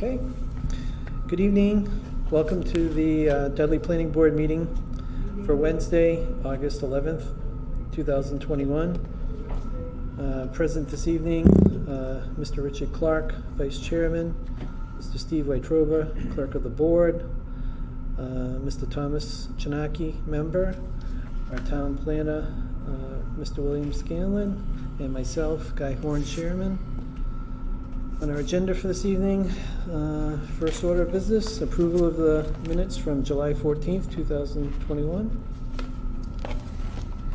Okay. Good evening. Welcome to the Dudley Planning Board meeting for Wednesday, August 11th, 2021. Present this evening, Mr. Richard Clark, Vice Chairman, Mr. Steve Waitroba, Clerk of the Board, Mr. Thomas Chinaki, Member, our Town Planner, Mr. William Scanlon, and myself, Guy Horn, Chairman. On our agenda for this evening, first order of business, approval of the minutes from July 14th, 2021.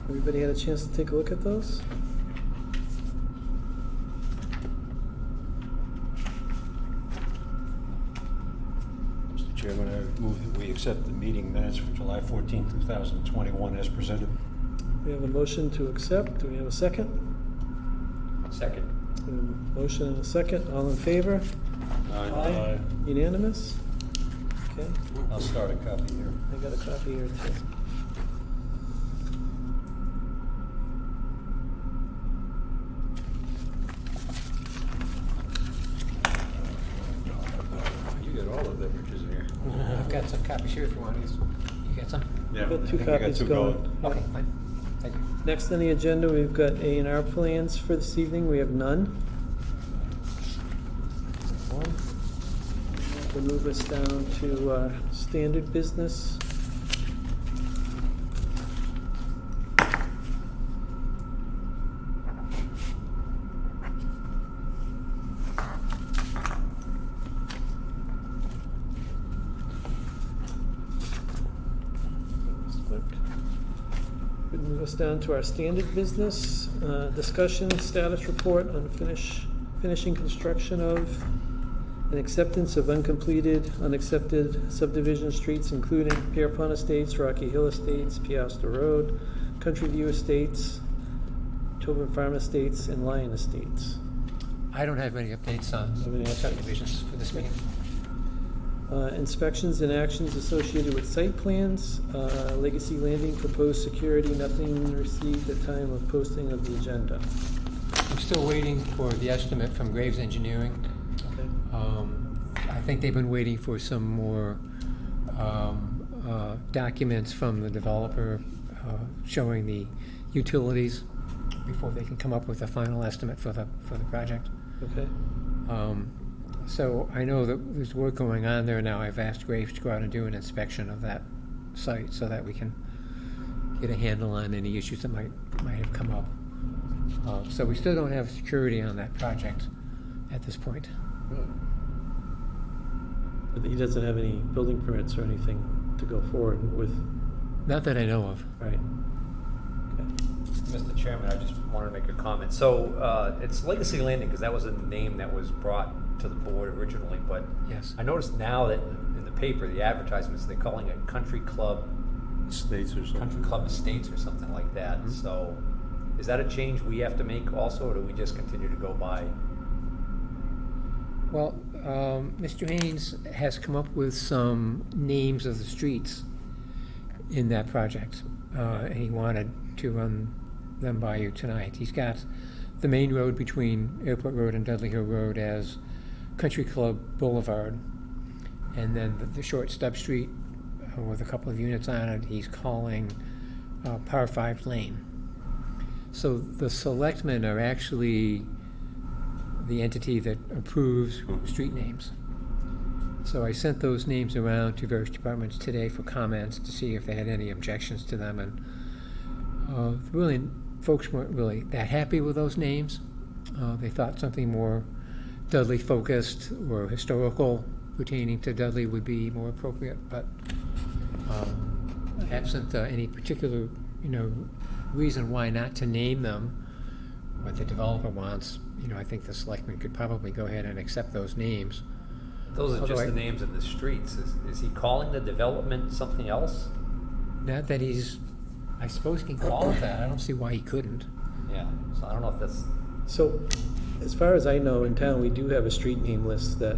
Everybody had a chance to take a look at those? Mr. Chairman, I move that we accept the meeting minutes for July 14th, 2021 as presented. We have a motion to accept. Do we have a second? Second. We have a motion and a second. All in favor? Aye. Unanimous? Okay. I'll start a copy here. I got a copy here too. You get all of the beverages in here. I've got some copies here if you want these. You got some? Yeah, We've got I two think I got copies two going. Okay, fine. Thank you. Next on the agenda, we've got A&R plans for this evening. We have none. One. We'll move us down to standard business. We'll move us down to our standard business, discussion status report on finishing construction of and acceptance of unaccepted subdivision streets, including Pierpont Estates, Rocky Hill Estates, Piasta Road, Country View Estates, Tobin Farm Estates, and Lyon Estates. I don't have any updates on subdivisions for this meeting. Inspections and actions associated with site plans, Legacy Landing proposed security, nothing received at time of posting of the agenda. I'm still waiting for the estimate from Graves Engineering. Okay. I think they've been waiting for some more documents from the developer showing the utilities before they can come up with a final estimate for the project. Okay. So I know that there's work going on there now. I've asked Graves to go out and do an inspection of that site so that we can get a handle on any issues that might have come up. So we still don't have security on that project at this point. But he doesn't have any building permits or anything to go forward with, Not that I know of. right? Okay. Mr. Chairman, I just wanted to make a comment. So it's Legacy Landing because that was a name that was brought to the board originally, but Yes. I noticed now that in the paper, the advertisements, they're calling it Country Club States or something. Country Club Estates or something like that. Mm-hmm. So is that a change we have to make also, or do we just continue to go by? Well, Mr. Haynes has come up with some names of the streets in that project, and he wanted to run them by you tonight. He's got the main road between Airport Road and Dudley Hill Road as Country Club Boulevard, and then the short stub street with a couple of units on it he's calling Par 5 Lane. So the selectmen are actually the entity that approves street names. So I sent those names around to various departments today for comments to see if they had any objections to them, and really folks weren't really that happy with those names. They thought something more Dudley focused or historical pertaining to Dudley would be more appropriate, but absent any particular reason why not to name them what the developer wants, I think the selectmen could probably go ahead and accept those names. Those are Although just I- the names of the streets. Is he calling the development something else? Not that I suppose he can call it that. I don't see why he couldn't. Yeah. So I don't know if that's. So, as far as I know, in town, we do have a street name list that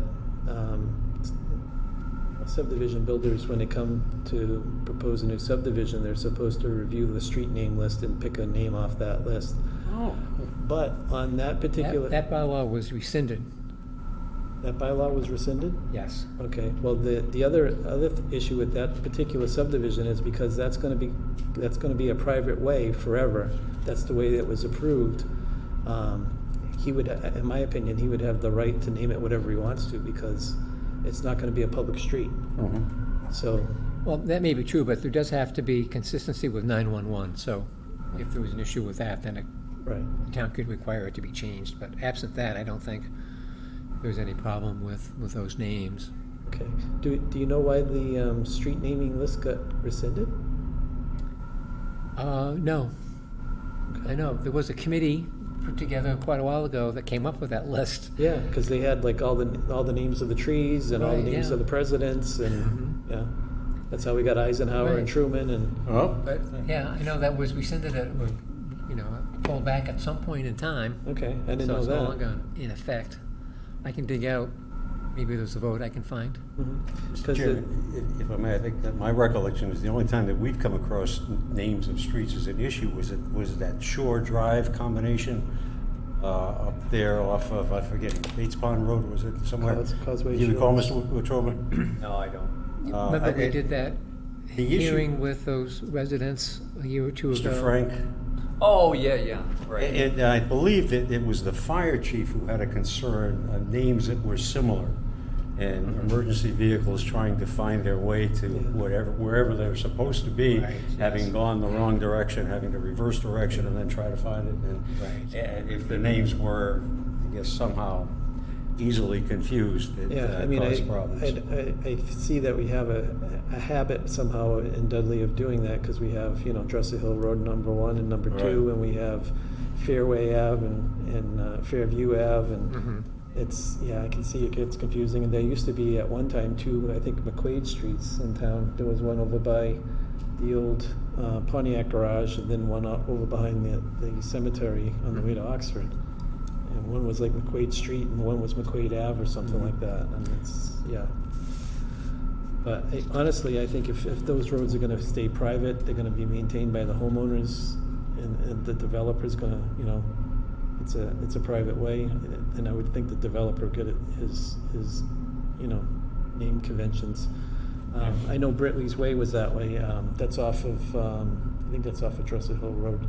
subdivision builders, when they come to propose a new subdivision, they're supposed to review the street name list and pick a name off that list. Oh. But on that particular... That bylaw was rescinded. That bylaw was rescinded? Yes. Okay, well, the other issue with that particular subdivision is because that's gonna be a private way forever. That's the way that was approved. He would, in my opinion, he would have the right to name it whatever he wants to, because it's not gonna be a public street. So, Well, that may be true, but there does have to be consistency with 911, so if there was an issue with that, then right, the town could require it to be changed. But absent that, I don't think there's any problem with those names. okay. Do you know why the street naming list got rescinded? No. I know, there was a committee put together quite a while ago that came up with that list. Yeah, because they had like all the names of the trees and all the Right, names yeah. of the presidents, and yeah, that's how we got Eisenhower and Right. Truman and. Oh, But, yeah, I know that was rescinded, or, pulled back at some point in time. Okay, I didn't So know it's no that. longer in effect. I can dig out, maybe there's a vote I can find. Mr. Chairman, if I may, I think that my recollection is the only time that we've come across names of streets as an issue was that Shore Drive combination up there off of, I forget, Bates Pond Road, or was it somewhere? Causeway Do you recall, Shores. Mr. Wetruba? No, I don't. Remember we I- did that The issue- hearing with those residents a year or two ago? Mr. Frank? Oh, yeah, right. And I believe that it was the fire chief who had a concern on names that were similar, and emergency vehicles trying to find their way to wherever they were supposed to be, Right, having yes. gone the wrong direction, having to reverse direction, and then try to find it. Right. And if the names were, I guess, somehow easily confused, it Yeah, I mean, caused problems. I see that we have a habit somehow in Dudley of doing that, because we have, Dresser Hill Road #1 and #2, Right. and we have Fairway Ave and Fairview Ave, and it's, I can see it gets confusing. And there used to be at one time two, I think, McQuaid Streets in town. There was one over by the old Pontiac garage, and then one over behind the cemetery on the way to Oxford. And one was like McQuaid Street, and one was McQuaid Ave or something like that. And it's, But honestly, I think if those roads are gonna stay private, they're gonna be maintained by the homeowners, and the developer's gonna, it's a private way, and I would think the developer would get his name conventions. I know Britley's Way was that way. That's off of, I think that's off of Dresser Hill Road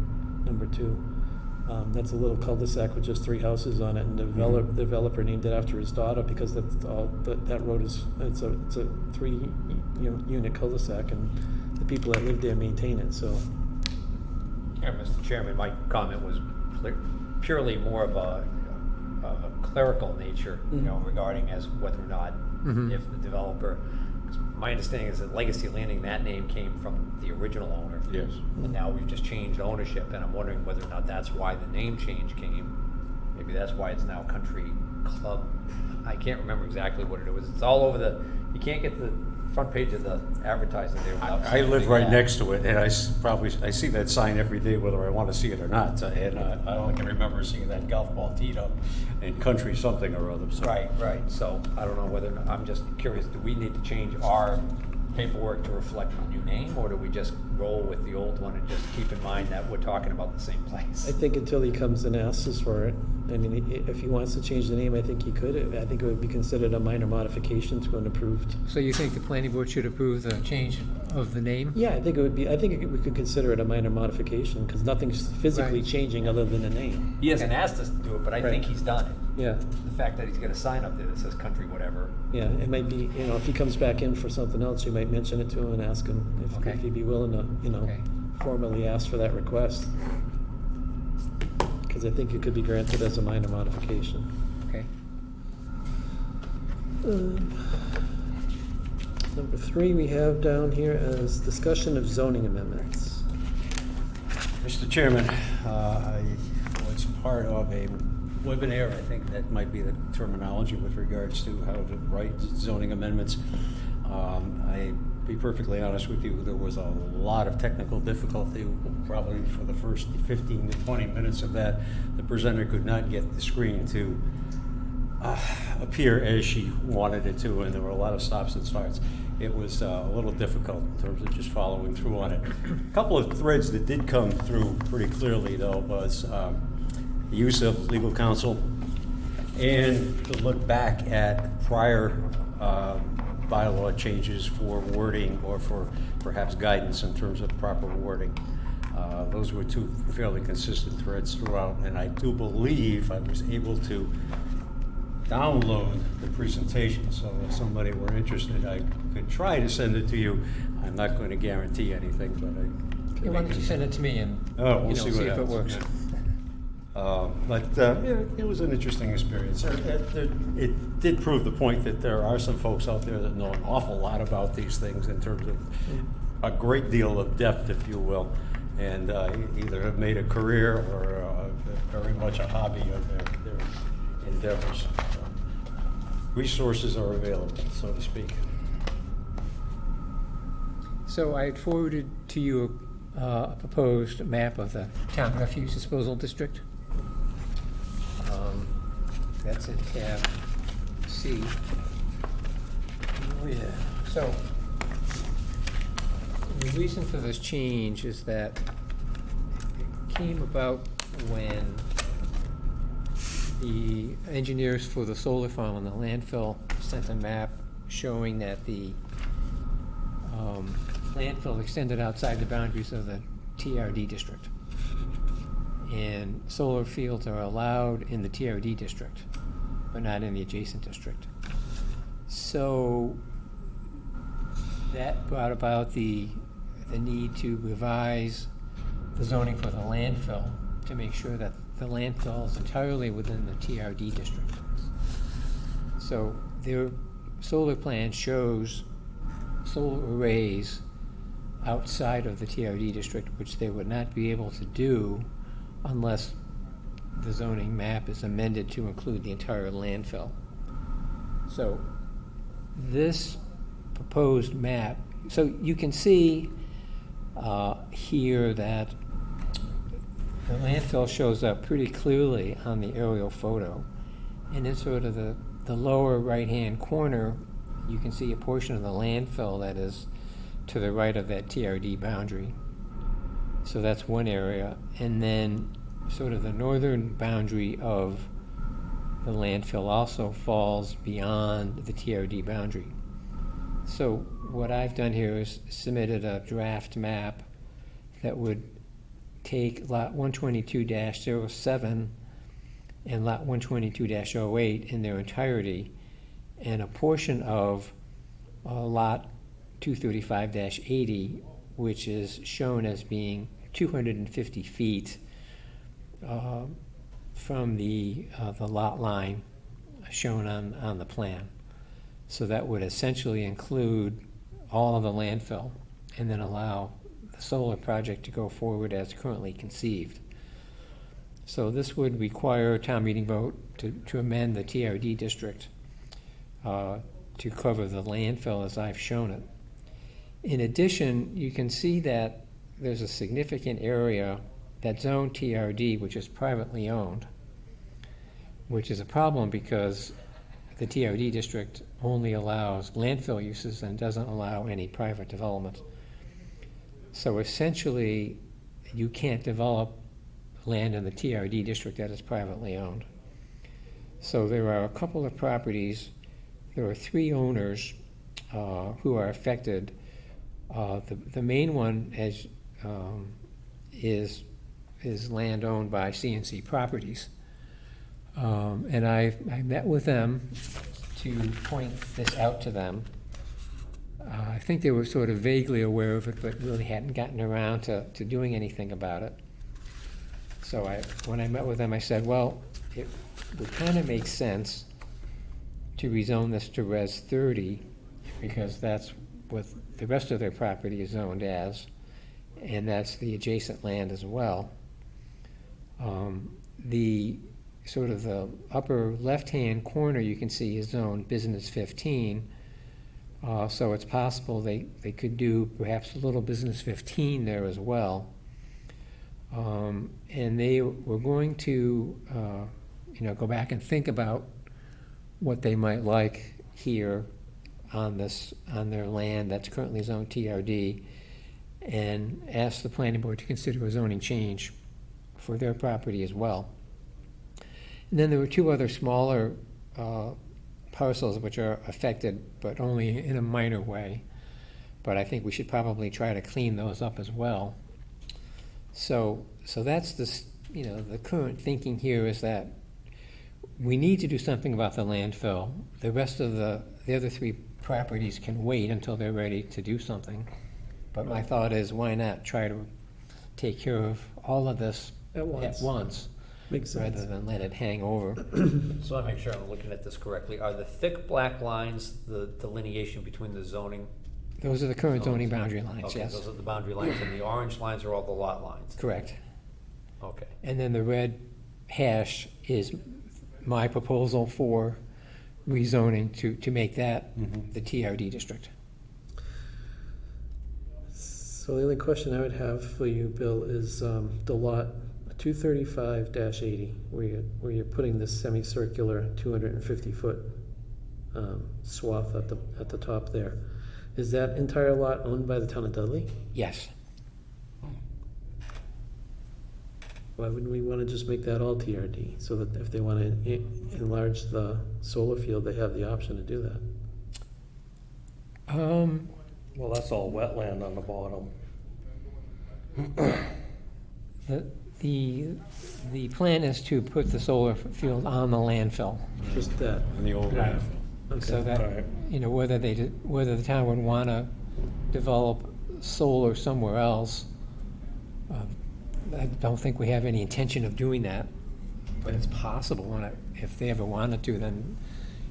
#2. That's a little cul-de-sac with just 3 houses on it, and the developer named it after his daughter, because that's all, that road is, it's a 3 unit cul-de-sac, and the people that live there maintain it, so. Yeah, Mr. Chairman, my comment was purely more of a clerical nature, regarding as whether or not if the developer, 'cause my understanding is that Legacy Landing, that name came from the original owner. Yes. And now we've just changed ownership, and I'm wondering whether or not that's why the name change came. Maybe that's why it's now Country Club. I can't remember exactly what it was. It's all over you can't get the front page of the advertising there without I seeing live the right ad. next to it, and I see that sign every day, whether I want to see it or not. And I only can remember seeing that golf ball teed up in country something or other. So. Right. So I don't know whether or not, I'm just curious, do we need to change our paperwork to reflect the new name, or do we just roll with the old one and just keep in mind that we're talking about the same place? I think until he comes and asks us for it. I mean, if he wants to change the name, I think he could. I think it would be considered a minor modification to an approved. So you think the planning board should approve the change of the name? Yeah, I think it would be, we could consider it a minor modification, because nothing's physically Right. changing other than the name. He hasn't asked us to do it, but I think Right. he's done it. Yeah, The fact that he's got a sign up there that says country whatever. yeah, it might be, if he comes back in for something else, you might mention it to him and ask him Okay. if he'd be willing to, Okay. formally ask for that request. Because I think it could be granted as a minor modification. Okay. Number 3 we have down here as discussion of zoning amendments. Mr. Chairman, I was part of a webinar, I think that might be the terminology with regards to how to write zoning amendments. I be perfectly honest with you, there was a lot of technical difficulty, probably for the first 15 to 20 minutes of that. The presenter could not get the screen to appear as she wanted it to, and there were a lot of stops and starts. It was a little difficult in terms of just following through on it. A couple of threads that did come through pretty clearly, though, was the use of legal counsel and to look back at prior bylaw changes for wording or for perhaps guidance in terms of proper wording. Those were two fairly consistent threads throughout, and I do believe I was able to download the presentation, so if somebody were interested, I could try to send it to you. I'm not going to guarantee anything, but Yeah, why don't you send it to me and, we'll see what if it happens. works. It was an interesting experience. It did prove the point that there are some folks out there that know an awful lot about these things in terms of a great deal of depth, if you will, and either have made a career or very much a hobby of their endeavors. Resources are available, so to speak. So I had forwarded to you a proposed map of the town refuse disposal district. That's in tab C. Oh, yeah. So the reason for this change is that it came about when the engineers for the solar farm on the landfill sent a map showing that the landfill extended outside the boundaries of the TRD district. And solar fields are allowed in the TRD district, but not in the adjacent district. So that brought about the need to revise the zoning for the landfill to make sure that the landfill is entirely within the TRD district. So their solar plan shows solar arrays outside of the TRD district, which they would not be able to do unless the zoning map is amended to include the entire landfill. So this proposed map, so you can see here that the landfill shows up pretty clearly on the aerial photo. And in sort of the lower right-hand corner, you can see a portion of the landfill that is to the right of that TRD boundary. So that's one area. And then sort of the northern boundary of the landfill also falls beyond the TRD boundary. So what I've done here is submitted a draft map that would take lot 122-07 and lot 122-08 in their entirety, and a portion of lot 235-80, which is shown as being 250 feet from the lot line shown on the plan. So that would essentially include all of the landfill and then allow the solar project to go forward as currently conceived. So this would require a town meeting vote to amend the TRD district to cover the landfill as I've shown it. In addition, you can see that there's a significant area, that zone TRD, which is privately owned, which is a problem because the TRD district only allows landfill uses and doesn't allow any private development. So essentially, you can't develop land in the TRD district that is privately owned. So there are a couple of properties. There are 3 owners who are affected. The main one is land owned by CNC Properties. And I met with them to point this out to them. I think they were sort of vaguely aware of it, but really hadn't gotten around to doing anything about it. So when I met with them, I said, well, it would kind of make sense to rezone this to Res 30, because that's what the rest of their property is zoned as, and that's the adjacent land as well. The sort of the upper left-hand corner you can see is zoned Business 15, so it's possible they could do perhaps a little Business 15 there as well. And they were going to go back and think about what they might like here on their land that's currently zoned TRD, and ask the planning board to consider a zoning change for their property as well. And then there were two other smaller parcels which are affected, but only in a minor way. But I think we should probably try to clean those up as well. So that's the current thinking here is that we need to do something about the landfill. The rest of the other three properties can wait until they're ready to do something. But my thought is, why not try to take care of all of this At once. Makes sense. rather than let it hang over. So I make sure I'm looking at this correctly. Are the thick black lines the delineation between the zoning? Those are the current zoning boundary lines, Okay, yes. those are the boundary lines, and the orange lines are all the lot lines? Correct. Okay. And then the red hash is my proposal for rezoning to make that the TRD district. So the only question I would have for you, Bill, is the lot 235-80, where you're putting this semicircular 250-foot swath at the top there. Is that entire lot owned by the town of Dudley? Yes. Why wouldn't we want to just make that all TRD, so that if they want to enlarge the solar field, they have the option to do that? Well, that's all wetland on the bottom. The plan is to put the solar field on the landfill. Just that. In the old Right. landfill. So Okay. that, Alright. whether the town would want to develop solar somewhere else, I don't think we have any intention of doing that, but it's possible, and if they ever wanted to, then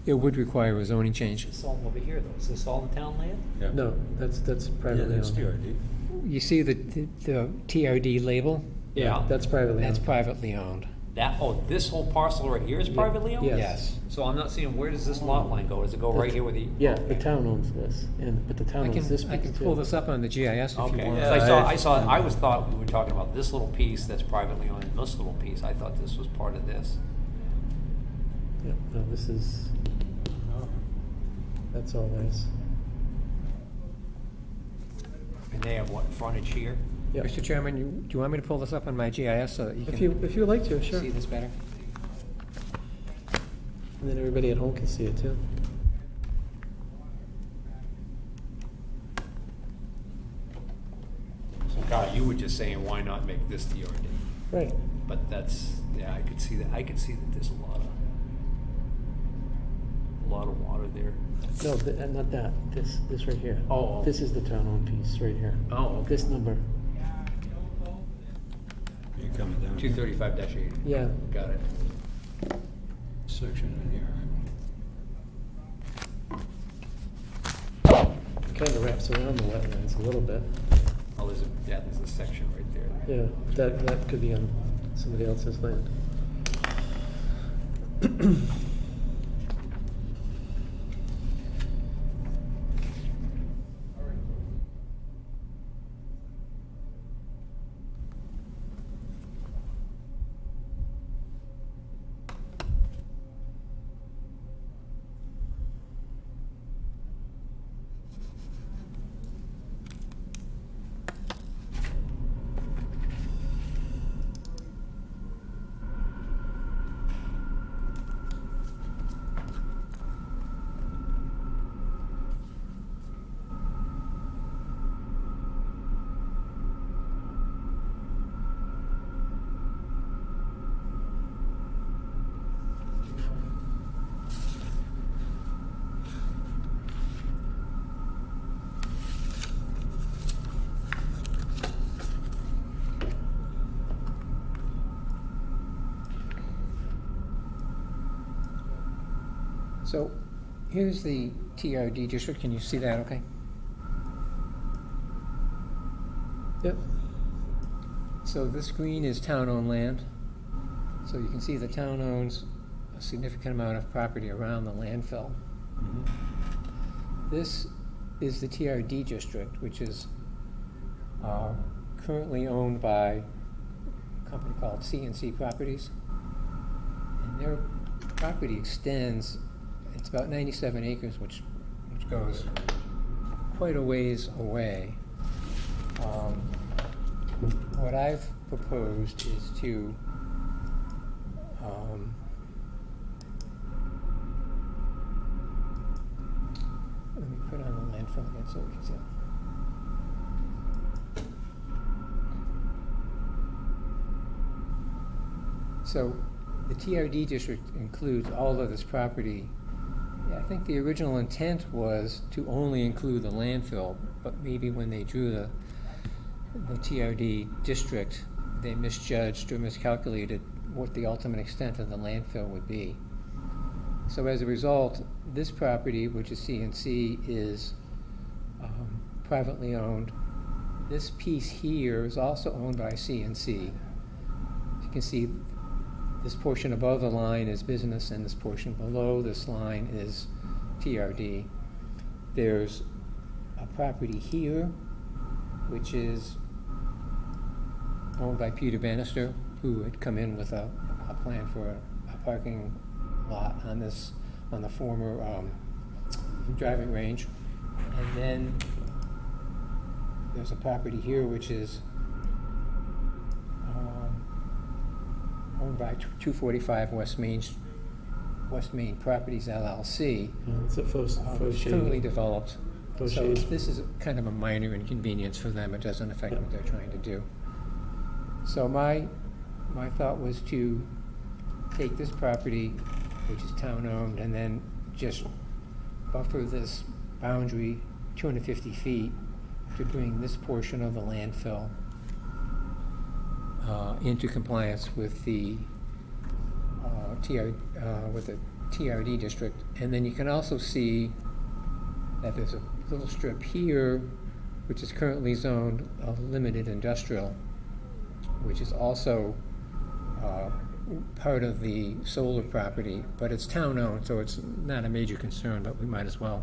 it would require a zoning change. It's all over here, though. Is this all the town land? Yeah. No, that's Yeah, privately that's owned. TRD. You see the TRD label? Yeah. That's privately That's owned. privately owned. This whole parcel right here is privately owned? Yes. So I'm not seeing, where does this lot line go? Does it go right here with the? Yeah, the town owns this, but the town I owns this can piece pull too. this up on the GIS if you Okay, want. Yeah. I thought we were talking about this little piece that's privately owned, and this little piece, I thought this was part of this. Yeah, no, this is, that's all theirs. And they have what, frontage here? Yeah. Mr. Chairman, do you want me to pull this up on my GIS so that you If can you would like to, sure. see this better? And then everybody at home can see it too. So Kyle, you were just saying, why not make this TRD? Right. But that's, yeah, I could see that, there's a lot of water there. No, not that, this right here. Oh. This is the town-owned piece, right here. Oh, okay. This number, You're coming down. 235-80. yeah. Got it. Section in here. Kind of wraps around the wetlands a little bit. Oh, there's a section right there. Yeah, that could be on somebody else's land. So here's the TRD district. Can you see that okay? Yep. So this green is town-owned land. So you can see the town owns a significant amount of property around the landfill. This is the TRD district, which is currently owned by a company called C&C Properties. And their property extends, it's about 97 acres, which goes quite a ways away. What I've proposed is to landfill again so we can see it. So the TRD district includes all of this property. Yeah, I think the original intent was to only include the landfill, but maybe when they drew the TRD district, they misjudged or miscalculated what the ultimate extent of the landfill would be. So as a result, this property, which is CNC, is privately owned. This piece here is also owned by CNC. You can see this portion above the line is business, and this portion below this line is TRD. There's a property here, which is owned by Peter Bannister, who had come in with a plan for a parking lot on the former driving range. And then there's a property here, which is owned by 245 West Main Properties LLC. It's a faux Which shade. currently developed. Faux So shade. this is kind of a minor inconvenience for them. It doesn't affect what they're trying to do. So my thought was to take this property, which is town-owned, and then just buffer this boundary 250 feet to bring this portion of the landfill into compliance with the TRD district. And then you can also see that there's a little strip here, which is currently zoned limited industrial, which is also part of the solar property, but it's town-owned, so it's not a major concern, but we might as well.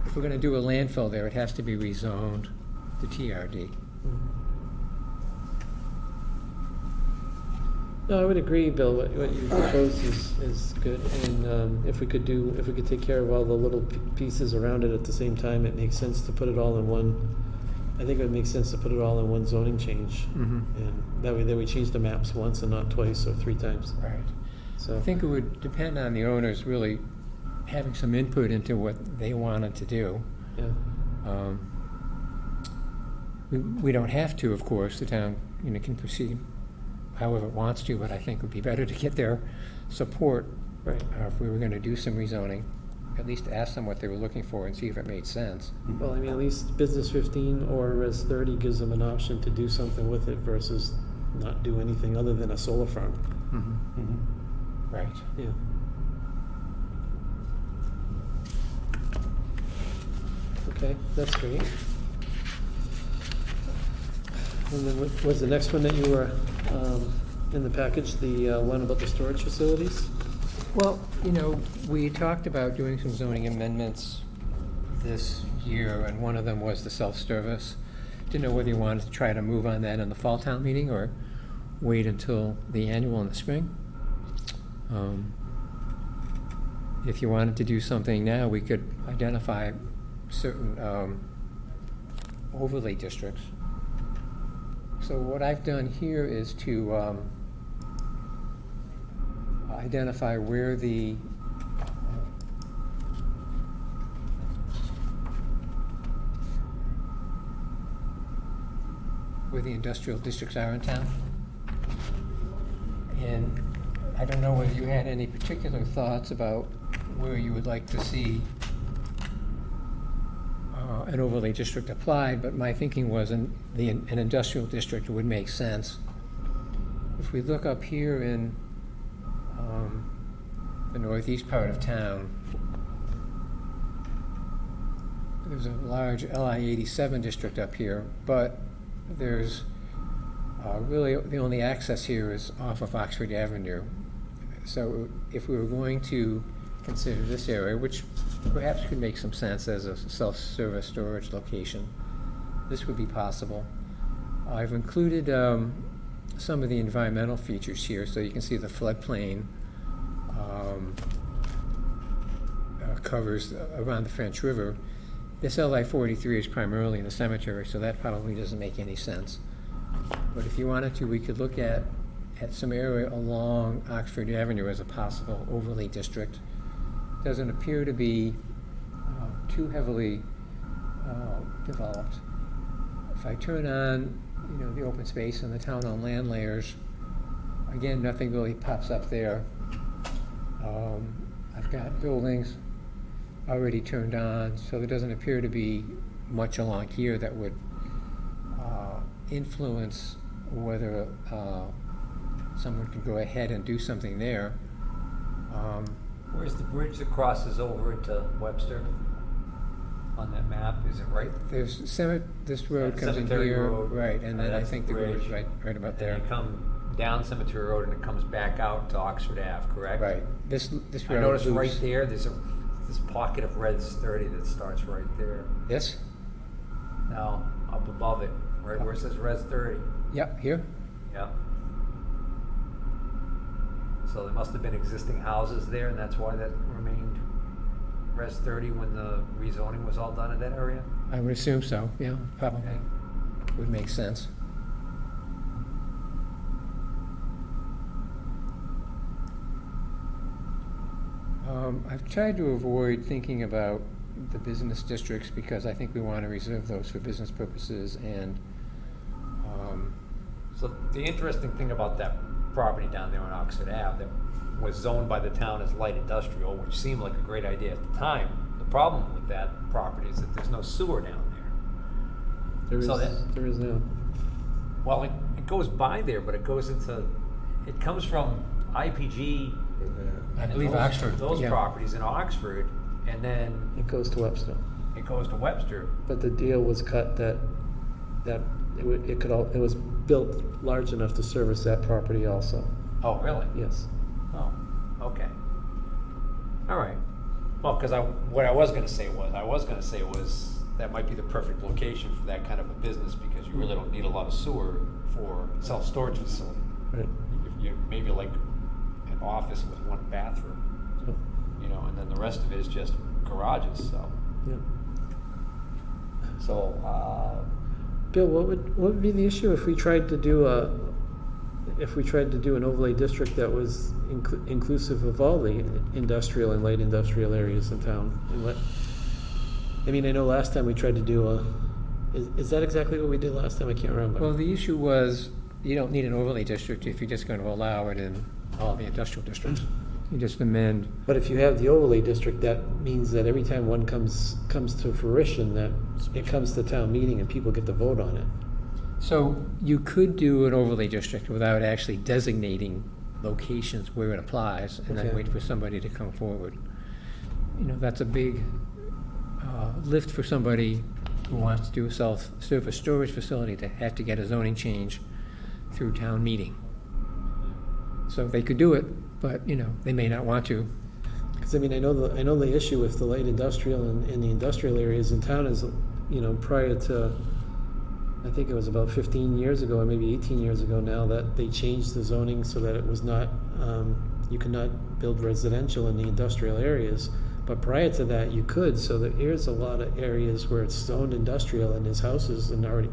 If we're gonna do a landfill there, it has to be rezoned to TRD. No, I would agree, Bill. What you proposed is good, and if we could take care of all the little pieces around it at the same time, it makes sense to put it all in one. I think it would make sense to put it all in one zoning change, and that way we change the maps once and not twice or 3 times. Right. So I think it would depend on the owners really having some input into what they wanted to do. yeah, We don't have to, of course. The town, can proceed however it wants to, but I think it would be better to get their support right. if we were going to do some rezoning. At least ask them what they were looking for and see if it made sense. Well, I mean, at least Business 15 or Res 30 gives them an option to do something with it versus not do anything other than a solar farm. Right. Yeah. Okay, that's great. And then what was the next one that you were in the package, the one about the storage facilities? Well, we talked about doing some zoning amendments this year, and one of them was the self-service. Didn't know whether you wanted to try to move on that in the fall town meeting or wait until the annual in the spring. If you wanted to do something now, we could identify certain overlay districts. So what I've done here is to identify where the industrial districts are in town. And I don't know whether you had any particular thoughts about where you would like to see an overlay district applied, but my thinking was an industrial district would make sense. If we look up here in the northeast part of town, there's a large LI 87 district up here, but there's really the only access here is off of Oxford Avenue. So if we were going to consider this area, which perhaps could make some sense as a self-service storage location, this would be possible. I've included some of the environmental features here, so you can see the floodplain covers around the French River. This LI 43 is primarily in the cemetery, so that probably doesn't make any sense. But if you wanted to, we could look at some area along Oxford Avenue as a possible overlay district. Doesn't appear to be too heavily developed. If I turn on, the open space and the town on land layers, again, nothing really pops up there. I've got buildings already turned on, so there doesn't appear to be much along here that would influence whether someone could go ahead and do something there. Where's the bridge that crosses over into Webster on that map? Is it right? There's this road comes in Cemetery here, Road. right, and then I That's think the the road's bridge. right about And there. then you come down Cemetery Road and it comes back out to Oxford Ave, correct? Right. This I road noticed loops. right there, there's this pocket of Reds 30 that starts right there. This? No, up above it, right where it says Res 30. Yep, here. Yeah. So there must have been existing houses there, and that's why that remained Res 30 when the rezoning was all done in that area? I would assume so, yeah, probably. Okay. Would make sense. I've tried to avoid thinking about the business districts because I think we want to reserve those for business purposes and, So the interesting thing about that property down there on Oxford Ave that was zoned by the town as light industrial, which seemed like a great idea at the time, the problem with that property is that there's no sewer down there. There is, So that- there is now. Well, it goes by there, but it comes from IPG. I and believe those- Oxford, Those yeah. properties in Oxford, and then It goes to Webster. it goes to Webster. But the deal was cut that it was built large enough to service that property also. Oh, really? Yes. Oh, okay. All right. Well, because what I was going to say was that might be the perfect location for that kind of a business because you really don't need a lot of sewer for self-storage facility. Right. You maybe like an office with one bathroom, So, and then the rest of it is just garages. So, yeah. so Bill, what would be the issue if we tried to do an overlay district that was inclusive of all the industrial and light industrial areas in town? I know last time we tried to do is that exactly what we did last time? I can't remember. well, the issue was you don't need an overlay district if you're just going to allow it in all the industrial districts. You just amend. But if you have the overlay district, that means that every time one comes to fruition, that it comes to town meeting and people get to vote on it. So you could do an overlay district without actually designating locations where it applies and then Okay. wait for somebody to come forward. That's a big lift for somebody who wants to do a self-service storage facility to have to get a zoning change through town meeting. So they could do it, but, they may not want to. Because I know the issue with the light industrial and the industrial areas in town is, prior to, I think it was about 15 years ago or maybe 18 years ago now, that they changed the zoning so that it was not, you could not build residential in the industrial areas. But prior to that, you could. So there's a lot of areas where it's zoned industrial and there's houses and already,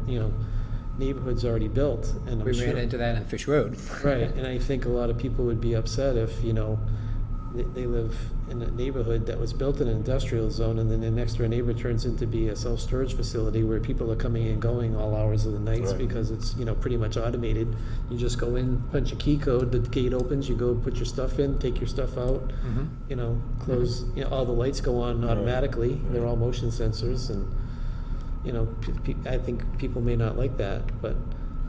neighborhoods already built. And I'm We sure, ran into that on Fish Road. right, and I think a lot of people would be upset if, they live in a neighborhood that was built in an industrial zone and then the next door neighbor turns into be a self-storage facility where people are coming and going all hours of the nights Right. because it's, pretty much automated. You just go in, punch a key code, the gate opens, you go put your stuff in, take your stuff out, close, all the lights go on automatically. They're all motion sensors and, I think people may not like that, but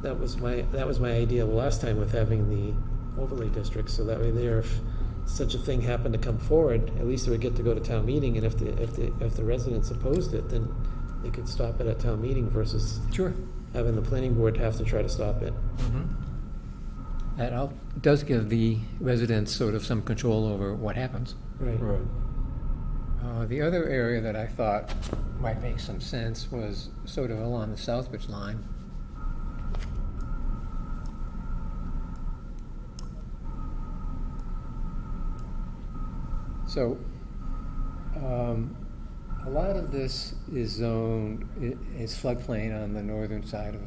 that was my idea last time with having the overlay district, so that way there, if such a thing happened to come forward, at least it would get to go to town meeting, and if the residents opposed it, then they could stop it at town meeting versus Sure. having the planning board have to try to stop it. That does give the residents sort of some control over what happens. Right. The other area that I thought might make some sense was sort of along the Southbridge line. So, a lot of this is zoned, is floodplain on the northern side of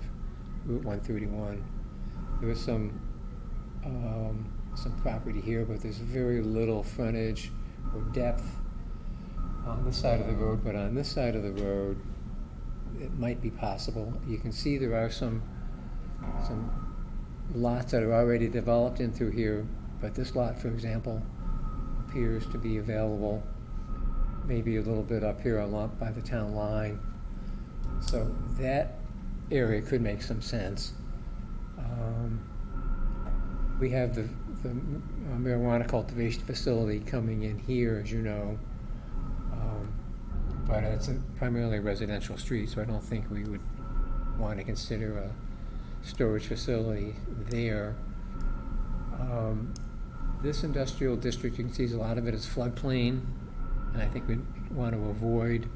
Route 131. There was some property here, but there's very little frontage or depth on this side of the road, but on this side of the road, it might be possible. You can see there are some lots that are already developed in through here, but this lot, for example, appears to be available maybe a little bit up here along by the town line. So that area could make some sense. We have the marijuana cultivation facility coming in here, as you know. But it's primarily a residential street, so I don't think we would want to consider a storage facility there. This industrial district, you can see a lot of it is floodplain, and I think we want to avoid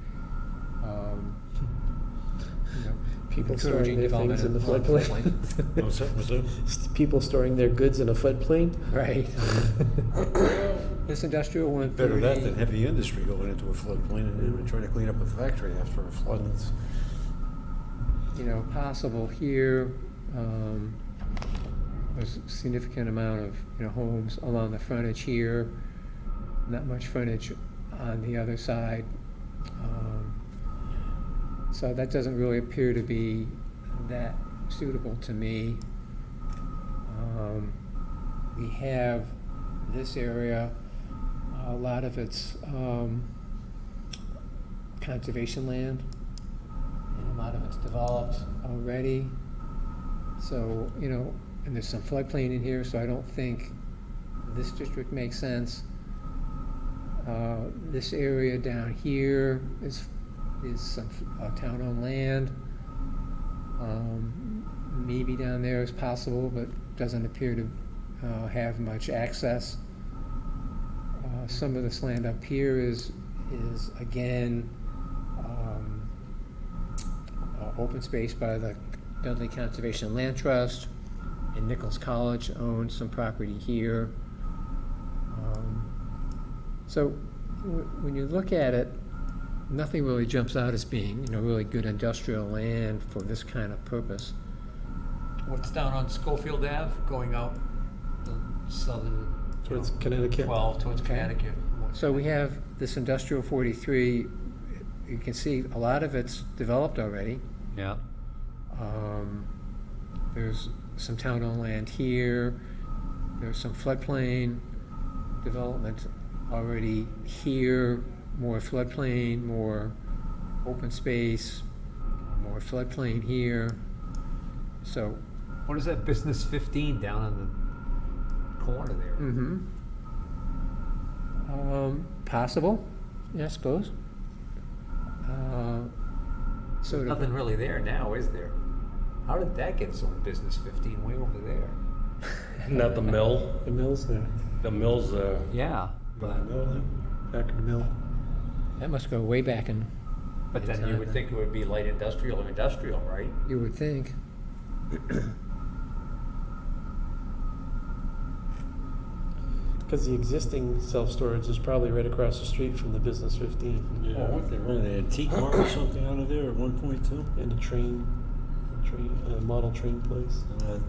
People encouraging storing their things in the development floodplain. What's that? People storing their goods in a floodplain? Right. This industrial 130. Better that than heavy industry going into a floodplain and then trying to clean up a factory after a flood. Possible here. There's a significant amount of, homes along the frontage here. Not much frontage on the other side. So that doesn't really appear to be that suitable to me. We have this area, a lot of it's conservation land, and a lot of it's developed already. So, and there's some floodplain in here, so I don't think this district makes sense. This area down here is some town-owned land. Maybe down there is possible, but doesn't appear to have much access. Some of this land up here is again open space by the Dudley Conservation Land Trust, and Nichols College owns some property here. So when you look at it, nothing really jumps out as being, really good industrial land for this kind of purpose. What's down on Schofield Ave, going out the southern, Towards Connecticut. 12 towards Connecticut? So we have this industrial 43. You can see a lot of it's developed already. Yeah. There's some town-owned land here. There's some floodplain development already here. More floodplain, more open space, more floodplain here. So. What is that business 15 down on the corner there? Possible, yeah, I suppose. There's nothing really there now, is there? How did that get sold, business 15 way over there? Isn't that the mill? The mill's there. The mill's there. Yeah, but Back in the mill. That must go way back in. but then you would think it would be light industrial or industrial, right? You would think. Because the existing self-storage is probably right across the street from the Business 15. Yeah, weren't they running an antique mart or something out of there at one point too? And a model train place.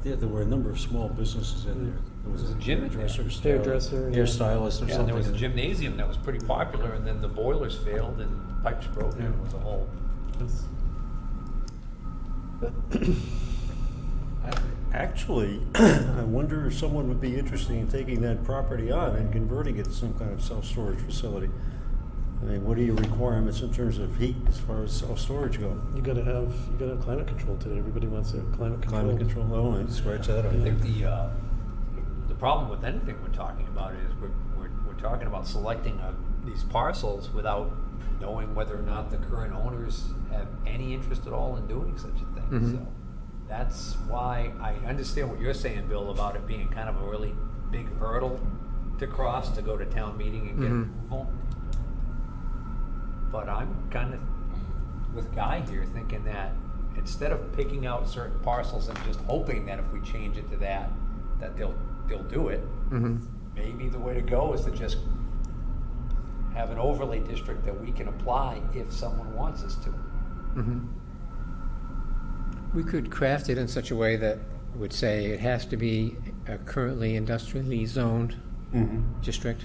Yeah, there were a number of small businesses in there. There was There's a gym in there. Hairdresser, yeah. hairstylist or Yeah, something. and there was a gymnasium that was pretty popular, and then the boilers failed and pipes broke, and it was a whole. Yes. Actually, I wonder if someone would be interested in taking that property on and converting it to some kind of self-storage facility. I mean, what are your requirements in terms of heat as far as self-storage go? You gotta have climate control today. Everybody wants their climate control. Climate control, oh, I scratch that out. I think the problem with anything we're talking about is we're talking about selecting these parcels without knowing whether or not the current owners have any interest at all in doing such a thing. Mhm. So that's why I understand what you're saying, Bill, about it being kind of a really big hurdle to cross to go to town meeting and get Mhm. approval. But I'm kind of with Guy here, thinking that instead of picking out certain parcels and just hoping that if we change it to that they'll do it, maybe the way to go is to just have an overlay district that we can apply if someone wants us to. We could craft it in such a way that would say it has to be a currently industrially zoned district,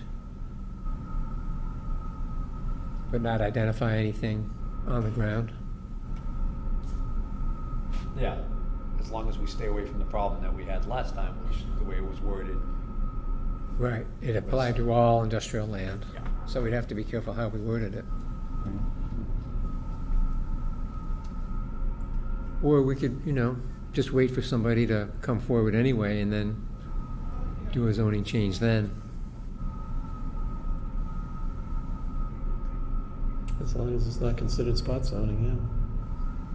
but not identify anything on the ground. Yeah, as long as we stay away from the problem that we had last time, which the way it was worded. Right, it applied to all industrial land, Yeah. so we'd have to be careful how we worded it. Or we could, just wait for somebody to come forward anyway and then do a zoning change then. As long as it's not considered spot zoning,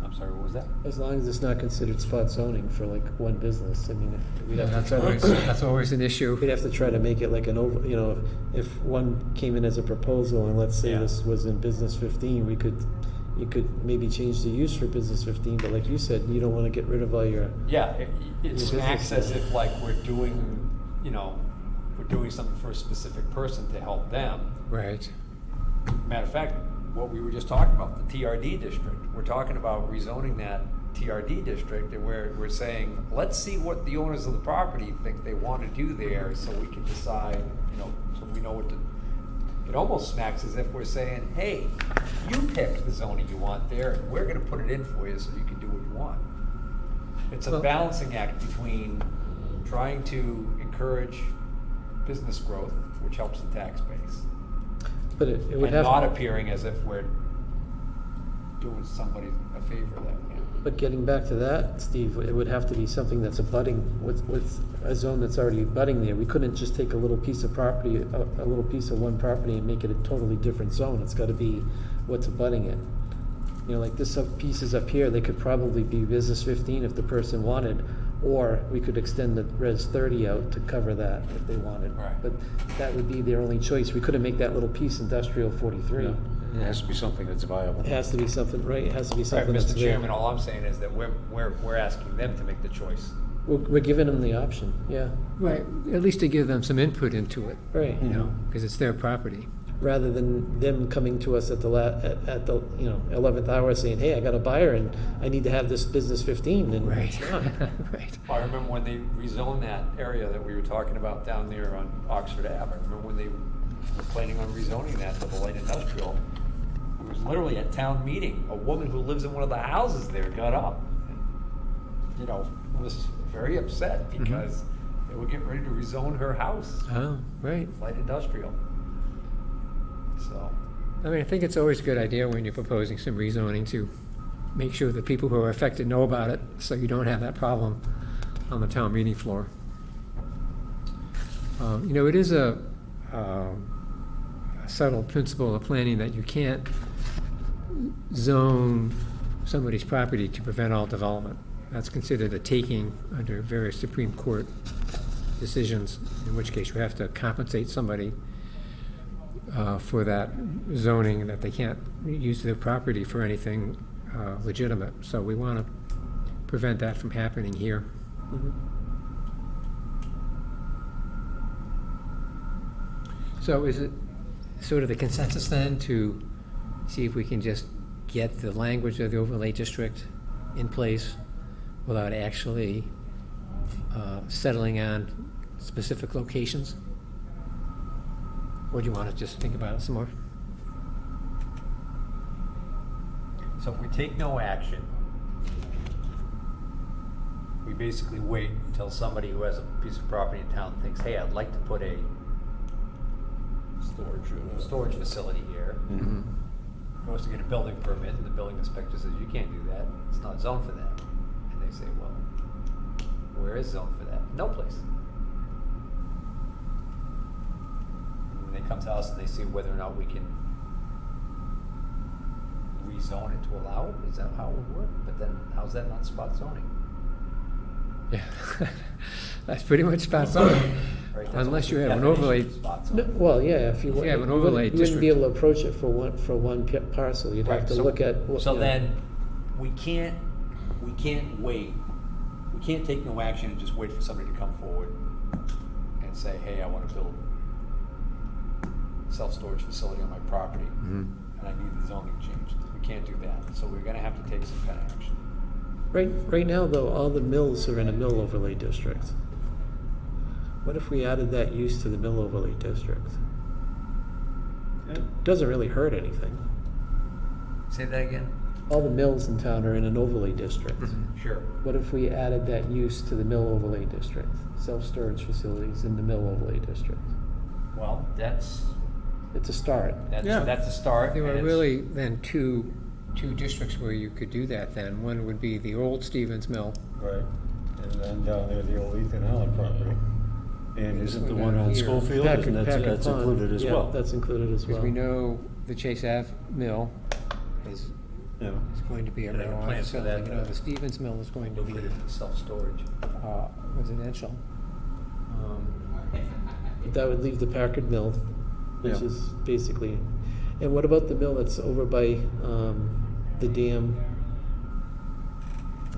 I'm sorry, what was that? yeah. As long as it's not considered spot zoning for like one business, I mean, we'd have to That's always an issue. we'd have to try to make it like an over, if one came in as a proposal and let's say Yeah. this was in business 15, you could maybe change the use for business 15, but like you said, you don't want to get rid of all your, Yeah, it smacks business. as if like we're doing something for a specific person to help them. Right. Matter of fact, what we were just talking about, the TRD district, we're talking about rezoning that TRD district, and we're saying, let's see what the owners of the property think they want to do there, so we can decide, so we know what to. It almost smacks as if we're saying, hey, you pick the zoning you want there, and we're gonna put it in for you so you can do what you want. It's a Well- balancing act between trying to encourage business growth, which helps the tax base, but it would and have. not appearing as if we're doing somebody a favor that, But getting back to that, Steve, it would have to be something that's abutting with a zone that's already abutting there. We couldn't just take a little piece of property, a little piece of one property and make it a totally different zone. It's gotta be what's abutting it. Like this piece is up here, they could probably be business 15 if the person wanted, or we could extend the res 30 out to cover that if they wanted. Right. But that would be their only choice. We couldn't make that little piece industrial 43. It has to be something that's viable. It has to be something, right, it has to be Right, something that's Mr. there. Chairman, all I'm saying is that we're asking them to make the choice. We're giving them the option, yeah, Right, at least to give them some input into it, right. because it's their property. Rather than them coming to us at the 11th hour saying, hey, I got a buyer and I need to have this business 15, and it's not. Right. I remember when they rezoned that area that we were talking about down there on Oxford Ave. I remember when they were planning on rezoning that to the light industrial. It was literally at town meeting. A woman who lives in one of the houses there got up and, was very upset because they were getting ready to rezone her house, Oh, right. light industrial. So, I mean, I think it's always a good idea when you're proposing some rezoning to make sure that people who are affected know about it, so you don't have that problem on the town meeting floor. It is a subtle principle of planning that you can't zone somebody's property to prevent all development. That's considered a taking under various Supreme Court decisions, in which case you have to compensate somebody for that zoning, that they can't use their property for anything legitimate. So we want to prevent that from happening here. So is it sort of the consensus then to see if we can just get the language of the overlay district in place without actually settling on specific locations? Or do you want to just think about it some more? So if we take no action, we basically wait until somebody who has a piece of property in town thinks, hey, I'd like to put a storage facility here. Goes to get a building permit, and the building inspector says, you can't do that, it's not zoned for that. And they say, well, where is zoned for that? No place. And when they come to us and they see whether or not we can rezone it to allow it, is that how it would work? But then, how's that not spot zoning? Yeah, that's pretty much spot zoning. Right, that's Unless what you the have an definition overlay. of spot No, zoning. well, yeah, if you If you have an overlay you wouldn't be district. able to approach it for one parcel. You'd have Right, to so- look at. So then, we can't wait, we can't take no action and just wait for somebody to come forward and say, hey, I wanna build a self-storage facility on my property, and I need the zoning changed. We can't do that, so we're gonna have to take some kind of action. Right now, though, all the mills are in a mill overlay district. What if we added that use to the mill overlay district? Doesn't really hurt anything. Say that again? all the mills in town are in an overlay district. Sure. What if we added that use to the mill overlay district? Self-storage facilities in the mill overlay district. Well, that's It's a start. Yeah. that's a start. There and were it's- really then two districts where you could do that then. One would be the old Stevens Mill. Right. And then down there, the old Ethan Allen property. And isn't the Way one down on here. Schofield, isn't that, Packard that's Pond. included as Yeah, well? that's included as well. Because we know the Chase Ave Mill is Yeah. going to be a They have marijuana plans for facility. that, You know, the Stevens Mill is going to be self-storage. residential. That would leave the Packard Mill, which Yeah. is basically, and what about the mill that's over by the dam?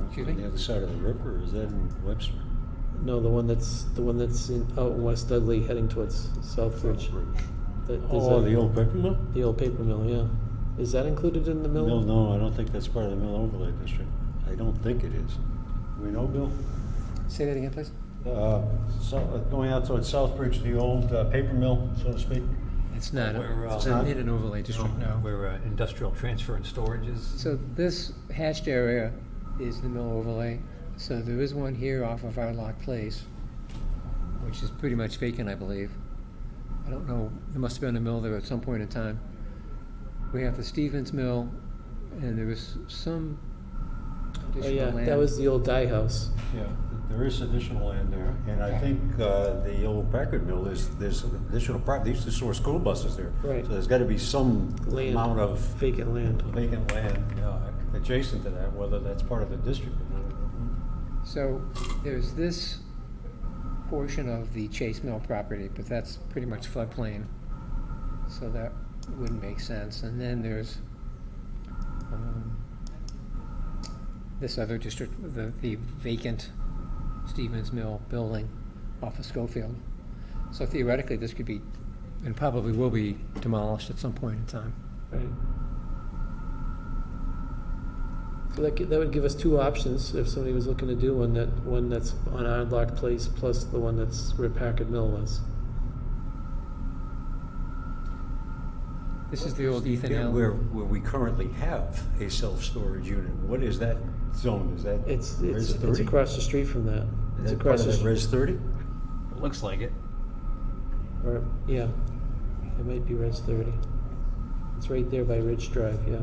Excuse On me? the other side of the river, or is that in Webster? No, the one that's in, out in West Dudley heading towards Southbridge. There's Oh, the old paper mill? The old paper mill, yeah. Is that included in the mill? Mill, no, I don't think that's part of the mill overlay district. I don't think it is. We know, Bill? Say that again, please? Going out towards Southbridge, the old paper mill, so to speak. It's not, Where, it's not? not in an overlay district, no. Where industrial transfer and storage is. So this hatched area is the mill overlay. So there is one here off of Lock Place, which is pretty much vacant, I believe. I don't know, there must have been a mill there at some point in time. We have the Stevens Mill, and there was some Oh, additional yeah, land. that was the old dye house. Yeah, there is additional land there, and I think the old Packard mill there's additional property. They used to store school buses there. Right. So there's got to be some Land. amount of Vacant land. vacant land adjacent to that, whether that's part of the district or not. So there's this portion of the Chase Mill property, but that's pretty much floodplain. So that wouldn't make sense. And then there's this other district, the vacant Stevens Mill building off of Schofield. So theoretically, this could be, and probably will be, demolished at some point in time. Right. So that would give us two options if somebody was looking to do one that's on Ardlock Place plus the one that's where Packard Mill was. This is the old Ethan Yeah, Allen. where we currently have a self-storage unit. What is that zone? Is that It's Res 30? it's across the street from that. Is It's that part across of the that street. Res 30? It looks like it. Or, yeah, it might be Res 30. It's right there by Ridge Drive, yeah.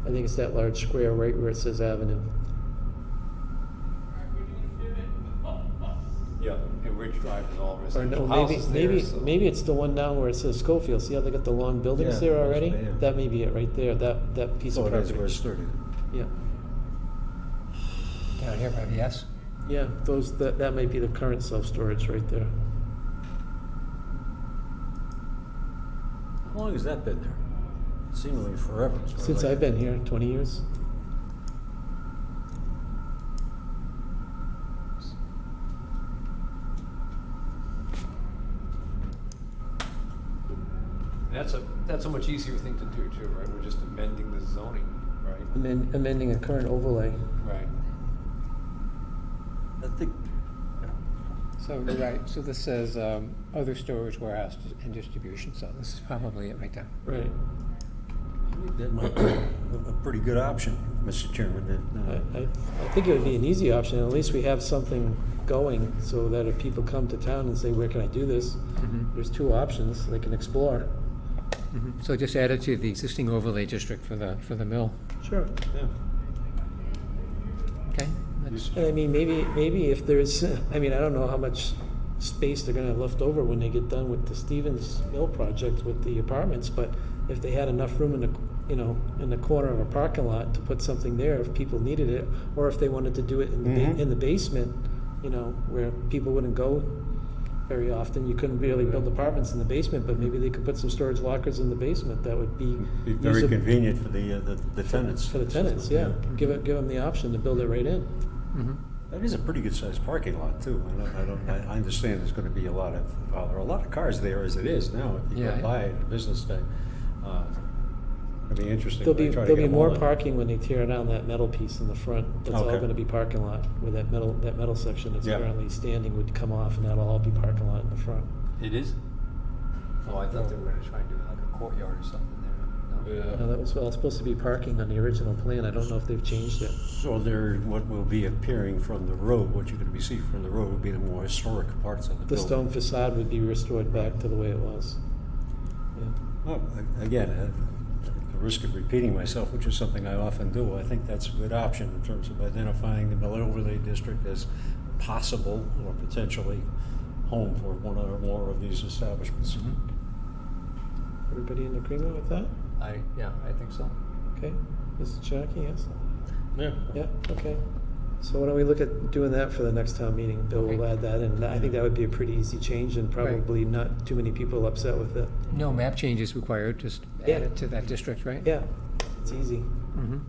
I think it's that large square right where it says Avenue. Yeah, and Ridge Drive is all Or residential no, maybe houses there, maybe so- maybe it's the one down where it says Schofield. See how they got the long buildings Yeah, there already? yeah. That may be it right there. That piece So of it is property. Res 30. Yeah, Down here by the S. yeah. That might be the current self-storage right there. How long has that been there? Seemingly forever. Since I've been here, 20 years. That's a much easier thing to do too, right? We're just amending the zoning, right? Amending a current overlay. Right. I think, So, you're right, so this says, other storage, warehouse, and distribution, so this is probably it right there. Right. that might be a pretty good option, Mr. Chairman. I think it would be an easy option. At least we have something going so that if people come to town and say, where can I do this? There's two options they can explore. So just add it to the existing overlay district for the mill, Sure. Yeah. okay? That's- And I mean, maybe if there's, I mean, I don't know how much space they're gonna have left over when they get done with the Stevens Mill project with the apartments, but if they had enough room in the, in the corner of a parking lot to put something there if people needed it, or if they wanted to do it in the, in the basement, where people wouldn't go very often, you couldn't really build apartments in the basement, but maybe they could put some storage lockers in the basement. That would be Be very usable convenient for the tenants. for the tenants, yeah. Give them the option to build it right in. That is a pretty good sized parking lot too. I understand there's gonna be there are a lot of cars there as it is now, if you Yeah. go by it, a business day. It'd be interesting. There'll when be they try to there'll get be them all more in. parking when they tear down that metal piece in the front. That's all Okay. gonna be parking lot, where that metal section that's Yeah. currently standing would come off, and that'll all be parking lot in the front. It is? Oh, I thought they were gonna try and do like a courtyard or something there. Yeah. That was all supposed to be parking on the original plan. I don't know if they've changed it. So there, what will be appearing from the road, what you're gonna be seeing from the road will be the more historic parts of the The building. stone facade would be restored back to the way it was. Yeah. Well, again, at the risk of repeating myself, which is something I often do, I think that's a good option in terms of identifying the Mill Overlay District as possible or potentially home for one or more of these establishments. Everybody in agreement with that? Yeah, I think so. Okay. Mrs. Chinaki, yes? Yeah. Yeah, okay. So why don't we look at doing that for the next town meeting? Bill will Okay. add that, and I think that would be a pretty easy change and probably not too many people upset with it. No map changes required, just Yeah. add it to that district, right? Yeah, it's easy. Mhm.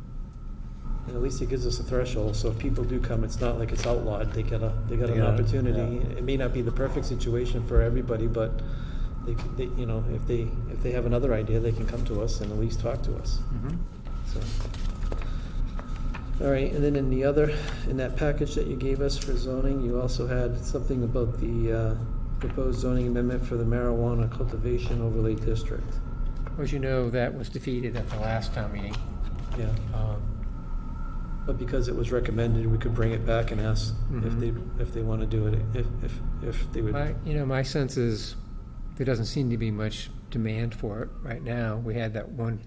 And at least it gives us a threshold, so if people do come, it's not like it's outlawed. They get an get it, opportunity. yeah. It may not be the perfect situation for everybody, but they you know, if they have another idea, they can come to us and at least talk to us. Mhm. So, all right, and then in that package that you gave us for zoning, you also had something about the proposed zoning amendment for the marijuana cultivation overlay district. As you know, that was defeated at the last town meeting. Yeah, Um, but because it was recommended, we could bring it back and ask if they want to do it, if they would. My sense is there doesn't seem to be much demand for it right now. We had that one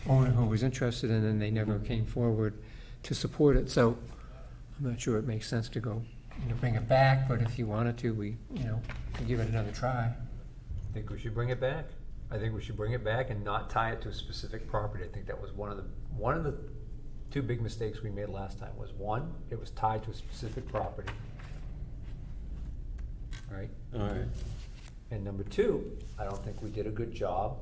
owner who was interested in it, and they never came forward to support it. So I'm not sure it makes sense to go, bring it back, but if you wanted to, we could give it another try. Think we should bring it back? I think we should bring it back and not tie it to a specific property. I think that was one of the two big mistakes we made last time. Was one, it was tied to a specific property. Right? All right. And number two, I don't think we did a good job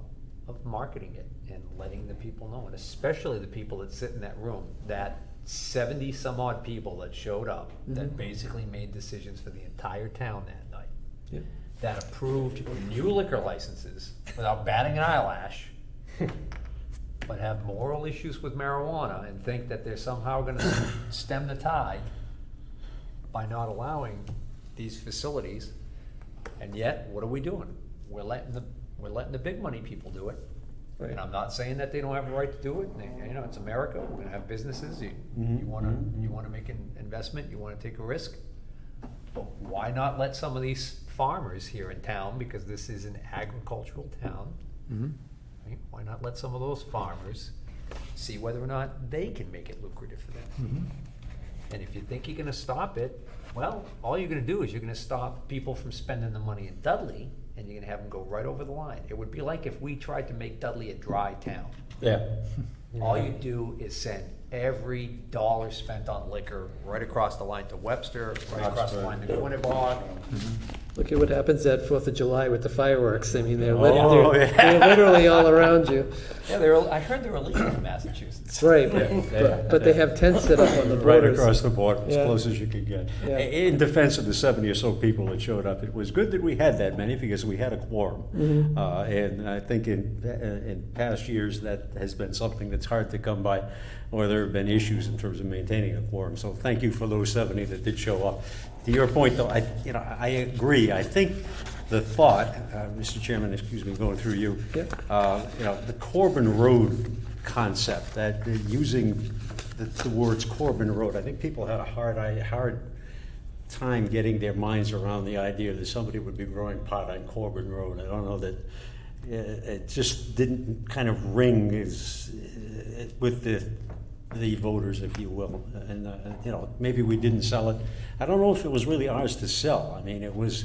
of marketing it and letting the people know, and especially the people that sit in that room, that 70 some odd people that showed up, that basically made decisions for the entire town that night. Yeah. That approved new liquor licenses without batting an eyelash, but have moral issues with marijuana and think that they're somehow gonna stem the tide by not allowing these facilities. And yet, what are we doing? We're letting the big money people do it. Right. And I'm not saying that they don't have a right to do it. It's America. We're gonna have businesses. You wanna make an investment. You wanna take a risk. But why not let some of these farmers here in town, because this is an agricultural town, right? Why not let some of those farmers see whether or not they can make it lucrative for them? And if you think you're gonna stop it, well, all you're gonna do is you're gonna stop people from spending the money in Dudley, and you're gonna have them go right over the line. It would be like if we tried to make Dudley a dry town. Yeah. All you do is send every dollar spent on liquor right across the line to Webster, right across the line to Quinnebog. Look at what happens at 4th of July with the fireworks. I mean, they're literally all around you. Yeah, I heard they're illegal in Massachusetts. That's right, but they have tents set up on the Right borders. across the board, as Yeah. close as you could get. Yeah. In defense of the 70 or so people that showed up, it was good that we had that many because we had a quorum. And I think in past years, that has been something that's hard to come by, or there have been issues in terms of maintaining a quorum. So thank you for those 70 that did show up. To your point, though, I agree. I think the thought, Mr. Chairman, excuse me, going through you, the Corbin Road concept, that using the words Corbin Road, I think people had a hard time getting their minds around the idea that somebody would be growing pot on Corbin Road. I don't know that it just didn't kind of ring with the voters, if you will. And maybe we didn't sell it. I don't know if it was really ours to sell. I mean, it was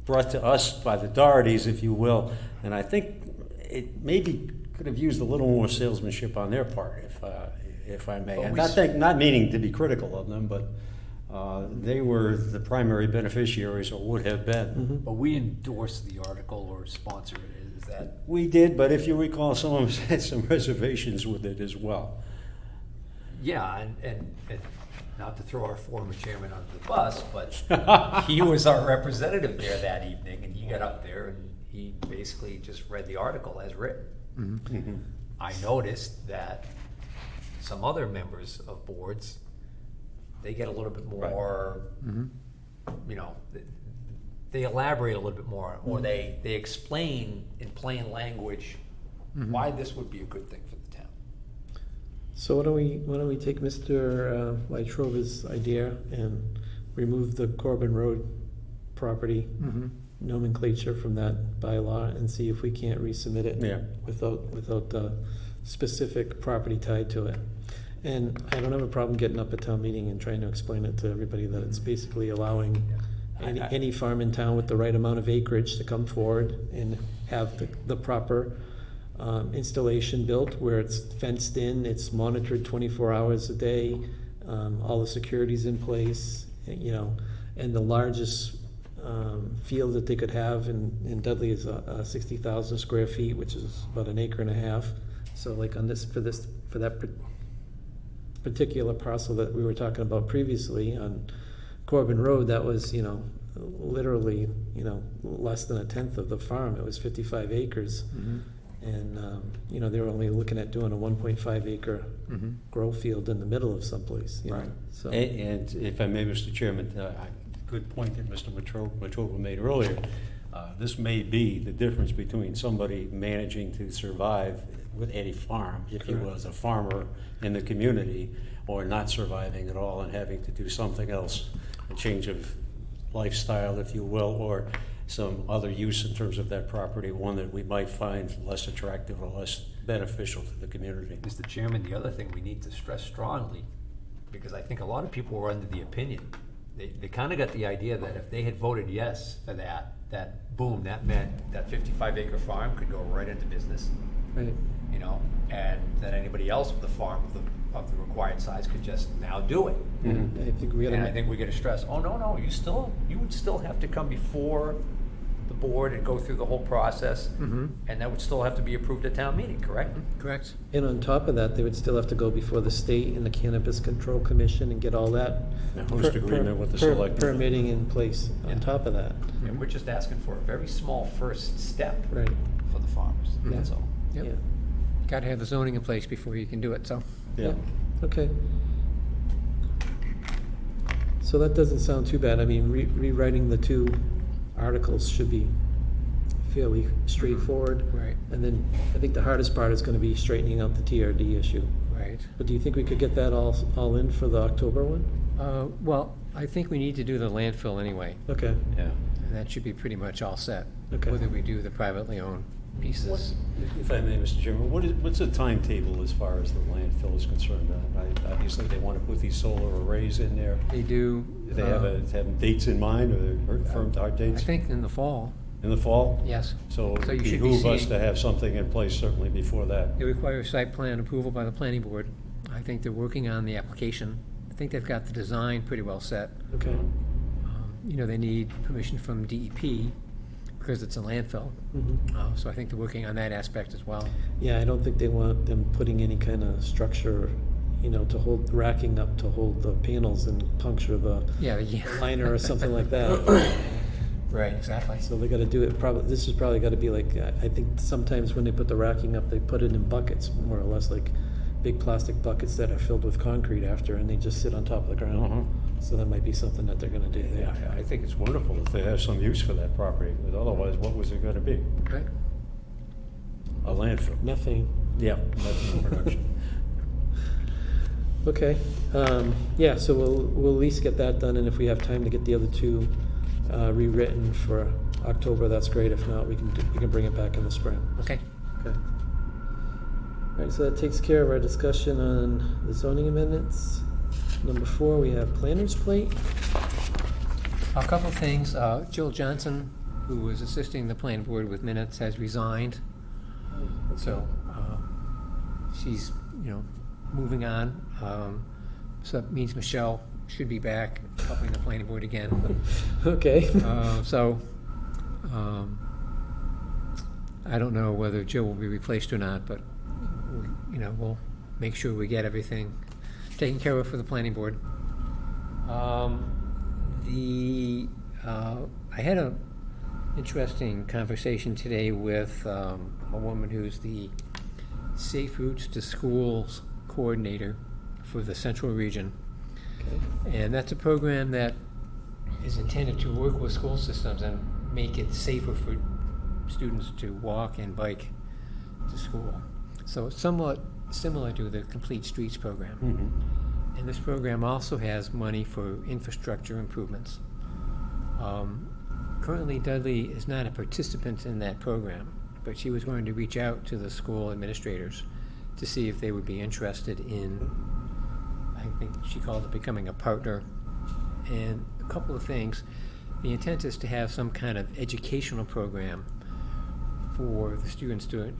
brought to us by the Dohertys, if you will, and I think it maybe could have used a little more salesmanship on their part, if I may. And not meaning to be critical of them, but they were the primary beneficiaries, or would have been. But we endorsed the article or sponsored it. Is that? We did, but if you recall, some of us had some reservations with it as well. Yeah, and not to throw our former chairman under the bus, but he was our representative there that evening, and he got up there and he basically just read the article as written. I noticed that some other members of boards, they get a little bit more, they elaborate a little bit more, or they explain in plain language why this would be a good thing for the town. So why don't we take Mr. Waitrova's idea and remove the Corbin Road property nomenclature from that bylaw and see if we can't resubmit it Yeah. without the specific property tied to it. And I don't have a problem getting up at town meeting and trying to explain it to everybody that it's basically allowing any farm in town with the right amount of acreage to come forward and have the proper installation built where it's fenced in, it's monitored 24 hours a day, all the security's in place, you know, and the largest field that they could have in Dudley is 60,000 square feet, which is about an acre and a half. So like on for that particular parcel that we were talking about previously on Corbin Road, that was, you know, literally, you know, less than a tenth of the farm. It was 55 acres. And, you know, they were only looking at doing a 1.5 acre grow field in the middle of someplace, you know, so. And if I may, Mr. Chairman, good point that Mr. Waitrova made earlier. This may be the difference between somebody managing to survive with a farm, if you will, as a farmer in the community, or not surviving at all and having to do something else, a change of lifestyle, if you will, or some other use in terms of that property, one that we might find less attractive or less beneficial to the community. Mr. Chairman, the other thing we need to stress strongly, because I think a lot of people were under the opinion, they kind of got the idea that if they had voted yes for that boom, that meant that 55 acre farm could go right into business. Right. You know, and that anybody else with a farm of the required size could just now do it. I think we And I gotta, think we gotta stress, oh, no, you would still have to come before the board and go through the whole process, and that would still have to be approved at town meeting, correct? Correct. and on top of that, they would still have to go before the state and the Cannabis Control Commission and get all that A host agreement with the selectmen. permitting in place on top of that. And we're just asking for a very small first step Right. for the farmers, that's all. Yep. Yeah. Got to have the zoning in place before you can do it, so. Yeah. Okay. So that doesn't sound too bad. I mean, rewriting the two articles should be fairly straightforward. Right. And then I think the hardest part is gonna be straightening out the TRD issue. Right. But do you think we could get that all in for the October one? Well, I think we need to do the landfill anyway, Okay, Yeah. and that should be pretty much all set. Okay. Whether we do the privately owned pieces. If I may, Mr. Chairman, what's the timetable as far as the landfill is concerned? Obviously, they want to put these solar arrays in there. They do. Do they have dates in mind, or firm hard I dates? think in the fall, In the fall? yes. So it So would you should be behoove us seeing- to have something in place certainly before that. They require site plan approval by the planning board. I think they're working on the application. I think they've got the design pretty well set. okay. You know, they need permission from DEP because it's a landfill. So I think they're working on that aspect as well. Yeah, I don't think they want them putting any kind of structure, you know, to hold, racking up to hold the panels and puncture the Yeah. liner or something like that. Right, exactly. So they gotta do it probably, this has probably gotta be like, I think sometimes when they put the racking up, they put it in buckets, more or less like big plastic buckets that are filled with concrete after, and they just sit on top of the ground. So that might be something that they're gonna do Yeah, there. I think it's wonderful if they have some use for that property, because otherwise, what was it gonna be? Right. A landfill. Methane. Yeah, that's production. Okay, yeah, so we'll at least get that done, and if we have time to get the other two rewritten for October, that's great. If not, we can bring it back in the spring. Okay. Okay. All right, so that takes care of our discussion on the zoning amendments. Number 4, we have planner's plate. A couple of things. Jill Johnson, who was assisting the planning board with minutes, has resigned. So she's, you know, moving on. So that means Michelle should be back helping the planning board again. Okay. I don't know whether Jill will be replaced or not, but we'll make sure we get everything taken care of for the planning board. I had an interesting conversation today with a woman who's the Safe Routes to Schools coordinator for the Central Region. Okay. And that's a program that is intended to work with school systems and make it safer for students to walk and bike to school. So it's somewhat similar to the Complete Streets program. And this program also has money for infrastructure improvements. Currently, Dudley is not a participant in that program, but she was going to reach out to the school administrators to see if they would be interested in, I think she called it becoming a partner. And a couple of things. The intent is to have some kind of educational program for the students to,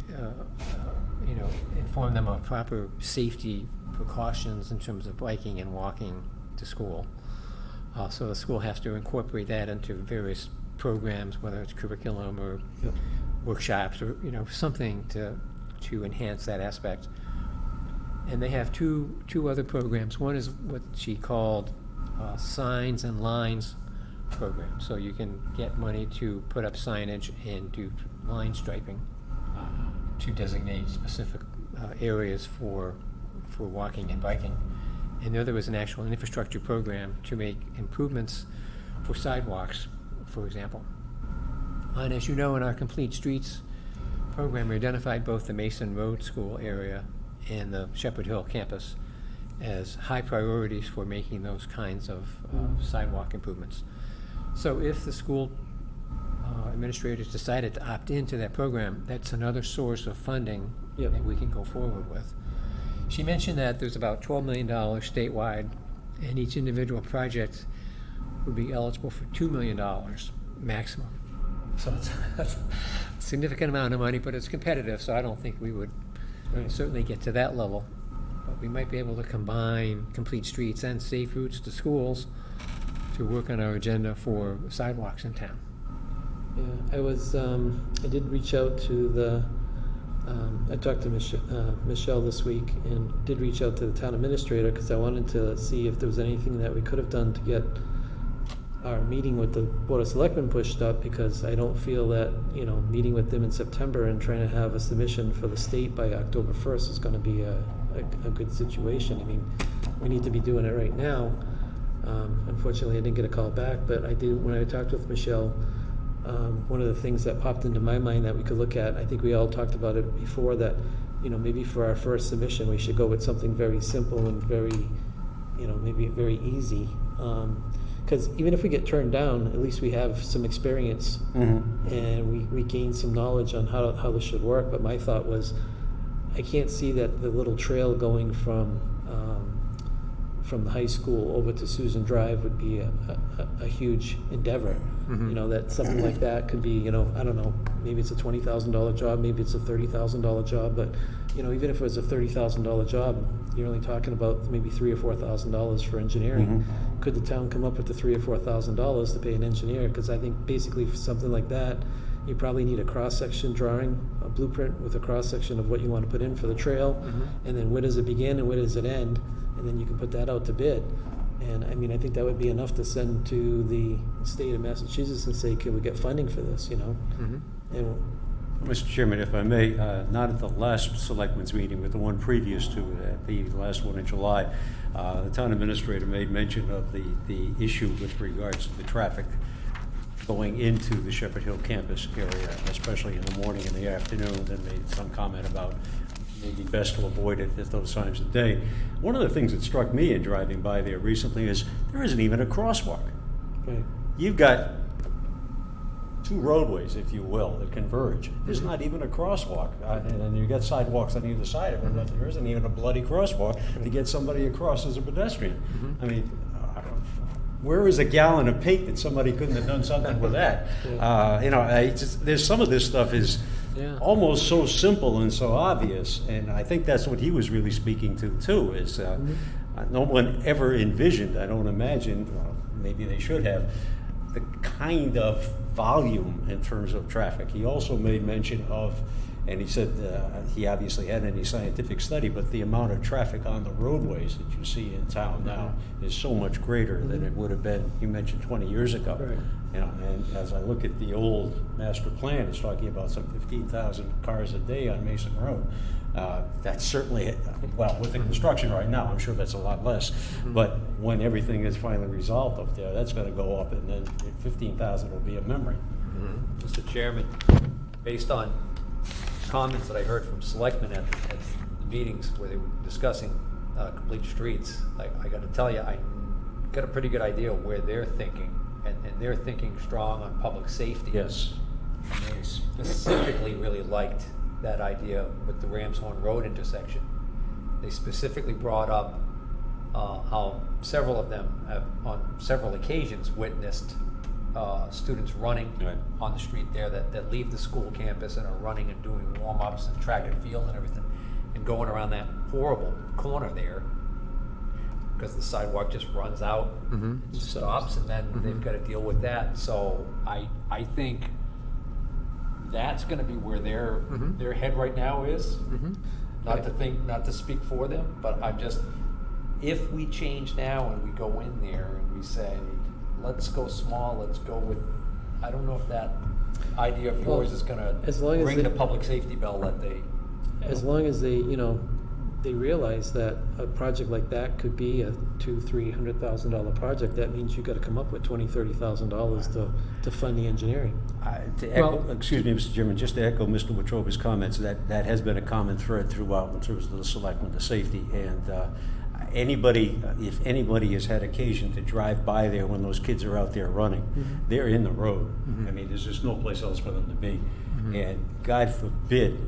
inform them of proper safety precautions in terms of biking and walking to school. So the school has to incorporate that into various programs, whether it's curriculum or workshops or something to enhance that aspect. And they have two other programs. One is what she called Signs and Lines program. So you can get money to put up signage and do line striping to designate specific areas for walking and biking. And the other was an actual infrastructure program to make improvements for sidewalks, for example. And as you know, in our Complete Streets program, we identified both the Mason Road School area and the Shepherd Hill campus as high priorities for making those kinds of sidewalk improvements. So if the school administrators decided to opt into that program, that's another source of funding that we can go forward with. She mentioned that there's about $12 million statewide, and each individual project would be eligible for $2 million maximum. So that's a significant amount of money, but it's competitive, so I don't think we would certainly get to that level. But we might be able to combine Complete Streets and Safe Routes to Schools to work on our agenda for sidewalks in town. Yeah, I did reach out to I talked to Michelle this week and did reach out to the town administrator because I wanted to see if there was anything that we could have done to get our meeting with the Board of Selectmen pushed up, because I don't feel that, meeting with them in September and trying to have a submission for the state by October 1st is going to be a good situation. I mean, we need to be doing it right now. Unfortunately, I didn't get a call back, but I did, when I talked with Michelle, one of the things that popped into my mind that we could look at, I think we all talked about it before, that, maybe for our first submission, we should go with something very simple and very, maybe very easy. Because even if we get turned down, at least we have some experience and we gain some knowledge on how this should work. But my thought was, I can't see that the little trail going from the high school over to Susan Drive would be a huge endeavor. That something like that could be, I don't know, maybe it's a $20,000 job, maybe it's a $30,000 job, but even if it was a $30,000 job, you're only talking about maybe $3,000 or $4,000 for engineering. Could the town come up with the $3,000 or $4,000 to pay an engineer? Because I think basically for something like that, you probably need a cross-section drawing, a blueprint with a cross-section of what you want to put in for the trail, and then where does it begin and where does it end, and then you can put that out to bid. And I mean, I think that would be enough to send to the state of Massachusetts and say, can we get funding for this, And Mr. Chairman, if I may, not at the last selectmen's meeting, but the one previous to the last one in July, the town administrator made mention of the issue with regards to the traffic going into the Shepherd Hill campus area, especially in the morning and the afternoon, and made some comment about maybe best to avoid it at those times of day. One of the things that struck me in driving by there recently is there isn't even a crosswalk. right. You've got two roadways, if you will, that converge. There's not even a crosswalk, and then you've got sidewalks on either side of it, but there isn't even a bloody crosswalk to get somebody across as a pedestrian. I mean, where is a gallon of paint that somebody couldn't have done something with that? There's some of this stuff is almost so simple and so obvious, and I think that's what he was really speaking to too, is no one ever envisioned, I don't imagine, maybe they should have, the kind of volume in terms of traffic. He also made mention of, and he said he obviously hadn't any scientific study, but the amount of traffic on the roadways that you see in town now is so much greater than it would have been, you mentioned 20 years ago. Right. And as I look at the old master plan, it's talking about some 15,000 cars a day on Mason Road. That's certainly, well, with the construction right now, I'm sure that's a lot less. But when everything is finally resolved up there, that's going to go up, and then 15,000 will be a memory. Mr. Chairman, based on comments that I heard from selectmen at the meetings where they were discussing complete streets, I gotta tell you, I got a pretty good idea where they're thinking, and they're thinking strong on public safety. Yes. And they specifically really liked that idea with the Ramshorn Road intersection. They specifically brought up how several of them have, on several occasions, witnessed students running Right. on the street there that leave the school campus and are running and doing warm-ups and track and field and everything, and going around that horrible corner there because the sidewalk just runs out, stops, and then they've got to deal with that. So I think that's going to be where their head right now is. Not to speak for them, but I'm just, if we change now and we go in there and we say, let's go small, let's go with, I don't know if that idea of yours is going as to long as ring they- the public safety bell that they. As long as they, they realize that a project like that could be a $200,000-300,000 project, that means you gotta come up with $20,000-30,000 to fund the engineering. To echo, Well- excuse me, Mr. Chairman, just to echo Mr. Wetruba's comments, that has been a common thread throughout in terms of the selectmen, the safety, and if anybody has had occasion to drive by there when those kids are out there running, they're in the road. I mean, there's just no place else for them to be. And God forbid,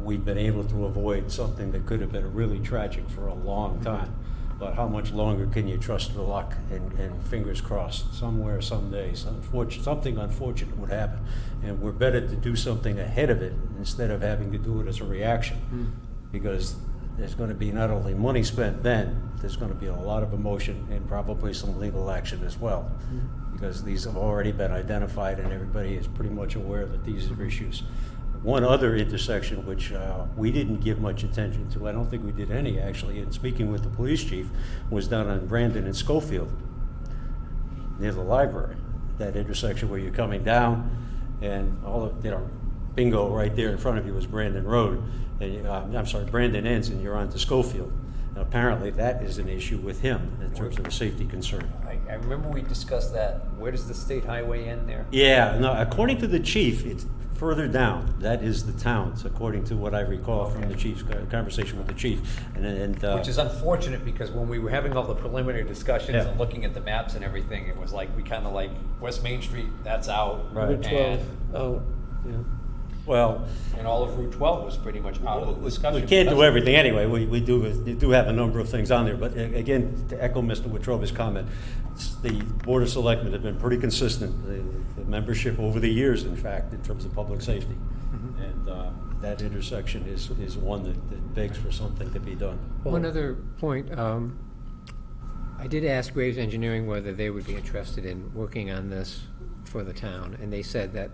we've been able to avoid something that could have been really tragic for a long time. But how much longer can you trust the luck and fingers crossed, somewhere, someday, something unfortunate would happen. And we're better to do something ahead of it instead of having to do it as a reaction. Because there's going to be not only money spent then, there's going to be a lot of emotion and probably some legal action as well. Because these have already been identified and everybody is pretty much aware that these are issues. One other intersection which we didn't give much attention to, I don't think we did any actually, in speaking with the police chief, was down on Brandon and Schofield, near the library. That intersection where you're coming down and all of, bingo, right there in front of you is Brandon Road. And, I'm sorry, Brandon ends and you're on to Schofield. Now, apparently that is an issue with him in terms of a safety concern. I remember we discussed that. Where does the state highway end there? Yeah, no, according to the chief, it's further down. That is the towns, according to what I recall from the chief's conversation with the chief. Which is unfortunate because when we were having all the preliminary discussions Yeah. and looking at the maps and everything, it was like, we kind of like, West Main Street, that's out. Right. Route 12, And, yeah. well, and all of Route 12 was pretty much out of the discussion. we can't do everything anyway. We do have a number of things on there. But again, to echo Mr. Wetruba's comment, the Board of Selectmen have been pretty consistent, the membership over the years, in fact, in terms of public safety. And that intersection is one that begs for something to be done. One other point, I did ask Graves Engineering whether they would be interested in working on this for the town, and they said that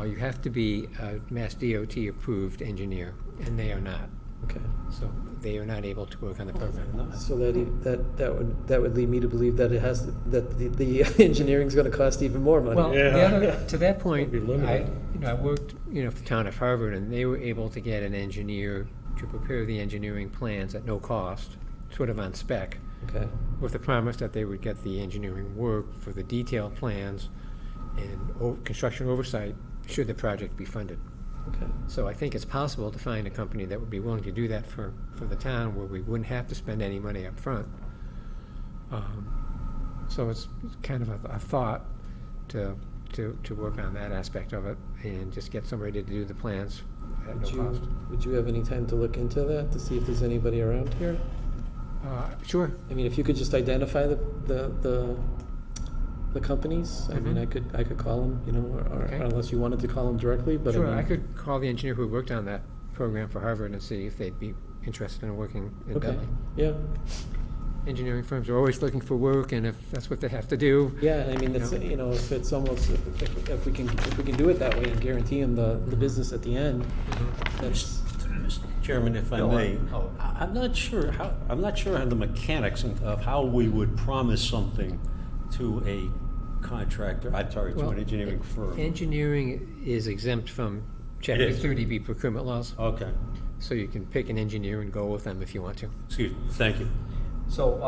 you have to be a Mass DOT approved engineer, and they are not. Okay. So they are not able to work on the program. So that would lead me to believe that the engineering's gonna cost even more money. Well, Yeah. the other, to that point, It'll be limited. I worked, for the town of Harvard, and they were able to get an engineer to prepare the engineering plans at no cost, sort of on spec, Okay. with the promise that they would get the engineering work for the detailed plans and construction oversight should the project be funded. Okay. So I think it's possible to find a company that would be willing to do that for the town, where we wouldn't have to spend any money up front. So it's kind of a thought to work on that aspect of it and just get somebody to do the plans at no cost. Would you have any time to look into that, to see if there's anybody around here? Sure. I mean, if you could just identify the companies, I mean, I could call them, or Okay. unless you wanted to call them directly, but Sure, I I mean. could call the engineer who worked on that program for Harvard and see if they'd be interested in working in Okay, Dudley. yeah, Engineering firms are always looking for work, and if that's what they have to do. yeah, and I mean, it's, if it's almost, if we can do it that way and guarantee them the business at the end, that's, Mr. Chairman, if I No, may, oh. I'm not sure how the mechanics of how we would promise something to a contractor, to Well, an engineering firm. Engineering is exempt from It Chapter is. 30B procurement laws, Okay, so you can pick an engineer and go with them if you want to. excuse me, thank you. So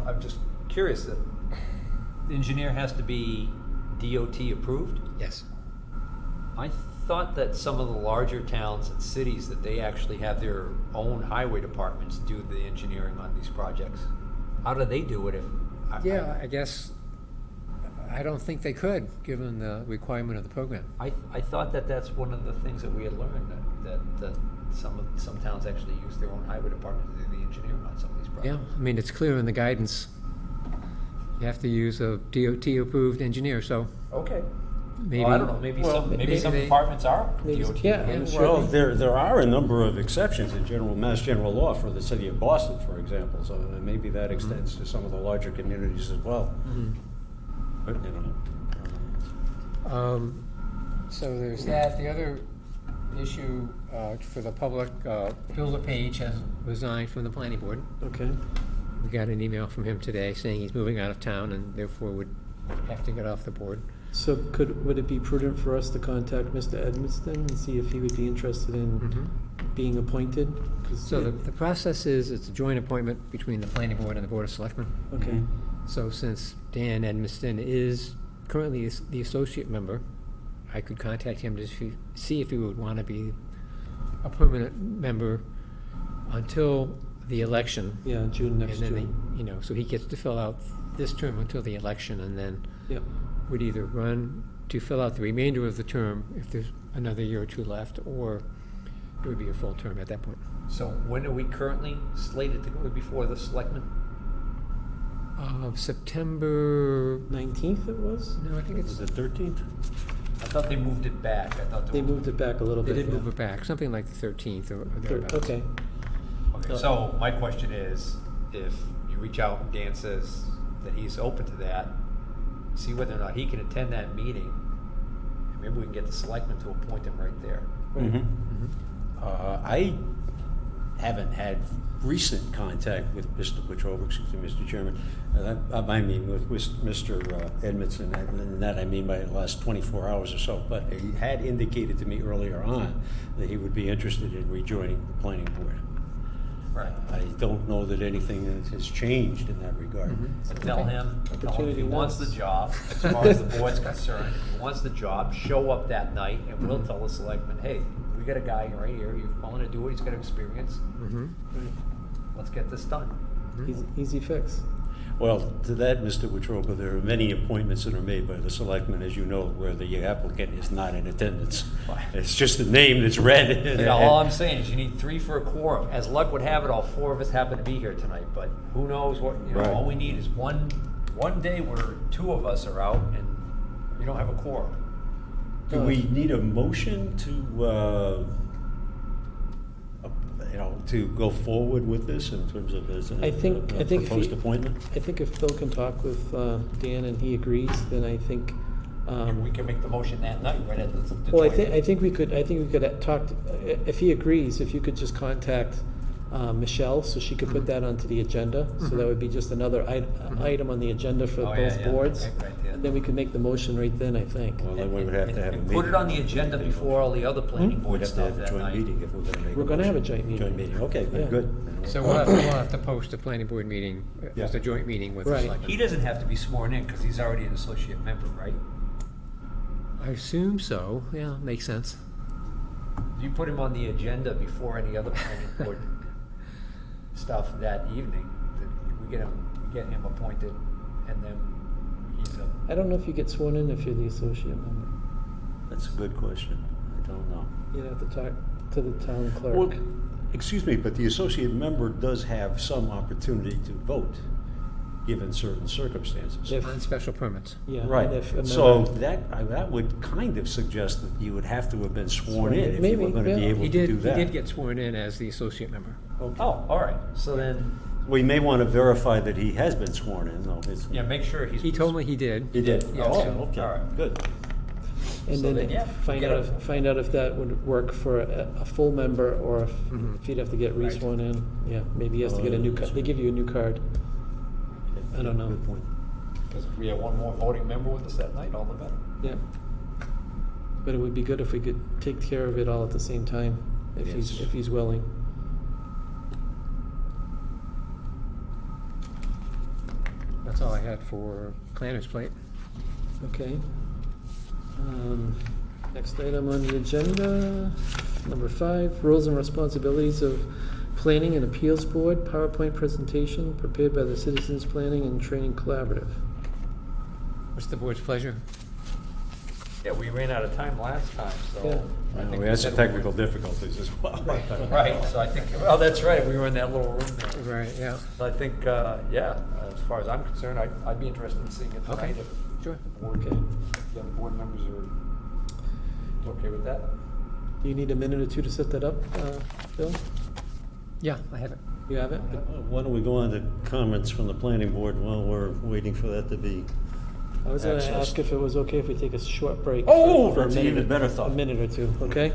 I'm just curious, the engineer has to be DOT approved? Yes. I thought that some of the larger towns and cities, that they actually have their own highway departments do the engineering on these projects. How do they do it if? Yeah, I guess, I don't think they could, given the requirement of the program. I thought that that's one of the things that we had learned, that some towns actually use their own highway department to do the engineering on some of these Yeah, projects. I mean, it's clear in the guidance. You have to use a DOT-approved engineer, so Okay. maybe. Well, I don't know, maybe some maybe some they- departments are Maybe- DOT. yeah, Yeah, I'm sure Well, they- there are a number of exceptions in Mass General Law for the city of Boston, for example, so maybe that extends to some of the larger communities as well. But, you know. So there's that. The other issue for the public, Bill LePage has resigned from the planning board. Okay. We got an email from him today saying he's moving out of town and therefore would have to get off the board. So would it be prudent for us to contact Mr. Edmiston and see if he would be interested in being appointed? 'Cause So the process is, it's a joint appointment between the planning board and the board of selectmen. Okay, So since Dan Edmiston is currently the associate member, I could contact him to see if he would want to be a permanent member until the election. yeah, June, next And then, June. so he gets to fill out this term until the election, and then Yep, would either run to fill out the remainder of the term if there's another year or two left, or it would be a full term at that point. So when are we currently slated to go before the selectmen? September, 19th it was? no, I think Is it's, it 13th? I thought they moved it back. I thought They moved it back a little they bit. did yeah. move it back, something like the 13th or thereabouts. Okay, Okay, so my question is, if you reach out and Dan says that he's open to that, see whether or not he can attend that meeting, and maybe we can get the selectmen to appoint him right there. right. I haven't had recent contact with Mr. Petrova, excuse me, Mr. Chairman. I mean with Mr. Edmondson, and that I mean by the last 24 hours or so. But he had indicated to me earlier on that he would be interested in rejoining the planning board. Right. I don't know that anything has changed in that regard. So tell him if Opportunity he wants the knocks. job, as far as the board's concerned, if he wants the job, show up that night, and we'll tell the selectmen, hey, we got a guy right here, he's willing to do it, he's got experience, Right. let's get this done. Easy fix. Well, to that, Mr. Wetruba, there are many appointments that are made by the selectmen, as you know, where the applicant is not in attendance. It's just the name that's read. Yeah, all I'm saying is you need 3 for a quorum. As luck would have it, all 4 of us happen to be here tonight, but who knows what, Right. all we need is one day where 2 of us are out and you don't have a quorum. Do we need a motion to, to go forward with this in terms of as a I think if proposed he- appointment? I think if Bill can talk with Dan and he agrees, then I think. We can make the motion that night, right at the Well, I joint think we could talk, if he agrees, if you could just contact Michelle, so she could put that onto the agenda. So that would be just another item on the agenda for Oh, yeah, both yeah. boards. Okay, right, yeah. And then we could make the motion right then, I think. Well, then we would have to have a And meeting. put it on the agenda before all the other planning We'd board have to stuff have a that joint night. meeting if we're gonna make a We're gonna have a motion. joint meeting. Joint meeting, okay, Yeah. then good. So we'll have to post a planning board meeting as a joint meeting with the Right. selectmen. He doesn't have to be sworn in, because he's already an associate member, right? I assume so, yeah, makes sense. If you put him on the agenda before any other planning board stuff that evening, we get him appointed, and then he's a. I don't know if you get sworn in if you're the associate member. That's a good question. I don't know. You'd have to talk to the town clerk. Well, excuse me, but the associate member does have some opportunity to vote, given certain circumstances. If- On special permits. Yeah. Right, and if a so member- that would kind of suggest that you would have to have been Sworn sworn in, in if you maybe, were gonna be yeah. able He to do did, that. he did get sworn in as the associate member. Okay. Oh, all right, so then, We may want to verify that he has been sworn in, though. yeah, make sure he's. He told me he did. He did? Yeah, Oh, so- okay, all right. good. And So then then, yeah, find get out a- find out if that would work for a full member, or Mhm. if you'd have to get Right. re-sworn in. Yeah, maybe he has to get a new card. They give you a new card. I don't know. Good point. Because if we have one more voting member with us that night, all the better. Yeah. But it would be good if we could take care of it all at the same time, if Yes. he's willing. That's all I had for Planner's Plate. Okay. Um, Next item on the agenda, number 5, roles and responsibilities of Planning and Appeals Board, PowerPoint presentation prepared by the Citizens Planning and Training Collaborative. What's the board's pleasure? Yeah, we ran out of time last time, so. Yeah. I think We had said some technical difficulties as well. Right, so I think, well, that's right, we were in that little room there. Right, yeah. So I think, yeah, as far as I'm concerned, I'd be interested in seeing it Okay. tonight if Sure. the board, Okay. if the other board members are okay with that. Do you need a minute or two to set that up, Bill? Yeah, I have it. You have it? Why don't we go on to comments from the planning board while we're waiting for that to be. I was gonna Access. ask if it was okay if we take a short break. Oh, for a that's an minute even or- better thought. A minute or two, okay?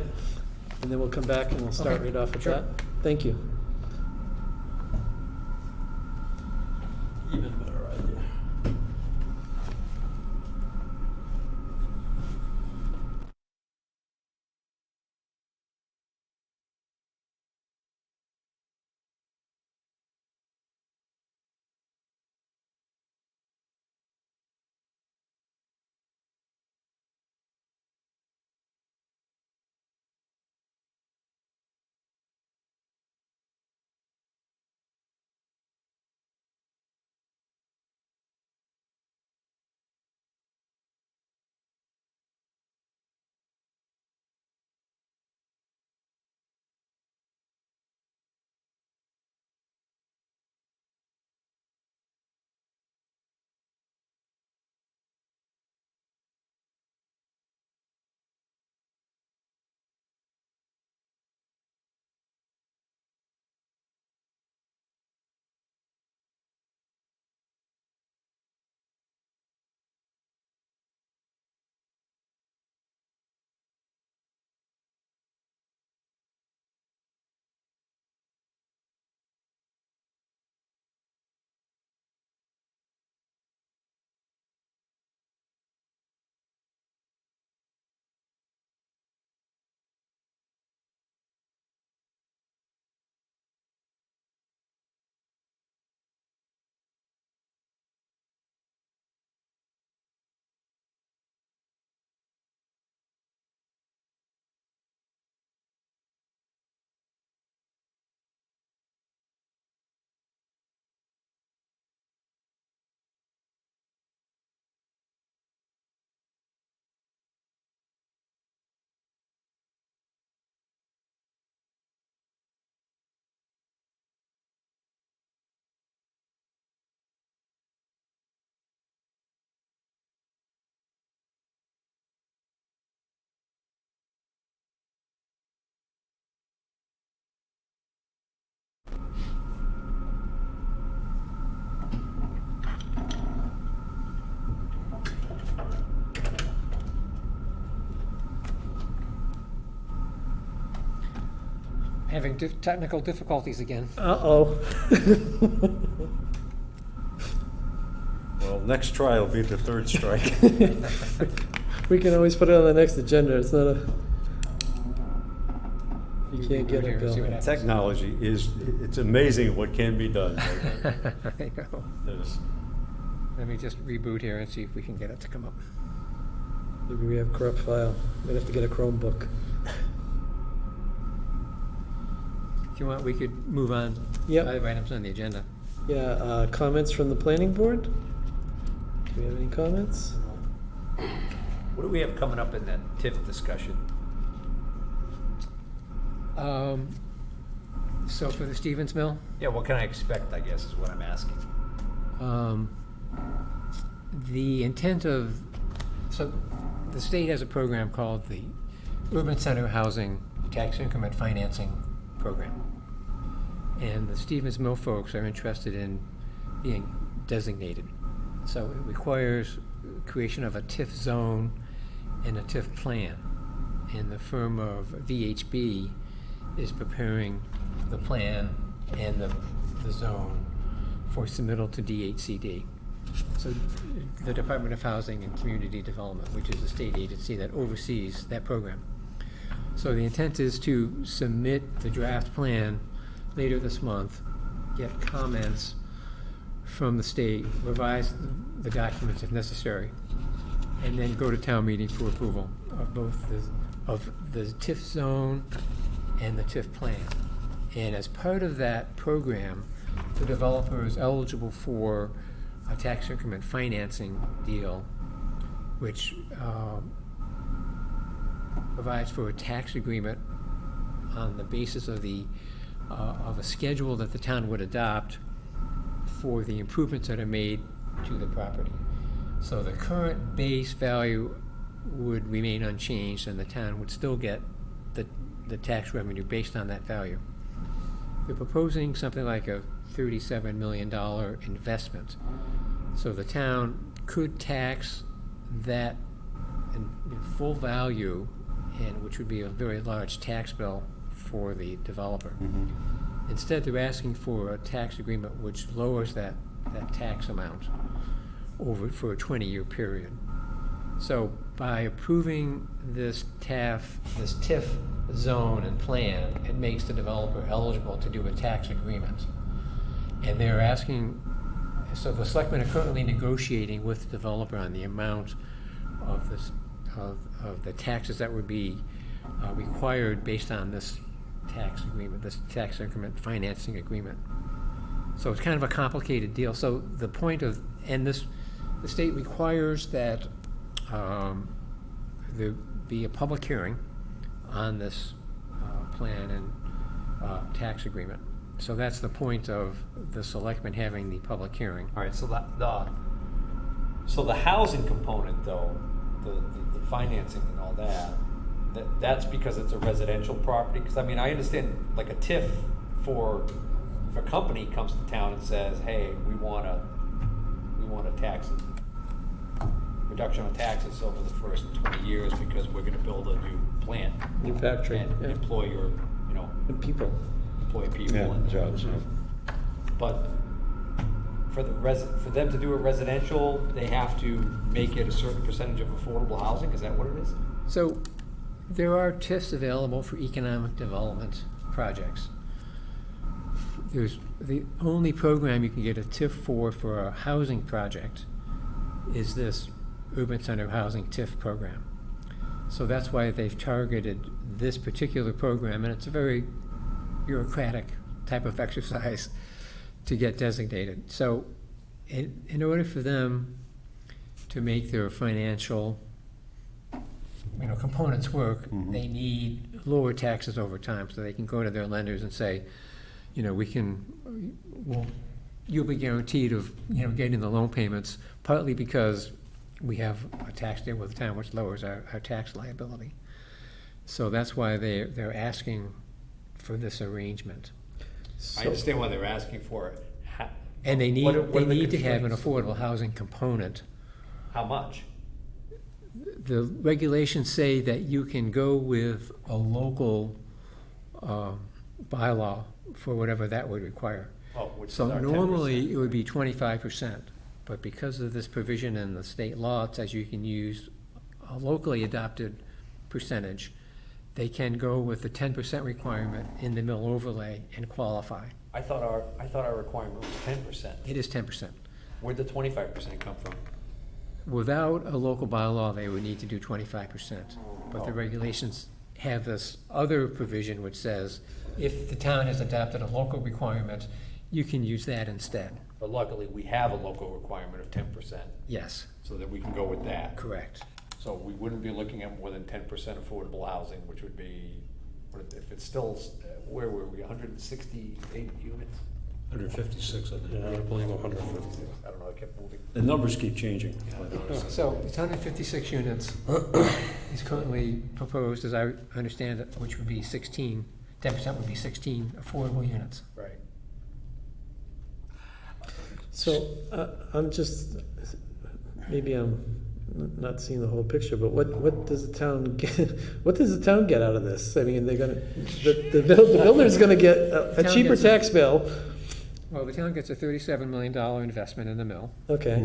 And then we'll come back and we'll start Okay, right off with sure. that. Thank you. Even better idea. Having technical difficulties again. Uh-oh. Well, next try will be the third strike. We can always put it on the next agenda. It's not a. You can't get Here, it, see what Bill. happens. Technology it's amazing what can be done. There you go. There's- Let me just reboot here and see if we can get it to come up. Maybe we have corrupt file. We'd have to get a Chromebook. If you want, we could move on. Yep. Other items on the agenda. Yeah, comments from the planning board? Do we have any comments? What do we have coming up in that TIF discussion? So for the Stevens Mill, Yeah, what can I expect, I guess, is what I'm asking. the intent of, so the state has a program called the Urban Center Housing Tax Increment Financing Program. And the Stevens Mill folks are interested in being designated. So it requires creation of a TIF zone and a TIF plan. And the firm of VHB is preparing the plan and the zone for submittal to DHCD. So the Department of Housing and Community Development, which is the state agency that oversees that program. So the intent is to submit the draft plan later this month, get comments from the state, revise the documents if necessary, and then go to town meeting for approval of both the TIF zone and the TIF plan. And as part of that program, the developer is eligible for a tax increment financing deal, which provides for a tax agreement on the basis of a schedule that the town would adopt for the improvements that are made to the property. So the current base value would remain unchanged, and the town would still get the tax revenue based on that value. They're proposing something like a $37 million investment. So the town could tax that in full value, and which would be a very large tax bill for the developer. Instead, they're asking for a tax agreement which lowers that tax amount for a 20-year period. So by approving this TIF zone and plan, it makes the developer eligible to do a tax agreement. And they're asking, so the selectmen are currently negotiating with the developer on the amount of the taxes that would be required based on this tax agreement, this tax increment financing agreement. So it's kind of a complicated deal. So the point of, the state requires that there be a public hearing on this plan and tax agreement. So that's the point of the selectmen having the public hearing. All right, so the housing component though, the financing and all that's because it's a residential property? Because I mean, I understand like a TIF for, if a company comes to town and says, hey, we want a reduction on taxes over the first 20 years because we're gonna build a new plant. New factory, And yeah. employ your, And people. employ people. Yeah, and jobs, yeah. But for them to do a residential, they have to make it a certain percentage of affordable housing? Is that what it is? So there are TIFs available for economic development projects. There's the only program you can get a TIF for a housing project is this Urban Center Housing TIF program. So that's why they've targeted this particular program, and it's a very bureaucratic type of exercise to get designated. So in order for them to make their financial components work, they need lower taxes over time, so they can go to their lenders and say, you'll be guaranteed of getting the loan payments, partly because we have a tax deal with the town which lowers our tax liability. So that's why they're asking for this arrangement. I understand why they're asking for it. And they need, What are the they need to have an constraints? affordable housing component. How much? The regulations say that you can go with a local bylaw for whatever that would require. Oh, which is So our 10%. normally it would be 25%, but because of this provision in the state law, it says you can use a locally adopted percentage. They can go with the 10% requirement in the mill overlay and qualify. I thought our requirement was 10%. It is 10%. Where'd the 25% come from? Without a local bylaw, they would need to do 25%. But the regulations have this other provision which says if the town has adopted a local requirement, you can use that instead. But luckily, we have a local requirement of 10%, Yes, so that we can go with that. correct. So we wouldn't be looking at more than 10% affordable housing, which would be, if it's still, where were we, 168 units? 156, I think. I believe 150. I don't know, I kept moving. The numbers keep changing, quite honestly. So it's 156 units is currently proposed, as I understand it, which would be 10% would be 16 affordable units. Right. So I'm just, maybe I'm not seeing the whole picture, but what does the town get? What does the town get out of this? I mean, they're gonna, the builder's gonna get a town cheaper gets a- tax bill. Well, the town gets a $37 million investment in the mill, Okay,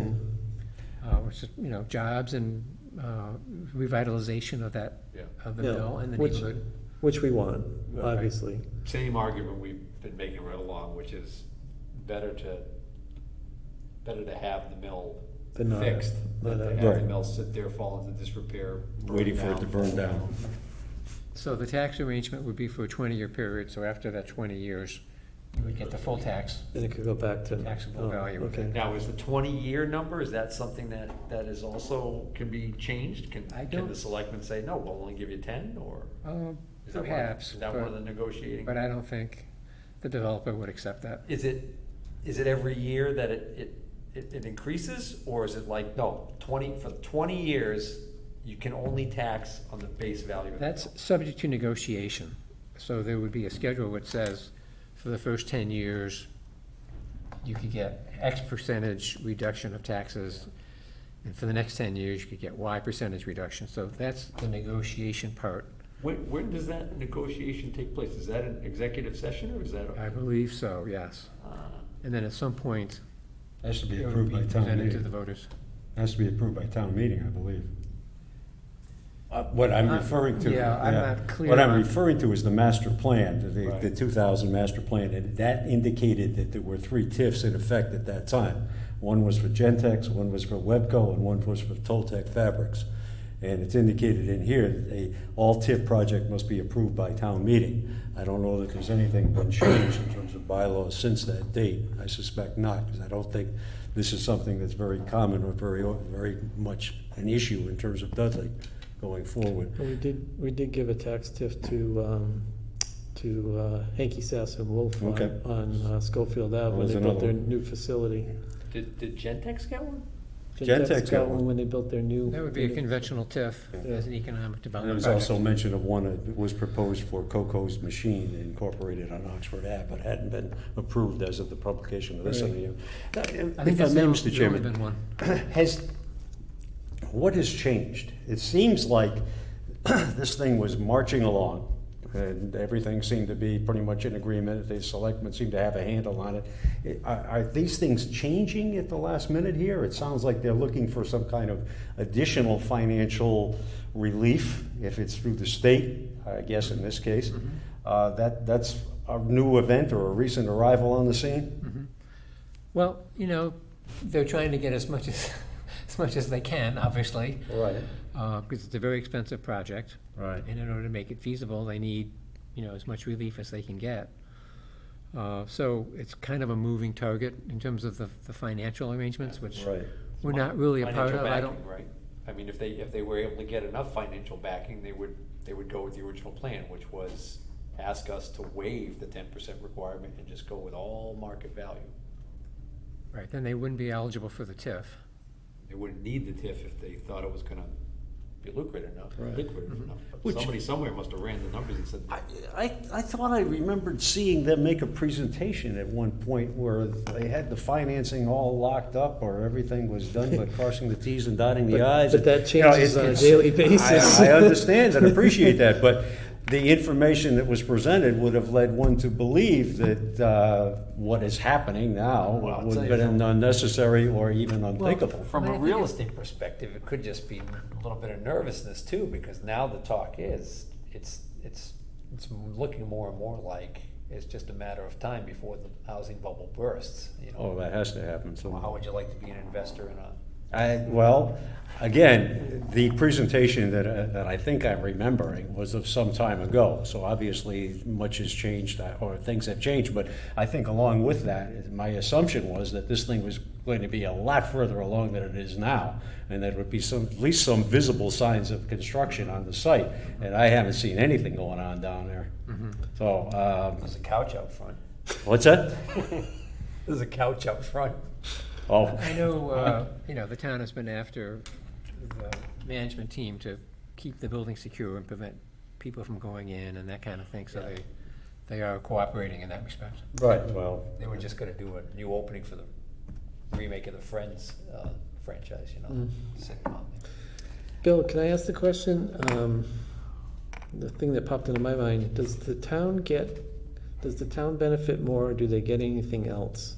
which is, jobs and revitalization of the Yeah. mill and the Which- neighborhood. which we want, Right. obviously. Same argument we've been making right along, which is better to have the mill They're not- fixed, not let a- everything else sit there, fall into disrepair. burn Waiting for it to burn fall down. So the tax arrangement would be for a 20-year period, so after that 20 years, you would get the full tax. Then it could go back to. Taxable oh, value of Okay. it. Now, is the 20-year number, is that something that is also, can be changed? I Can don't- the selectmen say, no, we'll only give you 10, or? Is that one- Perhaps, Is that one of the negotiating? but I don't think the developer would accept that. Is it every year that it increases, or is it like, no, for 20 years, you can only tax on the base value of the That's home? subject to negotiation. So there would be a schedule which says, for the first 10 years, you could get X percentage reduction of taxes, and for the next 10 years, you could get Y percentage reduction. So that's the negotiation part. When does that negotiation take place? Is that an executive session, or is that? I believe so, yes. And then at some point, Has to be it would approved be by town presented to the meeting. voters. Has to be approved by town meeting, I believe. What I'm referring to. Yeah, I'm not clear What I'm on- referring to is the master plan, the Right. 2000 master plan, and that indicated that there were 3 TIFs in effect at that time. One was for Gentex, one was for Webco, and one was for Toltec Fabrics. And it's indicated in here that all TIF project must be approved by town meeting. I don't know that there's anything been changed in terms of bylaws since that date. I suspect not, because I don't think this is something that's very common or very much an issue in terms of Dudley going forward. Well, we did give a tax TIF to Hanky Sass and Wolf Okay. on Schofield Ave when was they built another their one. new facility. Did Gentex get one? Gentex got one. when they built their new. That would be a conventional TIF Yeah. as an economic And there development was project. also mention of one that was proposed for Coco's Machine incorporated on Oxford Ave, but hadn't been approved as of the publication of this. Right. I think If I that's may, the Mr. only Chairman, been one. what has changed? It seems like this thing was marching along, and everything seemed to be pretty much in agreement. The selectmen seem to have a handle on it. Are these things changing at the last minute here? It sounds like they're looking for some kind of additional financial relief, if it's through the state, I guess in this case. That's a new event or a recent arrival on the scene? Well, they're trying to get as much as they can, obviously, Right. because it's a very expensive project. Right. And in order to make it feasible, they need, as much relief as they can get. So it's kind of a moving target in terms of the financial arrangements, which Right. we're not really a part Financial of. I don't, backing, right? I mean, if they were able to get enough financial backing, they would go with the original plan, which was ask us to waive the 10% requirement and just go with all market value. right, then they wouldn't be eligible for the TIF. They wouldn't need the TIF if they thought it was gonna be lucrative enough. Right. Enough. But Which- somebody somewhere must have ran the numbers and said, I thought I remembered seeing them make a presentation at one point where they had the financing all locked up or everything was done but crossing the Ts and dotting the Is. But that changes on a daily basis. I understand and appreciate that, but the information that was presented would have led one to believe that what is happening now Well, I'll would tell have you been from- unnecessary or even unthinkable. from But I a think real it's- estate perspective, it could just be a little bit of nervousness too, because now the talk is, it's looking more and more like it's just a matter of time before the housing bubble bursts, Oh, that has to happen. So how would you like to be an investor in a? Well, again, the presentation that I think I'm remembering was of some time ago, so obviously much has changed, or things have changed, but I think along with that, my assumption was that this thing was going to be a lot further along than it is now, and there would be at least some visible signs of construction on the site, and I haven't seen anything going on down there. So, There's a couch out front. what's that? There's a couch out front. Oh, I know, the town has been after the management team to keep the building secure and prevent people from going in and that kind of thing, so they are cooperating in that respect. right, well, They were just gonna do a new opening for the remake of the Friends franchise, sitcom. Bill, can I ask the question? The thing that popped into my mind, does the town benefit more, or do they get anything else?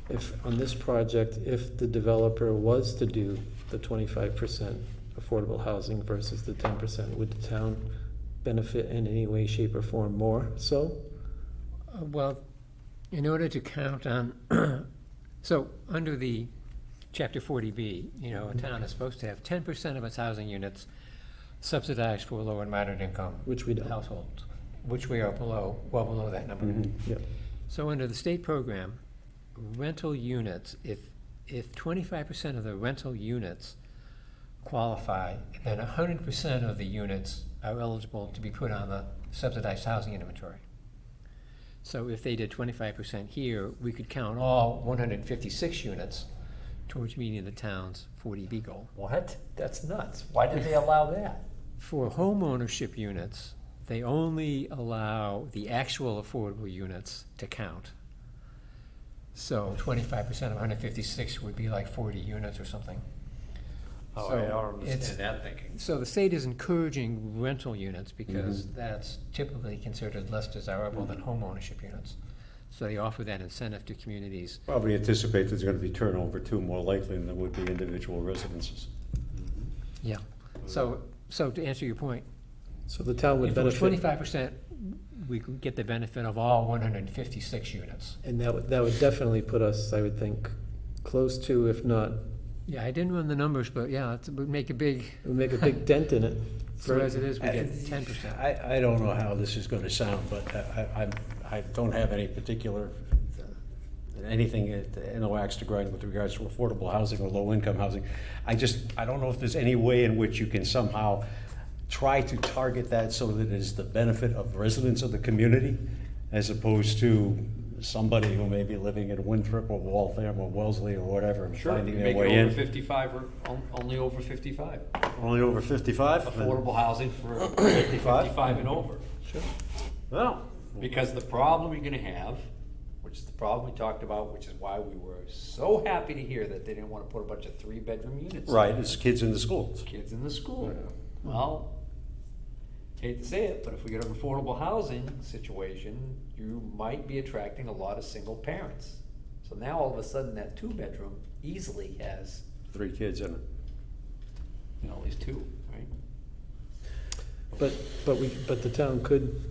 If, on this project, if the developer was to do the 25% affordable housing versus the 10%, would the town benefit in any way, shape, or form more so? Well, in order to count on, so under the Chapter 40B, you know, a town is supposed to have 10% of its housing units subsidized for low and moderate income Which we don't. households, which we are below, well below that number. Yep. So under the state program, rental units, if 25% of the rental units qualify, then 100% of the units are eligible to be put on the subsidized housing inventory. So if they did 25% here, we could count all 156 units towards meeting the town's 40B goal. What? That's nuts. Why did they allow that? For home ownership units, they only allow the actual affordable units to count. So 25% of 156 would be like 40 units or something. Oh, So I don't it's- understand that thinking. So the state is encouraging rental units because that's typically considered less desirable than home ownership units. So they offer that incentive to communities. Probably anticipate there's gonna be turnover too, more likely than there would be individual residences. Yeah. So to answer your point, So the town would if it was benefit, 25%, we could get the benefit of all 156 units. and that would definitely put us, I would think, close to, if not, Yeah, I didn't run the numbers, but yeah, it would make a big, it would make a big dent in it. so as it is, we get 10%. I don't know how this is gonna sound, but I don't have any particular, anything in the wax to grind with regards to affordable housing or low-income housing. I don't know if there's any way in which you can somehow try to target that so that it is the benefit of residents of the community as opposed to somebody who may be living in Winthrop or Waltham or Wellesley or whatever and Sure, finding you their make it way over in. 55 or only over 55. Only over 55? Affordable housing for 55? 55 and over. Well, Because the problem you're gonna have, which is the problem we talked about, which is why we were so happy to hear that they didn't wanna put a bunch of 3-bedroom units. right, it's kids in the schools. Kids in the school. Well, hate to say it, but if we get an affordable housing situation, you might be attracting a lot of single parents. So now all of a sudden that 2-bedroom easily has, 3 kids in it. at least 2, right? But the town could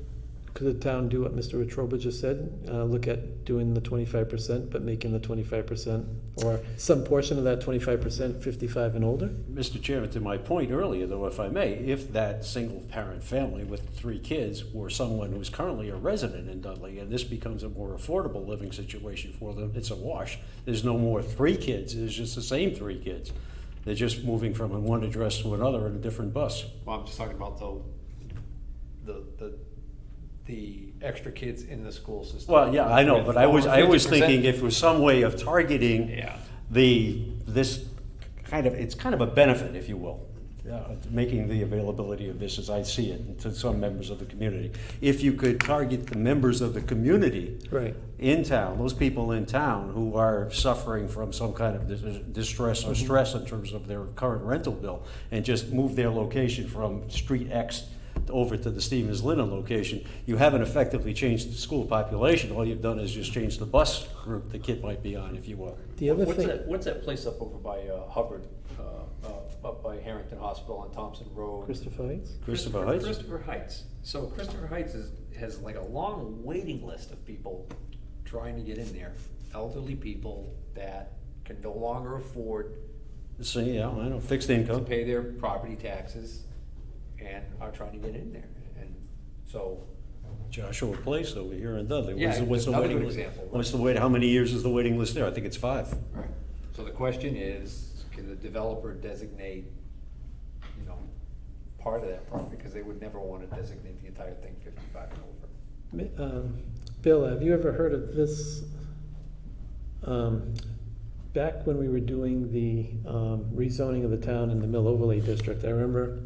the town do what Mr. Wetruba just said? Look at doing the 25%, but making the 25%, or some portion of that 25% 55 and older? Mr. Chairman, to my point earlier, though, if I may, if that single-parent family with 3 kids were someone who's currently a resident in Dudley, and this becomes a more affordable living situation for them, it's a wash. There's no more 3 kids, there's just the same 3 kids. They're just moving from one address to another in a different bus. Well, I'm just talking about the extra kids in the school system. Well, yeah, I know, With but I was over 50%. thinking if it was some way of targeting Yeah. this kind of, it's kind of a benefit, if you will, making the availability of this as I see it to some members of the community. If you could target the members of the community Right. in town, those people in town who are suffering from some kind of distress or stress in terms of their current rental bill, and just move their location from Street X over to the Stevens Linden location, you haven't effectively changed the school population. All you've done is just change the bus group the kid might be on, if you will. The other thing, What's that place up over by Hubbard, up by Harrington Hospital on Thompson Road? Christopher Heights? Christopher Heights? Christopher Heights. So Christopher Heights has like a long waiting list of people trying to get in there. Elderly people that can no longer afford So, yeah, I know, fixed to income. pay their property taxes and are trying to get in there. And so, Joshua Place over here in Dudley. Yeah, What's the another waiting good list? example. What's the wait, how many years is the waiting list there? I think it's 5. right. So the question is, can the developer designate, part of that property? Because they would never want to designate the entire thing 55 and over. Bill, have you ever heard of this? Back when we were doing the rezoning of the town in the Mill Overlay District, I remember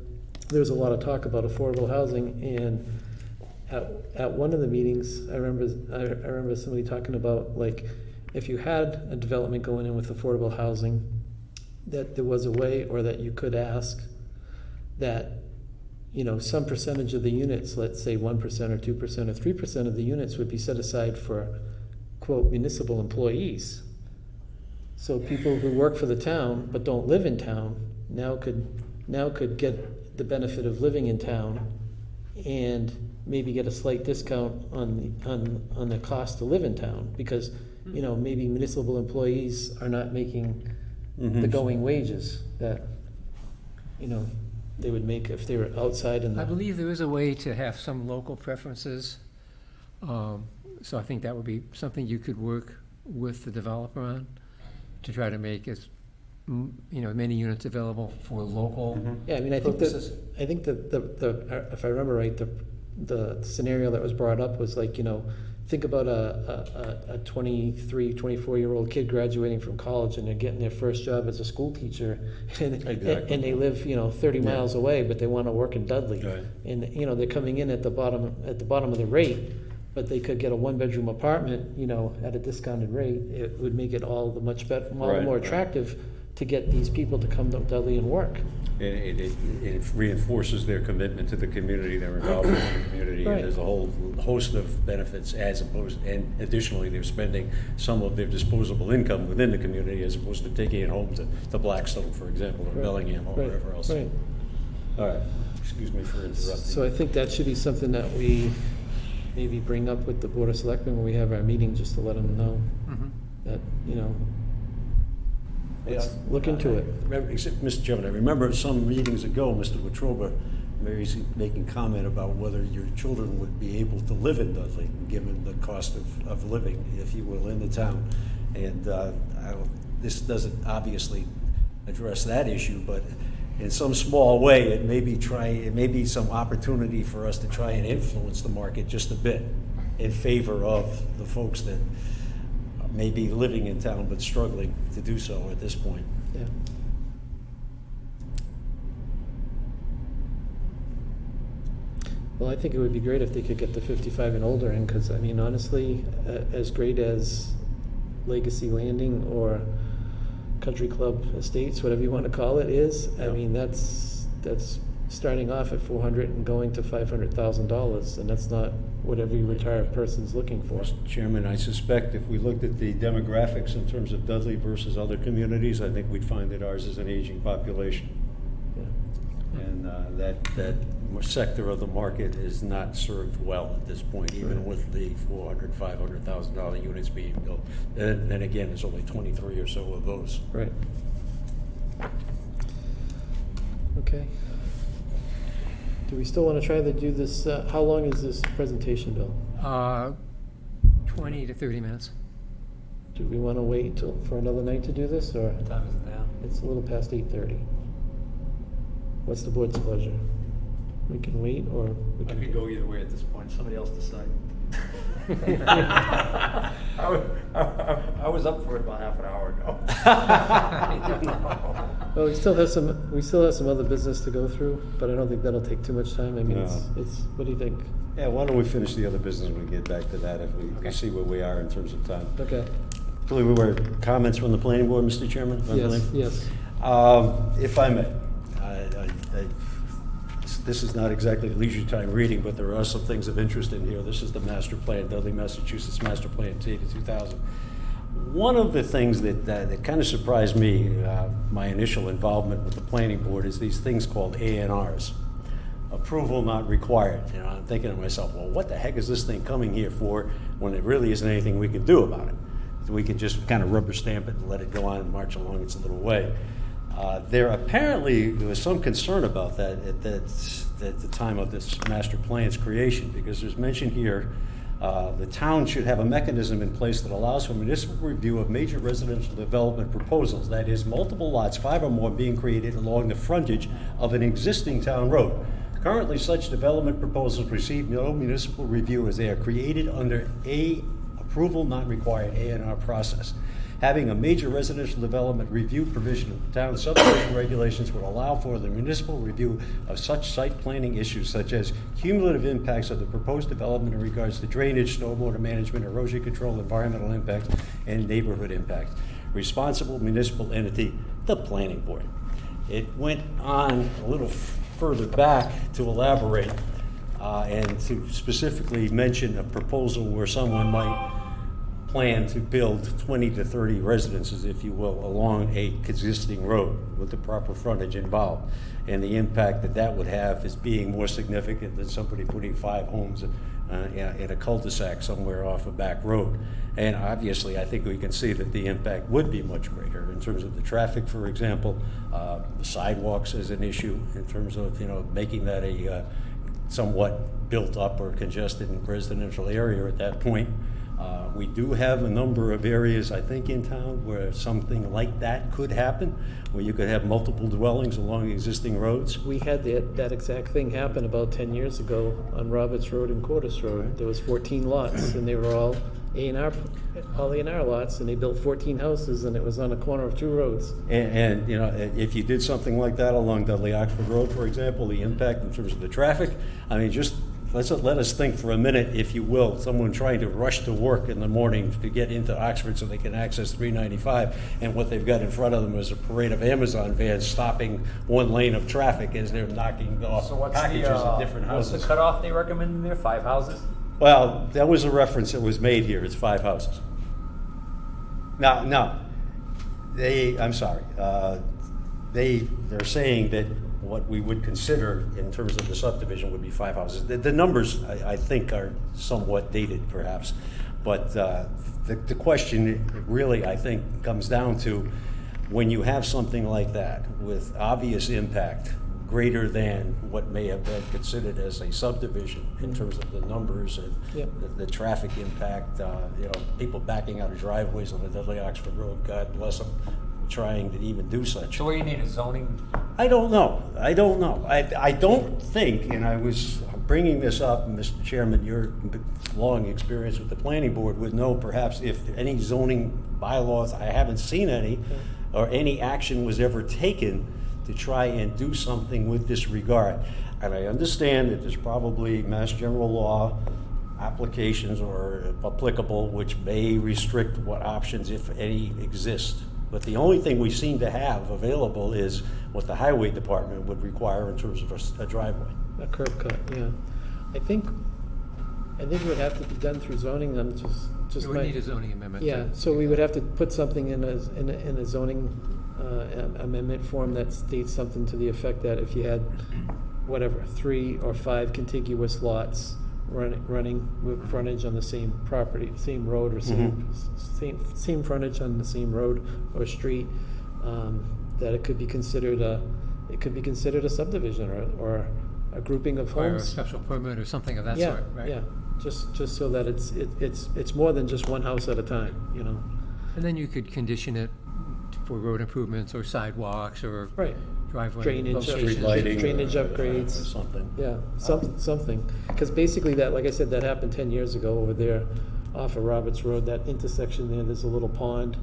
there was a lot of talk about affordable housing, and at one of the meetings, I remember somebody talking about, like, if you had a development going in with affordable housing, that there was a way, or that you could ask that, some percentage of the units, let's say 1% or 2% or 3% of the units would be set aside for, quote, municipal employees. So people who work for the town but don't live in town now could get the benefit of living in town and maybe get a slight discount on the cost to live in town, because maybe municipal employees are not making the going wages that, they would make if they were outside in the. I believe there is a way to have some local preferences. So I think that would be something you could work with the developer on to try to make as, many units available for local Yeah, I mean, I think purposes. the if I remember right, the scenario that was brought up was like, think about a 23, 24-year-old kid graduating from college and they're getting their first job as a school teacher and they live, 30 miles away, but they want to work in Dudley. Right. And, they're coming in at the bottom of the rate, but they could get a one-bedroom apartment, at a discounted rate. It would make it all the much better, all the Right, more right. attractive to get these people to come to Dudley and work. It reinforces their commitment to the community, their involvement in the community, Right. and there's a whole host of benefits and additionally, they're spending some of their disposable income within the community as opposed to taking it home to Blackstone, for example, or Right. Bellingham, or Right. wherever else. Right. All right, excuse me for interrupting. So I think that should be something that we maybe bring up with the Board of Selectmen when we have our meeting, just to let them know that, let's look into it. Mr. Chairman, I remember some meetings ago, Mr. Wetruba, Mary's making comment about whether your children would be able to live in Dudley, given the cost of living, if you will, in the town. And this doesn't obviously address that issue, but in some small way, it may be some opportunity for us to try and influence the market just a bit in favor of the folks that may be living in town but struggling to do so at this point. Yeah. Well, I think it would be great if they could get the 55 and older in, because, I mean, honestly, as great as Legacy Landing or Country Club Estates, whatever you want to call it, is, I mean, that's starting off at $400 and going to $500,000, and that's not what every retired person's looking for. Mr. Chairman, I suspect if we looked at the demographics in terms of Dudley versus other communities, I think we'd find that ours is an aging population. Yeah. And that sector of the market is not served well at this point, even with the $400,000, $500,000 units being built. And then again, there's only 23 or so of those. Right. Okay. Do we still want to try to do this, how long is this presentation, Bill? 20 to 30 minutes. Do we want to wait for another night to do this, or? What time is it now? It's a little past 8:30. What's the board's pleasure? We can wait, or we I can. could go either way at this point, somebody else decide. I was up for it about half an hour ago. Well, we still have some other business to go through, but I don't think that'll take too much time. I mean, No. it's, what do you think? Yeah, why don't we finish the other business when we get back to that, if we see where we are in terms of time. Okay. Clearly, we were comments from the planning board, Mr. Chairman? I Yes, believe? yes. If I may, this is not exactly leisure time reading, but there are some things of interest in here. This is the master plan, Dudley, Massachusetts master plan dated 2000. One of the things that kind of surprised me, my initial involvement with the planning board, is these things called A&Rs. Approval not required. I'm thinking to myself, well, what the heck is this thing coming here for when there really isn't anything we can do about it? We can just kind of rubber stamp it and let it go on and march along its little way. There was some concern about that at the time of this master plan's creation, because there's mention here, the town should have a mechanism in place that allows for municipal review of major residential development proposals, that is, multiple lots, 5 or more, being created along the frontage of an existing town road. Currently, such development proposals receive no municipal review as they are created under approval not required A&R process. Having a major residential development review provision of town subdivision regulations would allow for the municipal review of such site planning issues such as cumulative impacts of the proposed development in regards to drainage, stormwater management, erosion control, environmental impact, and neighborhood impact. Responsible municipal entity, the planning board. It went on a little further back to elaborate and to specifically mention a proposal where someone might plan to build 20 to 30 residences, if you will, along a existing road with the proper frontage involved. And the impact that that would have is being more significant than somebody putting 5 homes in a cul-de-sac somewhere off a back road. And obviously, I think we can see that the impact would be much greater in terms of the traffic, for example, the sidewalks as an issue in terms of, making that a somewhat built up or congested residential area at that point. We do have a number of areas, I think, in town where something like that could happen, where you could have multiple dwellings along existing roads. We had that exact thing happen about 10 years ago on Roberts Road and Cordis Road. There was 14 lots, and they were all A&R lots, and they built 14 houses, and it was on a corner of 2 roads. And if you did something like that along Dudley Oxford Road, for example, the impact in terms of the traffic, I mean, just let us think for a minute, if you will, someone trying to rush to work in the morning to get into Oxford so they can access 395, and what they've got in front of them is a parade of Amazon vans stopping one lane of traffic as they're knocking off So what's packages at different what's houses. the cutoff they recommend in there? 5 houses? Well, that was a reference that was made here. It's 5 houses. No, I'm sorry. They're saying that what we would consider in terms of the subdivision would be 5 houses. The numbers, I think, are somewhat dated, perhaps. But the question really, I think, comes down to when you have something like that with obvious impact greater than what may have been considered as a subdivision in terms of the numbers and Yep. the traffic impact, people backing out of driveways on the Dudley Oxford Road, God bless them, trying to even do such. So what do you need, a zoning? I don't know. I don't think, and I was bringing this up, Mr. Chairman, your long experience with the planning board would know perhaps if any zoning bylaws, I haven't seen any, or any action was ever taken to try and do something with this regard. And I understand that there's probably Mass General Law applications or applicable which may restrict what options, if any, exist. But the only thing we seem to have available is what the highway department would require in terms of a driveway. A curb cut, yeah. I think it would have to be done through zoning, then just You would my. need a zoning amendment. Yeah, so we would have to put something in a zoning amendment form that states something to the effect that if you had, whatever, 3 or 5 contiguous lots running with frontage on the same property, same road, or same frontage on the same road or street, that it could be considered a subdivision or a grouping of Or a homes. special permit or something of that Yeah, sort, right? yeah, just so that it's more than just one house at a time, And then you could condition it for road improvements or sidewalks or Right. driveway Drainage, locations. Street lighting. drainage or upgrades. something. Yeah, something, because basically that, like I said, that happened 10 years ago over there off of Roberts Road, that intersection there, there's a little pond.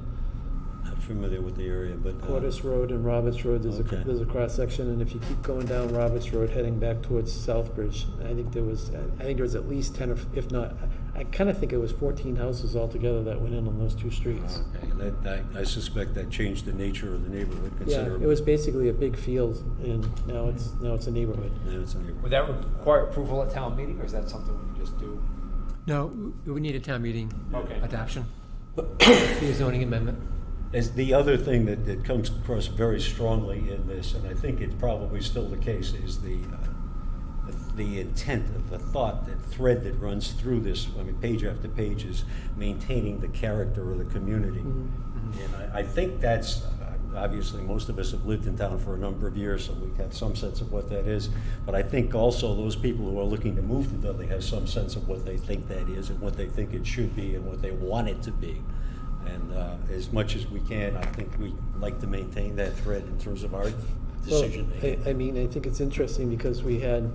Not familiar with the area, but. Cordis Road and Roberts Road, Okay. there's a cross section, and if you keep going down Roberts Road heading back towards Southbridge, I think there was at least 10 or, if not, I kind of think it was 14 houses altogether that went in on those 2 streets. Okay, I suspect that changed the nature of the neighborhood Yeah, considerably. it was basically a big field, and now it's a neighborhood. Yeah, it's a neighborhood. Would that require approval at town meeting, or is that something we can just do? No, we would need a town meeting Okay. adoption. Be a zoning amendment. As the other thing that comes across very strongly in this, and I think it's probably still the case, is the intent of the thought, that thread that runs through this, I mean, page after page, is maintaining the character of the community. And I think that's, obviously, most of us have lived in town for a number of years, so we have some sense of what that is. But I think also those people who are looking to move to Dudley have some sense of what they think that is and what they think it should be and what they want it to be. And as much as we can, I think we like to maintain that thread in terms of our decision making. Well, I mean, I think it's interesting because we had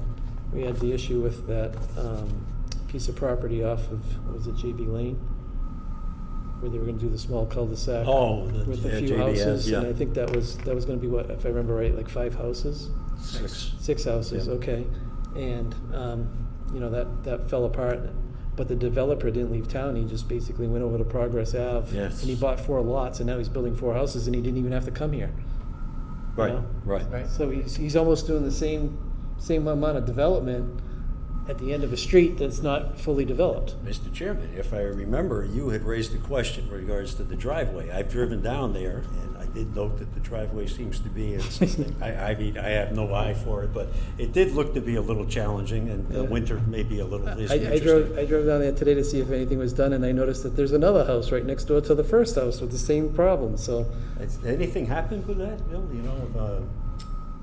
the issue with that piece of property off of, what was it, JB Lane? Where they were gonna do the small cul-de-sac. Oh, with a yeah, few JBS, houses, yeah. and I think that was gonna be, what, if I remember right, like 5 houses? 6 houses, Yeah. okay. And, that fell apart. But the developer didn't leave town, he just basically went over to Progress Ave. Yes. And he bought 4 lots, and now he's building 4 houses, and he didn't even have to come here. Right, know? right. Right. So he's almost doing the same amount of development at the end of a street that's not fully developed. Mr. Chairman, if I remember, you had raised a question in regards to the driveway. I've driven down there, and I did note that the driveway seems to be, I mean, I have no eye for it, but it did look to be a little challenging, and the Yeah. winter may be a little is I interesting. drove down there today to see if anything was done, and I noticed that there's another house right next door to the first house with the same problem, so. Has anything happened with that, Bill? You know, if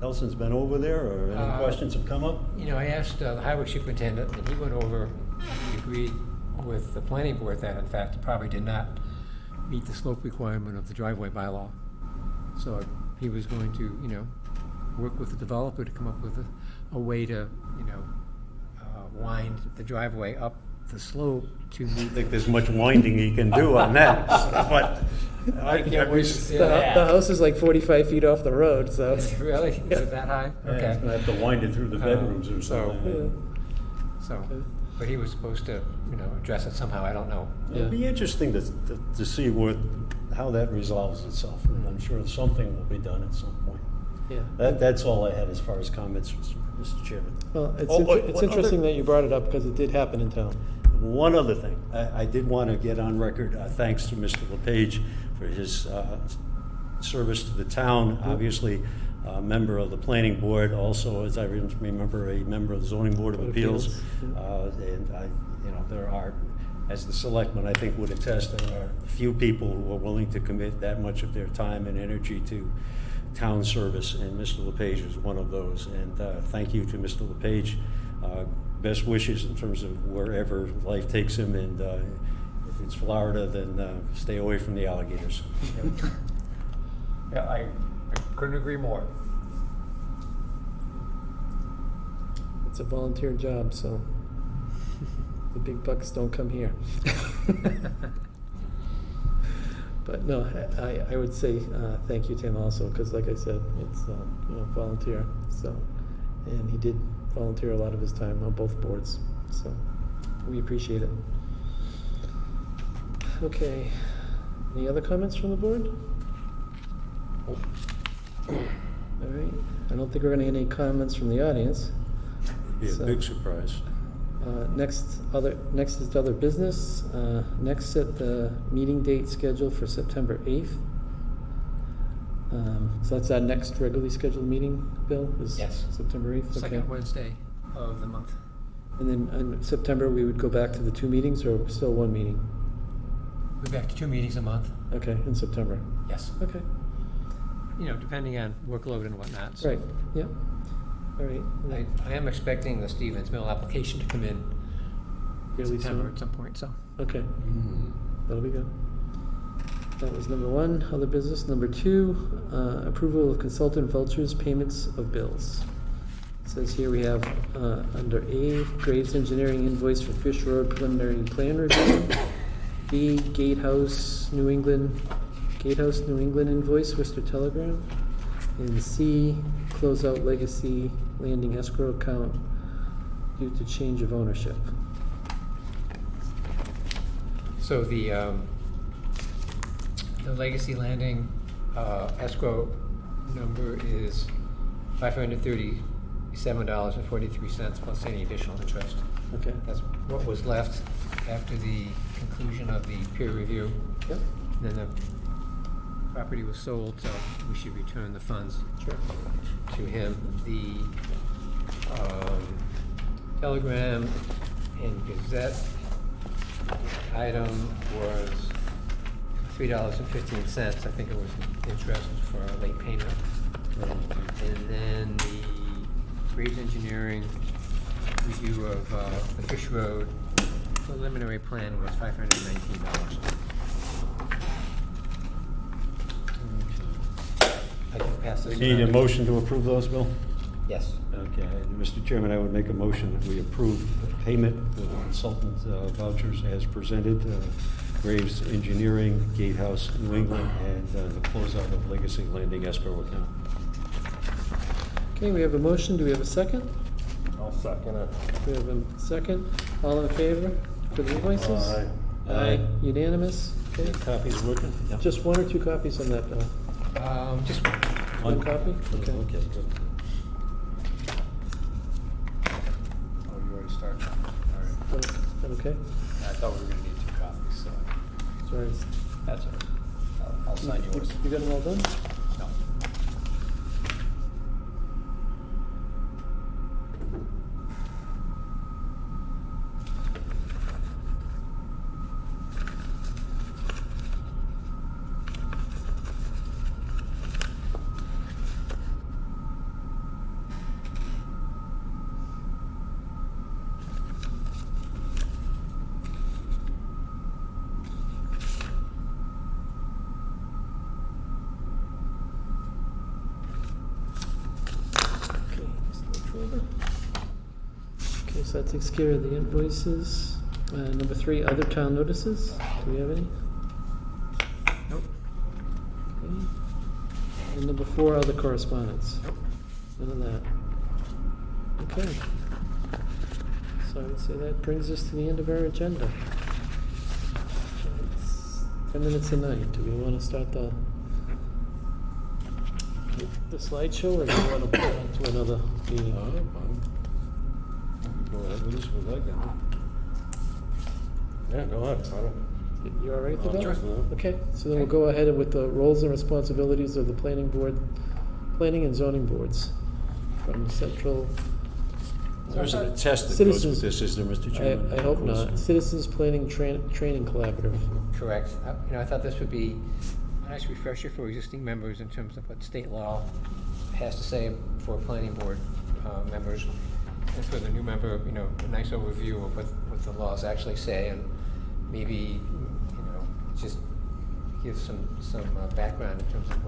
Nelson's been over there, or any questions have come up? You know, I asked the highway superintendent, and he went over, he agreed with the planning board that in fact it probably did not meet the slope requirement of the driveway bylaw. So he was going to, you know, work with the developer to come up with a way to, you know, wind the driveway up the slope to I meet think there's much winding he can do on that, but I can't wait to see The that. house is like 45 feet off the road, so. Really? Is it that high? Yeah, he's Okay. gonna have to wind it through the bedrooms or so- something. Yeah. So, but he was supposed to, you know, address it somehow, I don't know. It'd be interesting to see how that resolves itself, and I'm sure something will be done at some point. Yeah. That's all I had as far as comments, Mr. Chairman. Well, it's Oh, it's one interesting other- that you brought it up because it did happen in town. One other thing, I did want to get on record, thanks to Mr. LePage for his service to the town, obviously a member of the planning board, also, as I remember, a member of the zoning board of appeals. And you know, there are, as the selectman I think would attest, there are few people who are willing to commit that much of their time and energy to town service, and Mr. LePage is one of those. And thank you to Mr. LePage. Best wishes in terms of wherever life takes him, and if it's Florida, then stay away from the alligators. Yeah, I couldn't agree more. It's a volunteer job, so the big bucks don't come here. But no, I would say thank you to him also, because like I said, it's you know, volunteer. So, and he did volunteer a lot of his time on both boards, so we appreciate it. Okay, any other comments from the board? All right, I don't think we're gonna get any comments from the audience. It'd be a So- big surprise. Next is other business. Next, set the meeting date scheduled for September 8th. So that's our next regularly scheduled meeting, Bill, is Yes. September 8th? Okay. Second Wednesday of the month. And then in September, we would go back to the 2 meetings, or still 1 meeting? We're back to 2 meetings a month. Okay, in September. Yes. Okay, You know, depending on workload and whatnot. So right, yep. All right. I am expecting the Stevens Mill application to come in Fairly September soon. at some point, so. Okay, that'll be good. That was number 1, other business. Number 2, approval of consultant vouchers, payments of bills. It says here we have, under A, Graves Engineering invoice for Fish Road preliminary plan review. B, Gatehouse New England invoice, Worcester Telegram. And C, closeout legacy landing escrow account due to change of ownership. So the legacy landing escrow number is $537.43 plus any additional interest. Okay. That's what was left after the conclusion of the peer review. Yep. Then the property was sold, so we should return the funds Sure. to him. The Telegram and Gazette item was $3.15. I think it was interest for a late payment. And then the Graves Engineering review of the Fish Road preliminary plan was $519. I can pass this Need a around. motion to approve those, Bill? Yes. Okay, Mr. Chairman, I would make a motion that we approve the payment for the consultant vouchers as presented, Graves Engineering, Gatehouse New England, and the closeout of Legacy Landing escrow account. Okay, we have a motion. Do we have a second? I'll second it. We have a second. All in favor for the invoices? Aye. Aye. Unanimous? Okay. Copies working? Yeah. Just 1 or 2 copies on that, Bill? Just One copy? Okay. Okay, good. Oh, you already started? Okay. I thought we were gonna need 2 copies, so Sorry. that's all right. I'll sign yours. You got them all done? No. Okay, Mr. Wetruba. Okay, so that takes care of the invoices. Number 3, other town notices. Do we have any? Nope. Okay. And number 4, other correspondence. Nope. None of that. Okay. So I would say that brings us to the end of our agenda. It's 10 minutes to 9. Do we want to start the slideshow, or do we want to put it on to another meeting? Go ahead with this, we'd like it. Yeah, go ahead. I don't- You all right with that? Sure. Okay, so then we'll go ahead with the roles and responsibilities of the planning and zoning boards from central. There's a test that goes Citizens- with this, is there, Mr. Chairman? I hope not. Citizens Planning Training Collaborative. Correct. I thought this would be a nice refresher for existing members in terms of what state law has to say for planning board members. And for the new member, a nice overview of what the laws actually say, and maybe, just give some background in terms of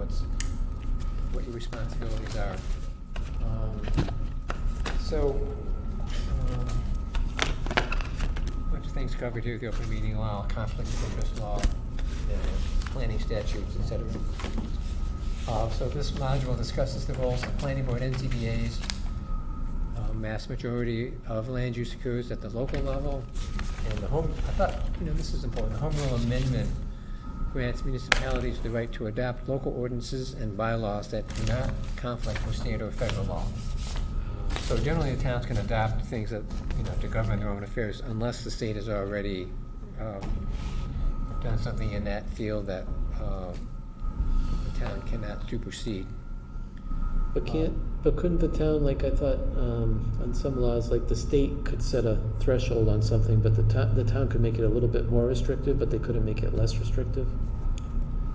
what your responsibilities are. A bunch of things covered here: the open meeting law, conflict of interest law, planning statutes, etc. So this module discusses the roles of planning board and ZBAs. Mass majority of land use occurs at the local level, and I thought, this is important. The Home Rule Amendment grants municipalities the right to adopt local ordinances and bylaws that do not conflict with state or federal law. So generally, the towns can adopt things that, to govern their own affairs, unless the state has already done something in that field that the town cannot supersede. But couldn't the town, like I thought, on some laws, like the state could set a threshold on something, but the town could make it a little bit more restrictive, but they couldn't make it less restrictive?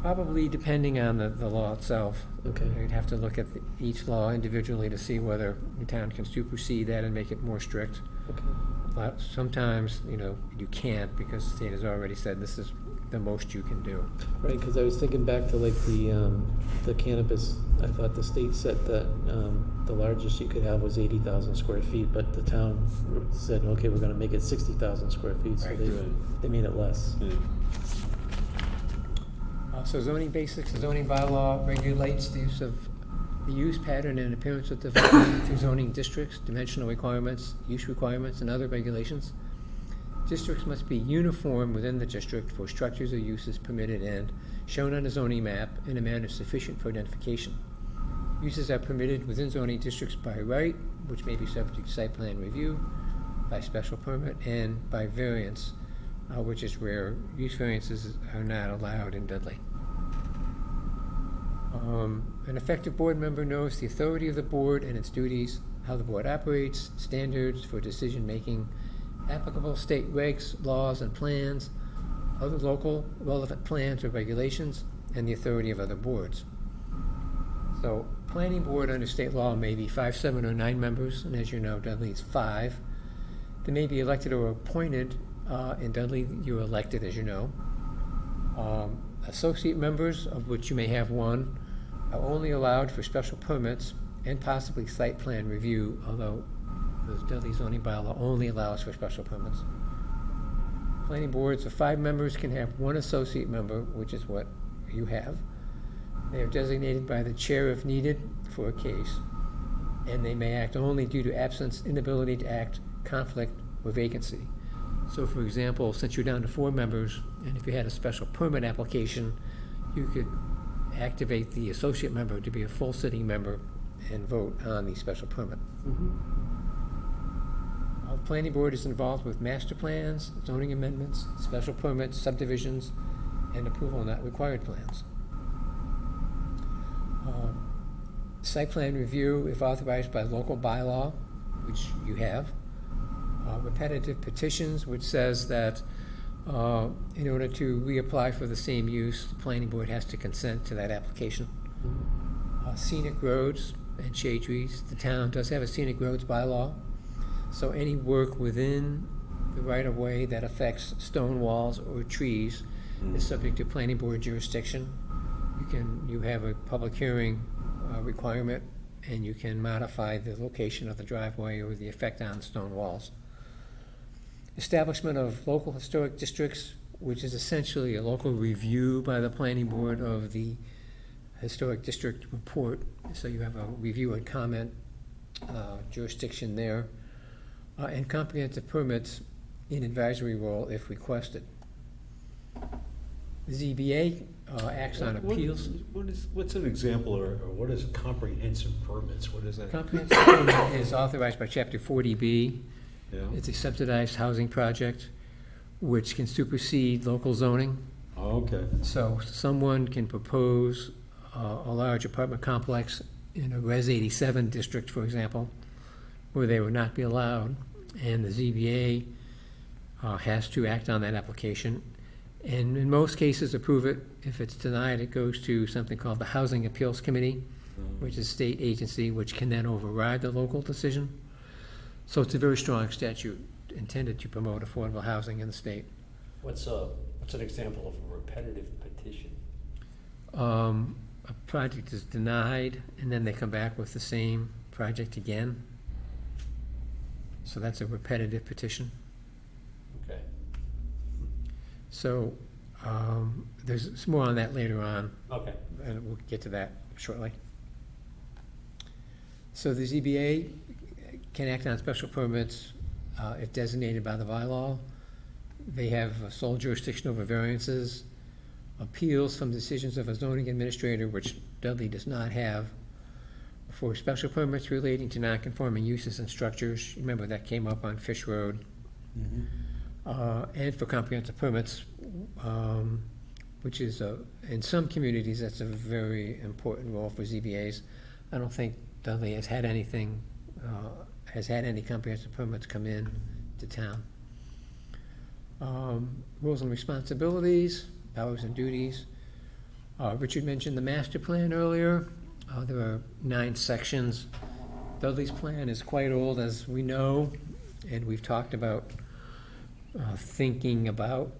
Probably depending on the law itself. Okay. You'd have to look at each law individually to see whether the town can supersede that and make it more strict. Okay. But sometimes, you can't, because the state has already said this is the most you can do. Right, because I was thinking back to like the cannabis, I thought the state set that the largest you could have was 80,000 square feet, but the town said, okay, we're gonna make it 60,000 square feet, so Right. they made it less. Yeah. So zoning basics, the zoning bylaw regulates the use pattern and appearance of development through zoning districts, dimensional requirements, use requirements, and other regulations. Districts must be uniform within the district for structures or uses permitted and shown on a zoning map in a manner sufficient for identification. Uses are permitted within zoning districts by right, which may be subject to site plan review, by special permit, and by variance, which is rare. Use variances are not allowed in Dudley. An effective board member knows the authority of the board and its duties, how the board operates, standards for decision-making, applicable state regs, laws, and plans, other local relevant plans or regulations, and the authority of other boards. So, planning board under state law may be 5, 7, or 9 members, and as you know, Dudley's 5. They may be elected or appointed. In Dudley, you're elected, as you know. Associate members, of which you may have 1, are only allowed for special permits and possibly site plan review, although the Dudley zoning bylaw only allows for special permits. Planning boards of 5 members can have 1 associate member, which is what you have. They are designated by the chair if needed for a case, and they may act only due to absence, inability to act, conflict, or vacancy. So for example, since you're down to 4 members, and if you had a special permit application, you could activate the associate member to be a full sitting member and vote on the special permit. Mhm. planning board is involved with master plans, zoning amendments, special permits, subdivisions, and approval not required plans. Site plan review, if authorized by local bylaw, which you have. Repetitive petitions, which says that in order to reapply for the same use, the planning board has to consent to that application. Scenic roads and shade trees. The town does have a scenic roads bylaw, so any work within the right-of-way that affects stone walls or trees is subject to planning board jurisdiction. You have a public hearing requirement, and you can modify the location of the driveway or the effect on stone walls. Establishment of local historic districts, which is essentially a local review by the planning board of the historic district report. So you have a review and comment jurisdiction there. And comprehensive permits in advisory role if requested. The ZBA acts on appeals. What's an example, or what is comprehensive permits? What is that? Comprehensive permit is authorized by Chapter 40B. Yeah. It's a subsidized housing project which can supersede local zoning. Oh, okay. So someone can propose a large apartment complex in a Res 87 district, for example, where they would not be allowed, and the ZBA has to act on that application, and in most cases approve it. If it's denied, it goes to something called the Housing Appeals Committee, which is a state agency which can then override the local decision. So it's a very strong statute intended to promote affordable housing in the state. What's an example of a repetitive petition? A project is denied, and then they come back with the same project again. So that's a repetitive petition. Okay. So there's more on that later on, Okay. and we'll get to that shortly. So the ZBA can act on special permits if designated by the bylaw. They have sole jurisdiction over variances, appeals from decisions of a zoning administrator, which Dudley does not have, for special permits relating to non-conforming uses and structures. Remember, that came up on Fish Road. And for comprehensive permits, which is, in some communities, that's a very important role for ZBAs. I don't think Dudley has had any comprehensive permits come in to town. Roles and responsibilities, powers and duties. Richard mentioned the master plan earlier. There are 9 sections. Dudley's plan is quite old, as we know, and we've talked about thinking about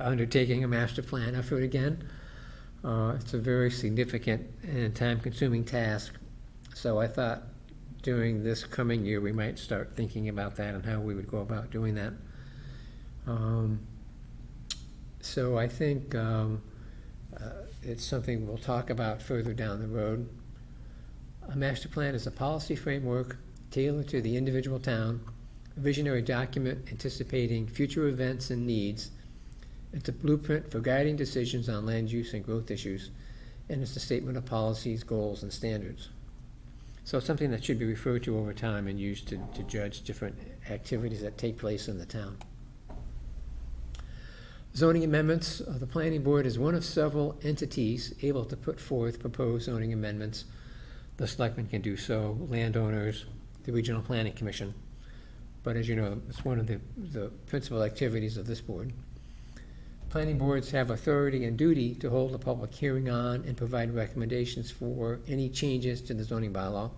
undertaking a master plan effort again. It's a very significant and time-consuming task. So I thought during this coming year, we might start thinking about that and how we would go about doing that. So I think it's something we'll talk about further down the road. A master plan is a policy framework tailored to the individual town, a visionary document anticipating future events and needs. It's a blueprint for guiding decisions on land use and growth issues, and it's a statement of policies, goals, and standards. So it's something that should be referred to over time and used to judge different activities that take place in the town. Zoning amendments. The planning board is one of several entities able to put forth proposed zoning amendments. The selectmen can do so, landowners, the regional planning commission. But as you know, it's one of the principal activities of this board. Planning boards have authority and duty to hold a public hearing on and provide recommendations for any changes to the zoning bylaw.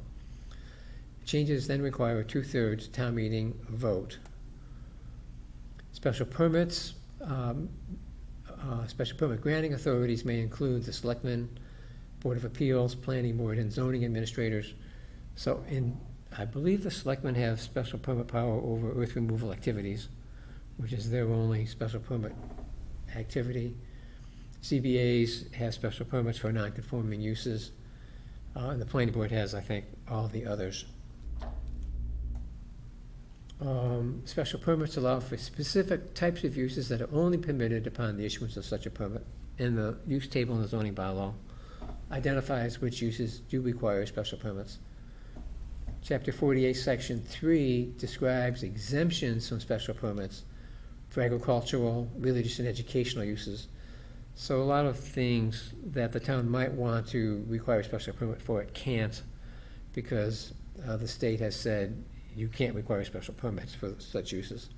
Changes then require a 2/3 town meeting vote. Special permits. Special permit granting authorities may include the selectmen, Board of Appeals, Planning Board, and zoning administrators. So I believe the selectmen have special permit power over earth removal activities, which is their only special permit activity. CBAs have special permits for non-conforming uses. And the planning board has, I think, all the others. Special permits allow for specific types of uses that are only permitted upon the issuance of such a permit. And the use table in the zoning bylaw identifies which uses do require special permits. Chapter 48, Section 3 describes exemptions from special permits for agricultural, religious, and educational uses. So a lot of things that the town might want to require a special permit for, it can't, because the state has said you can't require special permits for such uses.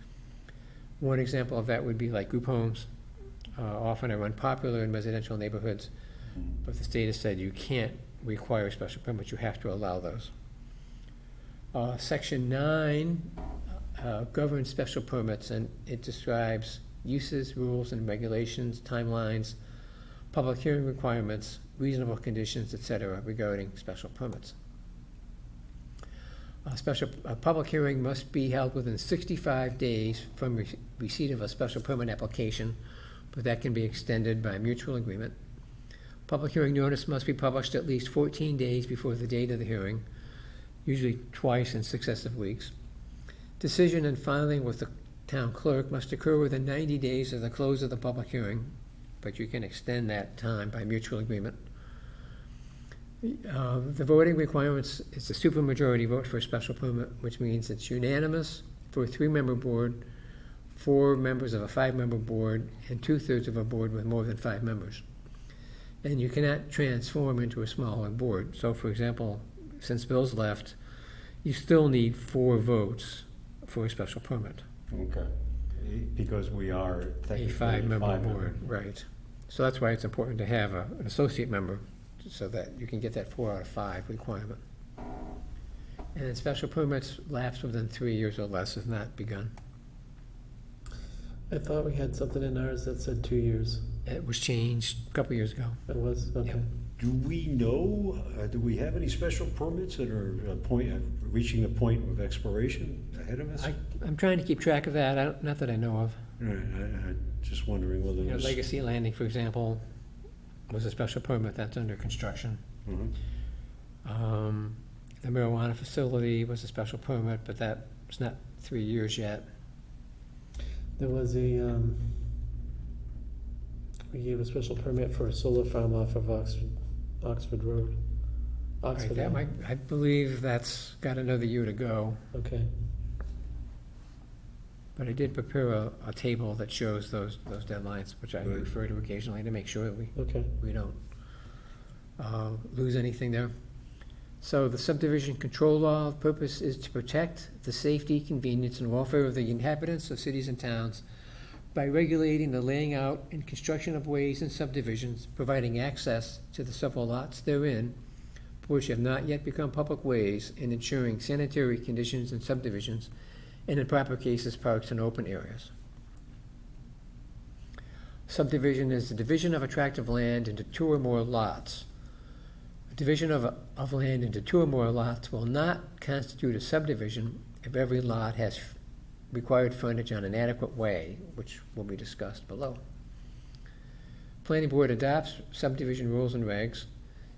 One example of that would be like group homes. Often are unpopular in residential neighborhoods, but the state has said you can't require special permits, you have to allow those. Section 9 governs special permits, and it describes uses, rules, and regulations, timelines, public hearing requirements, reasonable conditions, etc. regarding special permits. A public hearing must be held within 65 days from receipt of a special permit application, but that can be extended by mutual agreement. Public hearing notice must be published at least 14 days before the date of the hearing, usually twice in successive weeks. Decision and filing with the town clerk must occur within 90 days of the close of the public hearing, but you can extend that time by mutual agreement. The voting requirements, it's a supermajority vote for a special permit, which means it's unanimous for a 3-member board, 4 members of a 5-member board, and 2/3 of a board with more than 5 members. And you cannot transform into a smaller board. So for example, since Bill's left, you still need 4 votes for a special permit. Okay. Because we are A technically 5-member board, right. So that's why it's important to have an associate member, so that you can get that 4 out of 5 requirement. And then special permits lapse within 3 years or less if not begun. I thought we had something in ours that said 2 years. It was changed a couple years ago. It was, okay. Yep. Do we know, do we have any special permits that are reaching a point of expiration ahead of us? I'm trying to keep track of that, not that I know of. I'm just wondering whether You know, there's. Legacy Landing, for example, was a special permit that's under construction. Mhm. The marijuana facility was a special permit, but that's not 3 years yet. There was we gave a special permit for a solar farm off of Oxford Road. Right, Oxford, that Ave. might, I believe that's got another year to go, Okay, but I did prepare a table that shows those deadlines, which I Good. refer to occasionally to make sure that okay. we don't lose anything there. So the subdivision control law, the purpose is to protect the safety, convenience, and welfare of the inhabitants of cities and towns by regulating the laying out and construction of ways and subdivisions, providing access to the several lots therein, which have not yet become public ways, and ensuring sanitary conditions in subdivisions, and in proper cases, parks and open areas. Subdivision is the division of a tract of land into 2 or more lots. A division of land into 2 or more lots will not constitute a subdivision if every lot has required frontage on an adequate way, which will be discussed below. Planning board adopts subdivision rules and regs,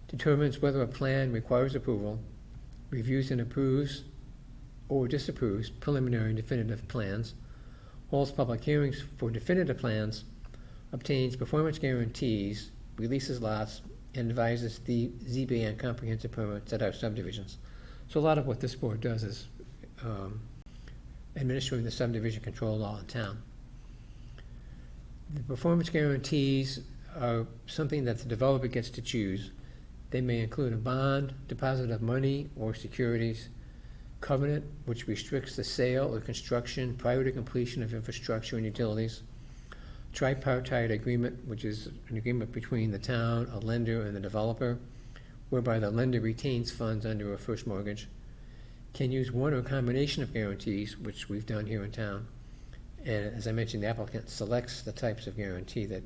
determines whether a plan requires approval, reviews and approves or disapproves preliminary and definitive plans, holds public hearings for definitive plans, obtains performance guarantees, releases lots, and advises the ZBA on comprehensive permits that are subdivisions. So a lot of what this board does is administering the subdivision control law in town. The performance guarantees are something that the developer gets to choose. They may include a bond, deposit of money or securities, covenant, which restricts the sale or construction prior to completion of infrastructure and utilities, tripartite agreement, which is an agreement between the town, a lender, and the developer, whereby the lender retains funds under a first mortgage, can use one or a combination of guarantees, which we've done here in town. And as I mentioned, the applicant selects the types of guarantee that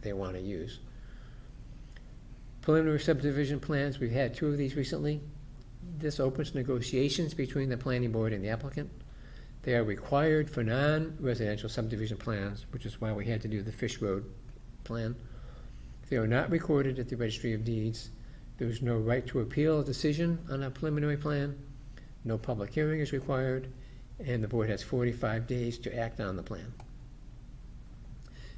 they want to use. Preliminary subdivision plans, we've had 2 of these recently. This opens negotiations between the planning board and the applicant. They are required for non-residential subdivision plans, which is why we had to do the Fish Road plan. They are not recorded at the Registry of Deeds. There is no right to appeal a decision on a preliminary plan. No public hearing is required, and the board has 45 days to act on the plan.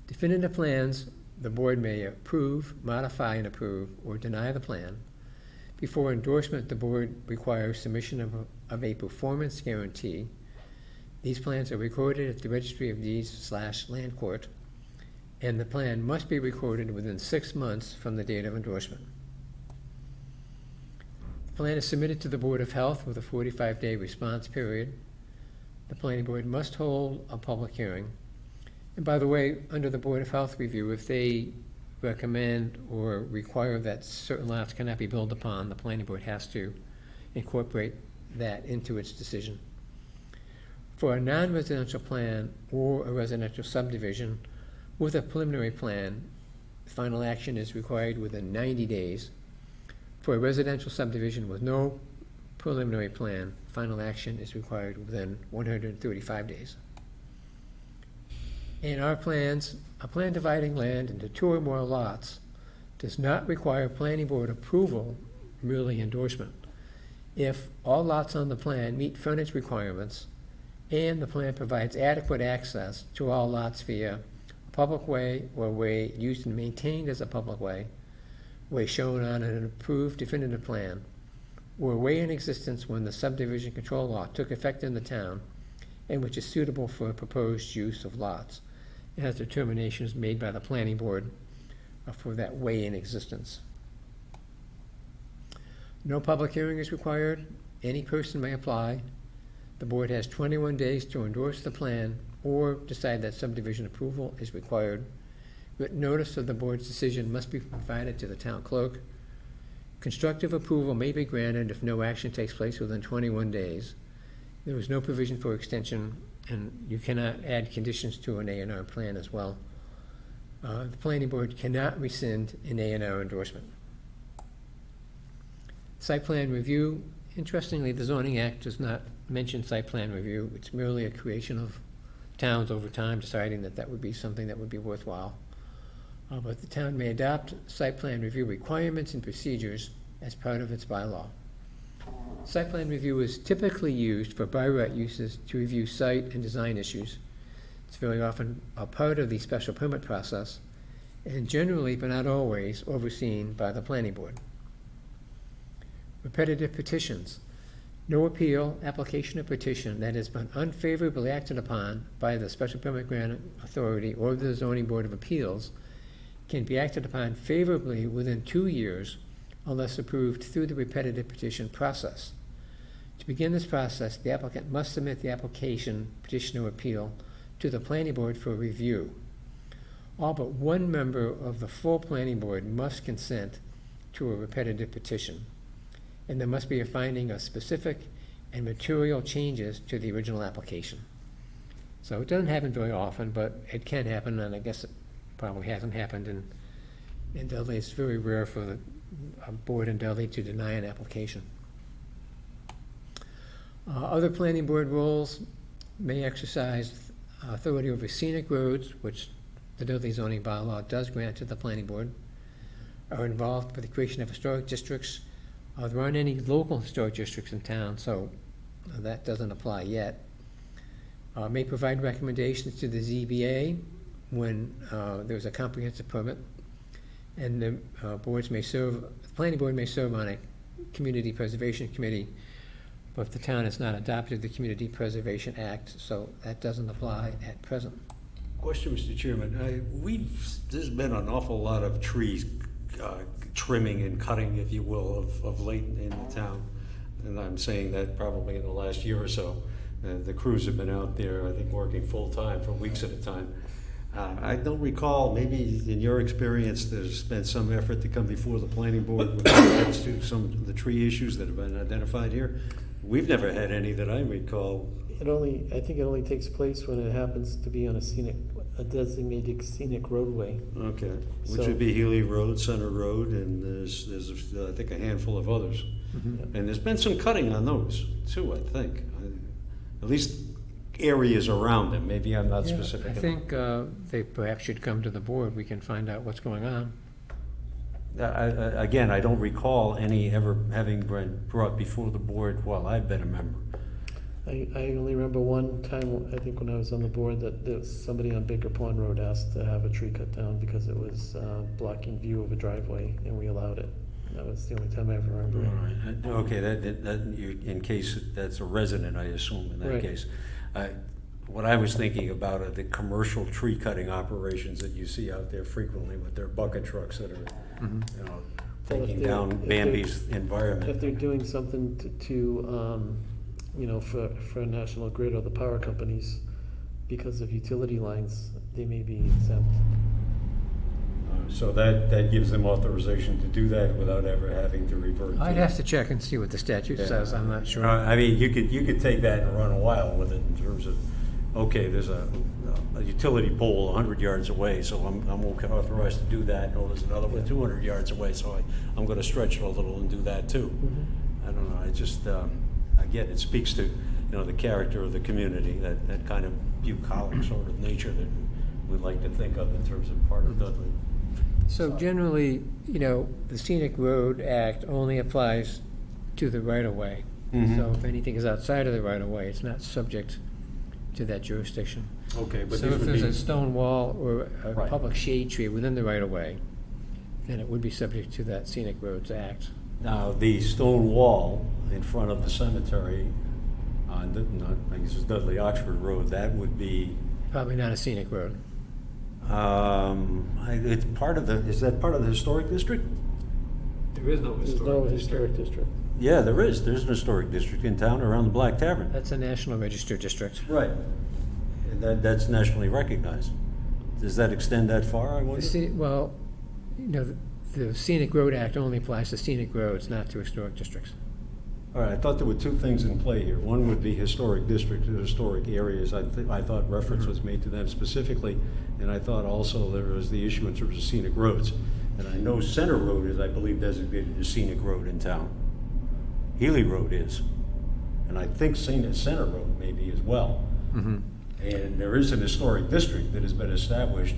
Definitive plans, the board may approve, modify, and approve, or deny the plan. Before endorsement, the board requires submission of a performance guarantee. These plans are recorded at the Registry of Deeds / Land Court, and the plan must be recorded within 6 months from the date of endorsement. The plan is submitted to the Board of Health with a 45-day response period. The planning board must hold a public hearing. And by the way, under the Board of Health review, if they recommend or require that certain lots cannot be built upon, the planning board has to incorporate that into its decision. For a non-residential plan or a residential subdivision with a preliminary plan, final action is required within 90 days. For a residential subdivision with no preliminary plan, final action is required within 135 days. In our plans, a plan dividing land into 2 or more lots does not require planning board approval, merely endorsement, if all lots on the plan meet frontage requirements and the plan provides adequate access to all lots via a public way or way used and maintained as a public way shown on an approved definitive plan, or a way in existence when the subdivision control law took effect in the town and which is suitable for a proposed use of lots. It has determinations made by the planning board for that way in existence. No public hearing is required. Any person may apply. The board has 21 days to endorse the plan or decide that subdivision approval is required. Written notice of the board's decision must be provided to the town clerk. Constructive approval may be granted if no action takes place within 21 days. There is no provision for extension, and you cannot add conditions to an A&R plan as well. The planning board cannot rescind an A&R endorsement. Site plan review. Interestingly, the Zoning Act does not mention site plan review. It's merely a creation of towns over time deciding that that would be something that would be worthwhile. But the town may adopt site plan review requirements and procedures as part of its bylaw. Site plan review is typically used for by right uses to review site and design issues. It's very often a part of the special permit process and generally, but not always, overseen by the planning board. Repetitive petitions. No appeal, application, or petition that has been unfavorably acted upon by the special permit granting authority or the zoning board of appeals can be acted upon favorably within 2 years unless approved through the repetitive petition process. To begin this process, the applicant must submit the application, petition, or appeal to the planning board for review. All but one member of the full planning board must consent to a repetitive petition, and there must be a finding of specific and material changes to the original application. So it doesn't happen very often, but it can happen, and I guess it probably hasn't happened in Dudley. It's very rare for a board in Dudley to deny an application. Other planning board roles may exercise authority over scenic roads, which the Dudley zoning bylaw does grant to the planning board, are involved with the creation of historic districts. There aren't any local historic districts in town, so that doesn't apply yet. May provide recommendations to the ZBA when there's a comprehensive permit, and the planning board may serve on a community preservation committee, but if the town has not adopted the Community Preservation Act, so that doesn't apply at present. Question, Mr. Chairman. There's been an awful lot of trees trimming and cutting, if you will, of late in the town. And I'm saying that probably in the last year or so. The crews have been out there, I think, working full-time for weeks at a time. I don't recall, maybe in your experience, there's been some effort to come before the planning board with regards to some of the tree issues that have been identified here. We've never had any that I recall. I think it only takes place when it happens to be on a designated scenic roadway. Okay, which So- would be Healy Road, Center Road, and there's I think a handful of others. Mm-hmm. And there's been some cutting on those too, I think. At least areas around them. Maybe I'm not specific I enough. think they perhaps should come to the board. We can find out what's going on. Again, I don't recall any ever having been brought before the board while I've been a member. I only remember one time, I think when I was on the board, that there was somebody on Baker Pond Road asked to have a tree cut down because it was blocking view of a driveway, and we allowed it. That was the only time I ever remember it. All right. Okay, in case that's a resident, I assume, in that Right. case. What I was thinking about are the commercial tree cutting operations that you see out there frequently with their bucket trucks that are, you know, Well, if taking they're- down if they're- Bambi's If environment. they're doing something you know, for National Grid or the power companies, because of utility lines, they may be exempt. So that gives them authorization to do that without ever having to revert to. I'd have to check and see what the statute Yeah. says, I'm not sure. I mean, you could take that and run a while with it in terms of, okay, there's a utility pole 100 yards away, so I'm authorized to do that. Oh, there's another one Yeah. 200 yards away, so I'm gonna stretch it a little and do that too. I don't know, I just, again, it speaks to, you know, the character of the community, that kind of bucolic sort of nature that we like to think of in terms of part of Dudley. So generally, you know, the Scenic Road Act only applies to the right-of-way. Mhm. So if anything is outside of the right-of-way, it's not subject to that jurisdiction. Okay, but So these if would there's be, a stone wall or a Right. public shade tree within the right-of-way, then it would be subject to that Scenic Roads Act. now, the stone wall in front of the cemetery on, I guess it's Dudley Oxford Road, that would be, Probably not a scenic road. it's part of is that part of the historic district? There is no There's no historic district. Yeah, there is. There's an historic district in town around the Black Tavern. That's a National Register district. Right. And that's nationally recognized. Does that extend that far, I The wonder? Well, you know, the Scenic Road Act only applies to scenic roads, not to historic districts. All right, I thought there were two things in play here. One would be historic districts and historic areas. I thought reference was made to them specifically, and I thought also there was the issue in terms of scenic roads. And I know Center Road is, I believe, designated a scenic road in town. Healy Road is, and I think Center Road maybe as well. And there is an historic district that has been established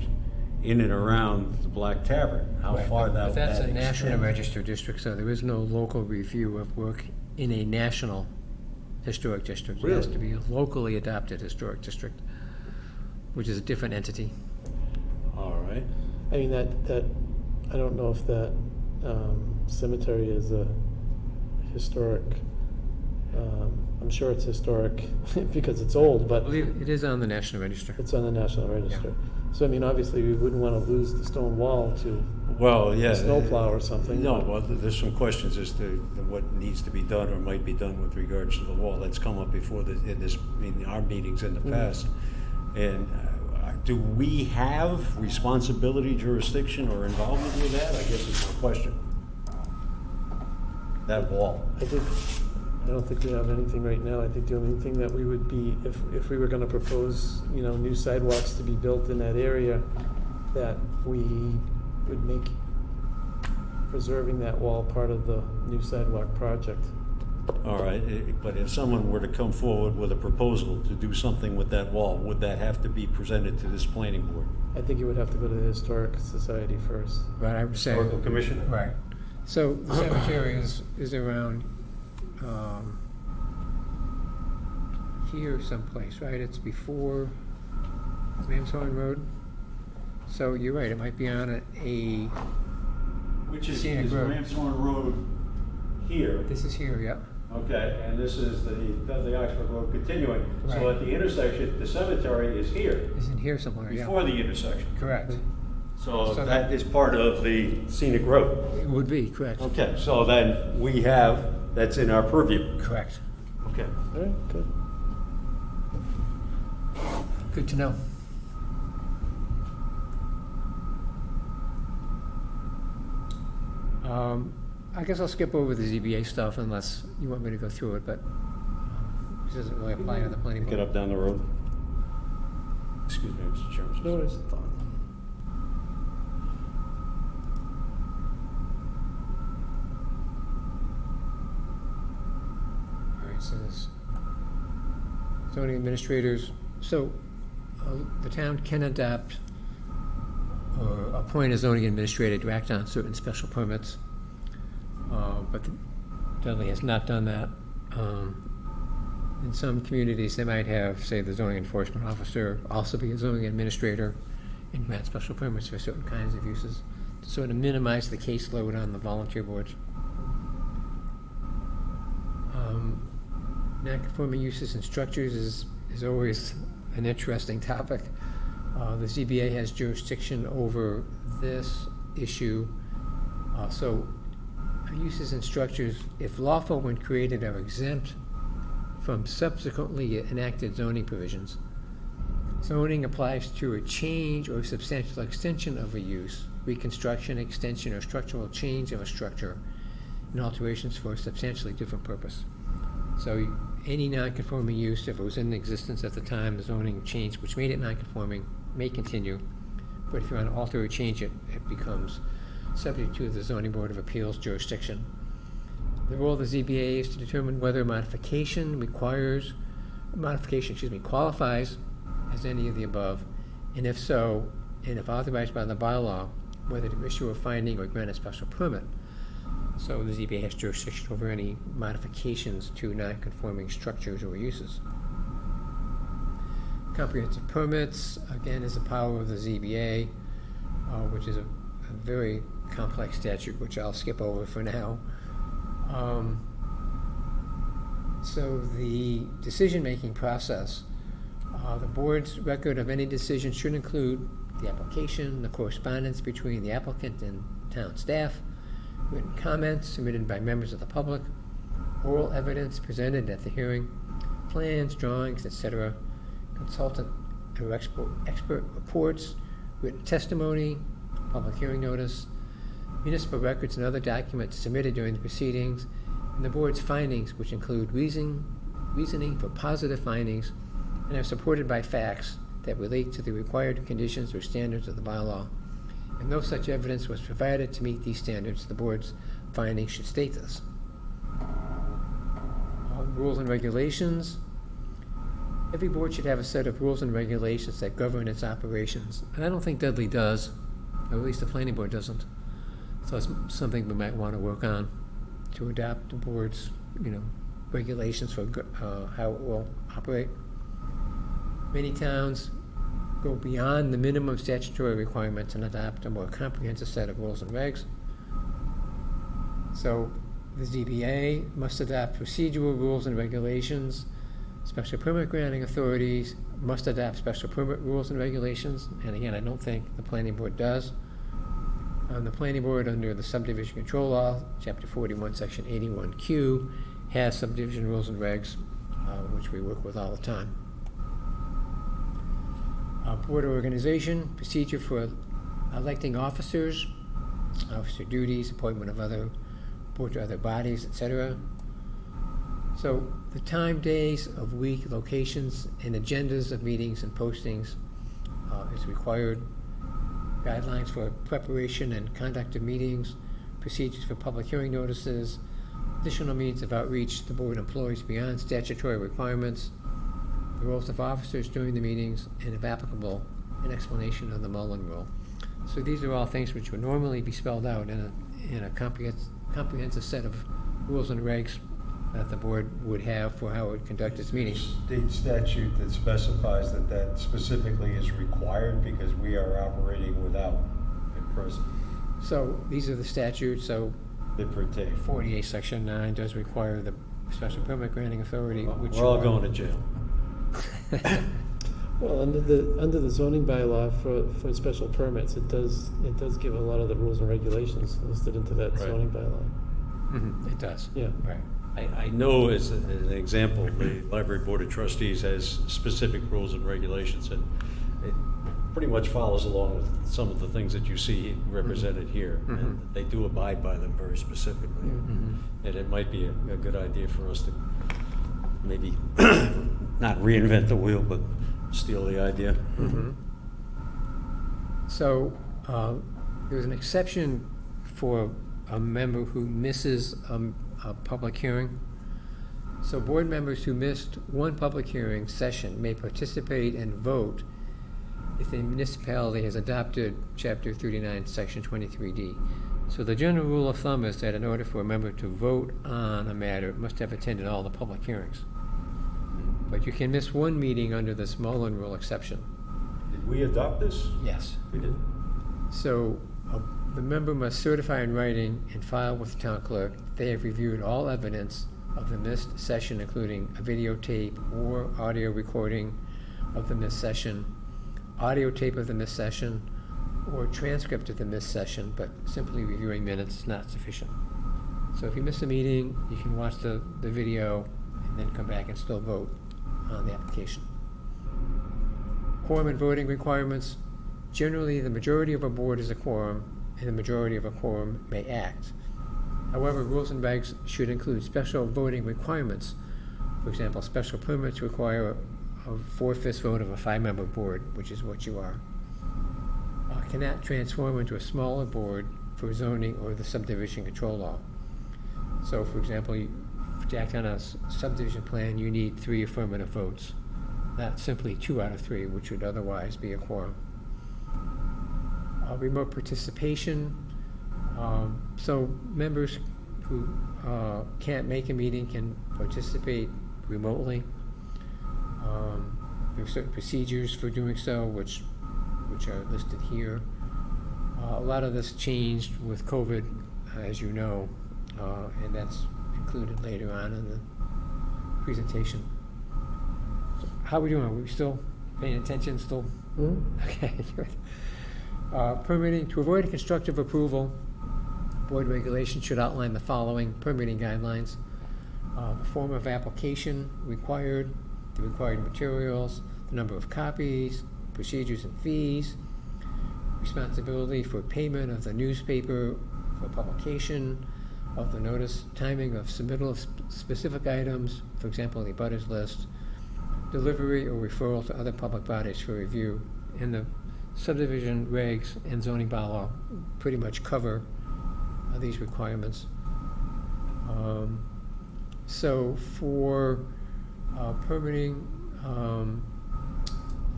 in and around the Black Tavern. How far that But that's a that National extends. Register district, so there is no local review of work in a national historic district. It has Really? to be a locally adopted historic district, which is a different entity. All right. I mean, that, I don't know if that cemetery is a historic, I'm sure it's historic because it's old, I but believe it is on the National Register. it's on the National Register. So, I mean, obviously, we wouldn't want to lose the stone wall to Well, yeah. a snowplow or something. No, well, there's some questions as to what needs to be done or might be done with regards to the wall. That's come up before in our meetings in the past. And do we have responsibility, jurisdiction, or involvement with that? I guess it's a question. That wall. I don't think we have anything right now. I think the only thing that we would be, if we were gonna propose, you know, new sidewalks to be built in that area, that we would make preserving that wall part of the new sidewalk project. All right, but if someone were to come forward with a proposal to do something with that wall, would that have to be presented to this planning board? I think you would have to go to the Historic Society first. Right, I would say. Historical Commission? Right. So the cemetery is around here someplace, right? It's before Ramshorn Road. So you're right, it might be on a, Which Scenic road. Ramshorn Road here. this is here, yeah. Okay, and this is the Dudley Oxford Road continuing. So Right. at the intersection, the cemetery is here, It's in here somewhere, yeah. before the intersection. Correct. So So that is part of the scenic road. It would be, correct. Okay, so then we have, that's in our purview. Correct. Okay. All right, good. Good to know. I guess I'll skip over the ZBA stuff unless you want me to go through it, but it doesn't really apply to the planning Get board. up down the road. Excuse me, Mr. Chairman. No worries. All right, so this zoning administrators, so the town can adopt or appoint a zoning administrator to act on certain special permits, but Dudley has not done that. In some communities, they might have, say, the zoning enforcement officer also be a zoning administrator and grant special permits for certain kinds of uses to sort of minimize the caseload on the volunteer boards. Non-conforming uses and structures is always an interesting topic. The ZBA has jurisdiction over this issue. So uses and structures, if lawful when created, are exempt from subsequently enacted zoning provisions. Zoning applies to a change or substantial extension of a use, reconstruction, extension, or structural change of a structure, and alterations for a substantially different purpose. So any non-conforming use, if it was in existence at the time the zoning changed, which made it non-conforming, may continue. But if you want to alter or change it, it becomes subject to the Zoning Board of Appeals jurisdiction. The role of the ZBA is to determine whether modification qualifies as any of the above, and if so, and if authorized by the bylaw, whether to issue a finding or grant a special permit. So the ZBA has jurisdiction over any modifications to non-conforming structures or uses. Comprehensive permits, again, is the power of the ZBA, which is a very complex statute, which I'll skip over for now. So the decision-making process, the board's record of any decision should include the application, the correspondence between the applicant and town staff, written comments submitted by members of the public, oral evidence presented at the hearing, plans, drawings, etc., consultant or expert reports, written testimony, public hearing notice, municipal records and other documents submitted during the proceedings, and the board's findings, which include reasoning for positive findings and are supported by facts that relate to the required conditions or standards of the bylaw. And no such evidence was provided to meet these standards, the board's findings should state this. Rules and regulations. Every board should have a set of rules and regulations that govern its operations. And I don't think Dudley does, or at least the planning board doesn't. So it's something we might want to work on to adopt the board's, regulations for how it will operate. Many towns go beyond the minimum statutory requirements and adopt a more comprehensive set of rules and regs. So the ZBA must adopt procedural rules and regulations. Special permit granting authorities must adopt special permit rules and regulations. And again, I don't think the planning board does. The planning board, under the subdivision control law, chapter 41, section 81Q, has subdivision rules and regs, which we work with all the time. Board organization, procedure for electing officers, officer duties, appointment of other boards or other bodies, etc. So the time, days of week, locations, and agendas of meetings and postings is required. Guidelines for preparation and conduct of meetings, procedures for public hearing notices, additional means of outreach the board employs beyond statutory requirements, the roles of officers during the meetings, and if applicable, an explanation of the Mullen Rule. So these are all things which would normally be spelled out in a comprehensive set of rules and regs that the board would have for how it would conduct its meetings. State statute that specifies that specifically is required because we are operating without at present. So these are the statutes. So They pertain. 48 section 9 does require the special permit granting authority, which We're all going to jail. Well, under the zoning bylaw for special permits, it does give a lot of the rules and regulations listed into that Right. zoning bylaw. Mhm, it does. Yeah. Right. I know as an example, the Library Board of Trustees has specific rules and regulations, and it pretty much follows along with some of the things that you see represented here. And they do abide by them very specifically. And it might be a good idea for us to maybe not reinvent the wheel, but steal the idea. So there's an exception for a member who misses a public hearing. So board members who missed one public hearing session may participate and vote if the municipality has adopted Chapter 39, Section 23D. So the general rule of thumb is that in order for a member to vote on a matter, it must have attended all the public hearings. But you can miss one meeting under this Mullen Rule exception. Did we adopt this? Yes. We did. So the member must certify in writing and file with the town clerk that they have reviewed all evidence of the missed session, including a videotape or audio recording of the missed session, audio tape of the missed session, or transcript of the missed session, but simply reviewing minutes is not sufficient. So if you miss a meeting, you can watch the video and then come back and still vote on the application. Quorum and voting requirements. Generally, the majority of a board is a quorum, and the majority of a quorum may act. However, rules and regs should include special voting requirements. For example, special permits require a 4/5 vote of a 5-member board, which is what you are. Cannot transform into a smaller board for zoning or the subdivision control law. So, for example, to act on a subdivision plan, you need 3 affirmative votes, not simply 2 out of 3, which would otherwise be a quorum. Remote participation. So members who can't make a meeting can participate remotely. There are certain procedures for doing so, which are listed here. A lot of this changed with COVID, as you know, and that's included later on in the presentation. So how are we doing? Are we still paying attention? Still? Okay. Permitting. To avoid constructive approval, board regulations should outline the following permitting guidelines. The form of application required, the required materials, the number of copies, procedures and fees, responsibility for payment of the newspaper for publication of the notice, timing of submittal of specific items, for example, the abutters list, delivery or referral to other public bodies for review, and the subdivision regs and zoning bylaw pretty much cover these requirements. So for permitting,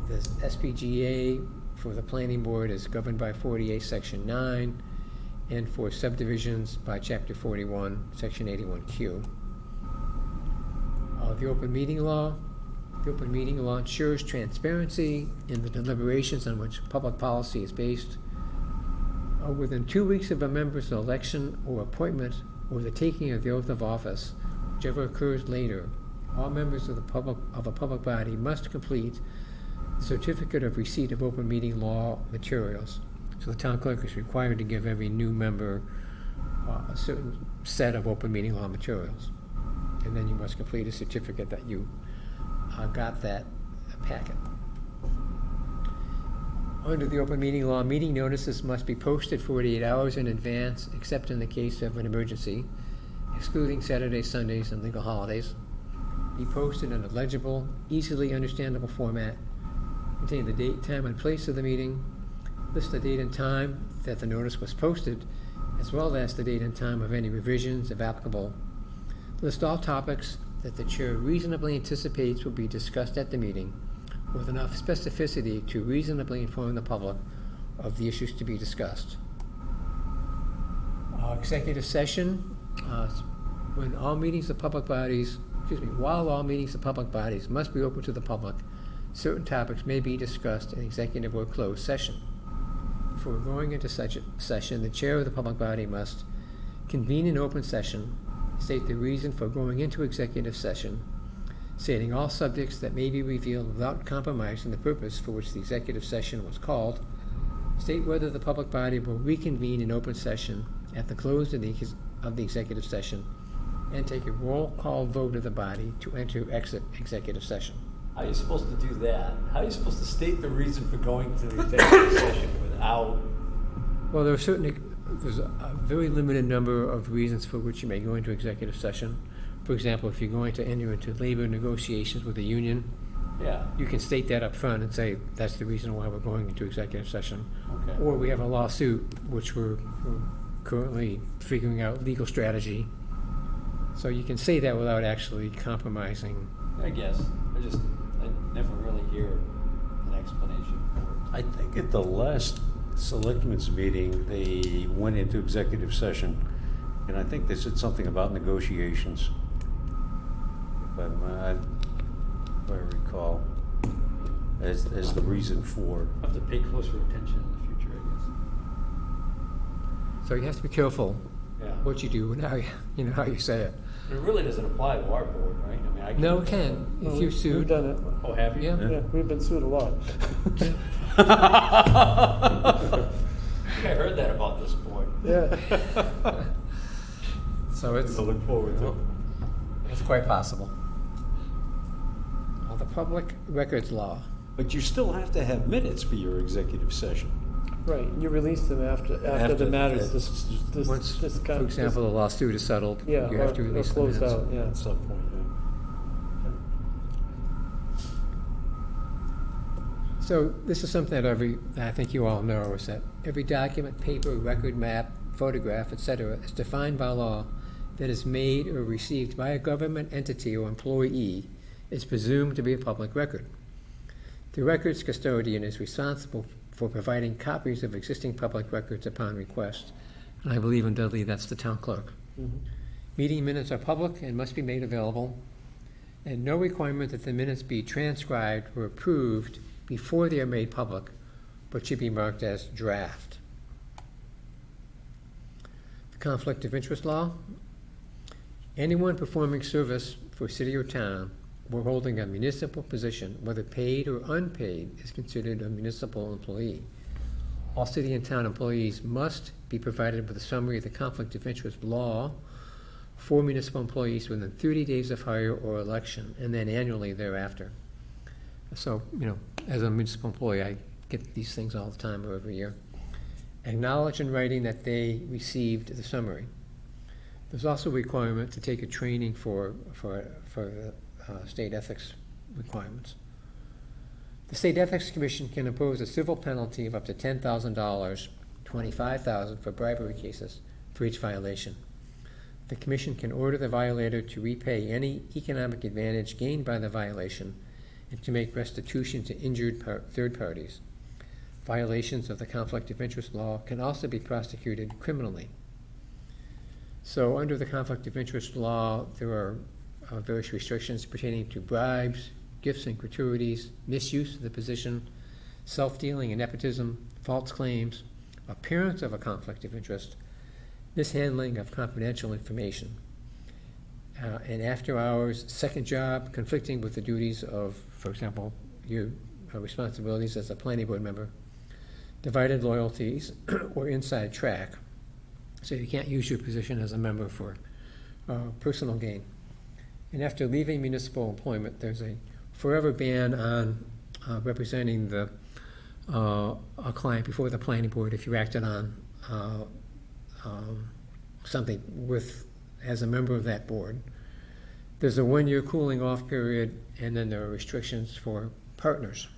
the SPGA for the planning board is governed by 48 section 9, and for subdivisions by chapter 41 section 81Q. The open meeting law. The open meeting law ensures transparency in the deliberations on which public policy is based. Within 2 weeks of a member's election or appointment or the taking of the oath of office, whichever occurs later, all members of a public body must complete the certificate of receipt of open meeting law materials. So the town clerk is required to give every new member a certain set of open meeting law materials. And then you must complete a certificate that you got that packet. Under the open meeting law, meeting notices must be posted 48 hours in advance, except in the case of an emergency, excluding Saturdays, Sundays, and legal holidays. Be posted in a legible, easily understandable format, contain the date, time, and place of the meeting, list the date and time that the notice was posted, as well as the date and time of any revisions, if applicable. List all topics that the chair reasonably anticipates will be discussed at the meeting, with enough specificity to reasonably inform the public of the issues to be discussed. Executive session, while all meetings of public bodies must be open to the public, certain topics may be discussed in executive or closed session. Before going into such a session, the chair of the public body must convene an open session, state the reason for going into executive session, stating all subjects that may be revealed without compromising the purpose for which the executive session was called, state whether the public body will reconvene in open session at the close of the executive session, and take a roll call vote of the body to enter or exit executive session. How are you supposed to do that? How are you supposed to state the reason for going to the executive session without? Well, there's a very limited number of reasons for which you may go into executive session. For example, if you're going to enter into labor negotiations with a union, Yeah. you can state that up front and say, that's the reason why we're going into executive session. Okay. Or we have a lawsuit, which we're currently figuring out legal strategy. So you can say that without actually compromising. I guess. I never really hear an explanation for it. I think at the last selectmen's meeting, they went into executive session, and I think they said something about negotiations. But if I recall, as the reason for. I have to pay closer attention in the future, I guess. So you have to be careful Yeah. what you do and how you know how you say it. It really doesn't apply to our board, right? I mean, I No, it can. Well, If you're We've sued, done it. Oh, have you? yeah. Yeah, we've been sued a lot. I think I heard that about this board. Yeah. So it's To look forward to. it's quite possible. The public records law. But you still have to have minutes for your executive session. Right, you release them after the After matters, it's- Once, this for kind of. example, the lawsuit is settled, Yeah, you have to or release the closed minutes. out, yeah. At some point, So this is something that I think you all know, is that every document, paper, record, map, photograph, etc., is defined by law that is made or received by a government entity or employee is presumed to be a public record. The records custodian is responsible for providing copies of existing public records upon request. And I believe in Dudley, that's the town clerk. Mhm. Meeting minutes are public and must be made available, and no requirement that the minutes be transcribed or approved before they are made public, but should be marked as draft. The conflict of interest law. Anyone performing service for a city or town or holding a municipal position, whether paid or unpaid, is considered a municipal employee. All city and town employees must be provided with a summary of the conflict of interest law for municipal employees within 30 days of hire or election, and then annually thereafter. So, as a municipal employee, I get these things all the time or every year. Acknowledge in writing that they received the summary. There's also a requirement to take a training for state ethics requirements. The State Ethics Commission can impose a civil penalty of up to $10,000, $25,000 for bribery cases for each violation. The Commission can order the violator to repay any economic advantage gained by the violation and to make restitution to injured third parties. Violations of the conflict of interest law can also be prosecuted criminally. So under the conflict of interest law, there are various restrictions pertaining to bribes, gifts and gratuities, misuse of the position, self-dealing and nepotism, false claims, appearance of a conflict of interest, mishandling of confidential information, and after hours, second job conflicting with the duties of, for example, your responsibilities as a planning board member, divided loyalties, or inside track. So you can't use your position as a member for personal gain. And after leaving municipal employment, there's a forever ban on representing a client before the planning board if you acted on something as a member of that board. There's a 1-year cooling off period, and then there are restrictions for partners.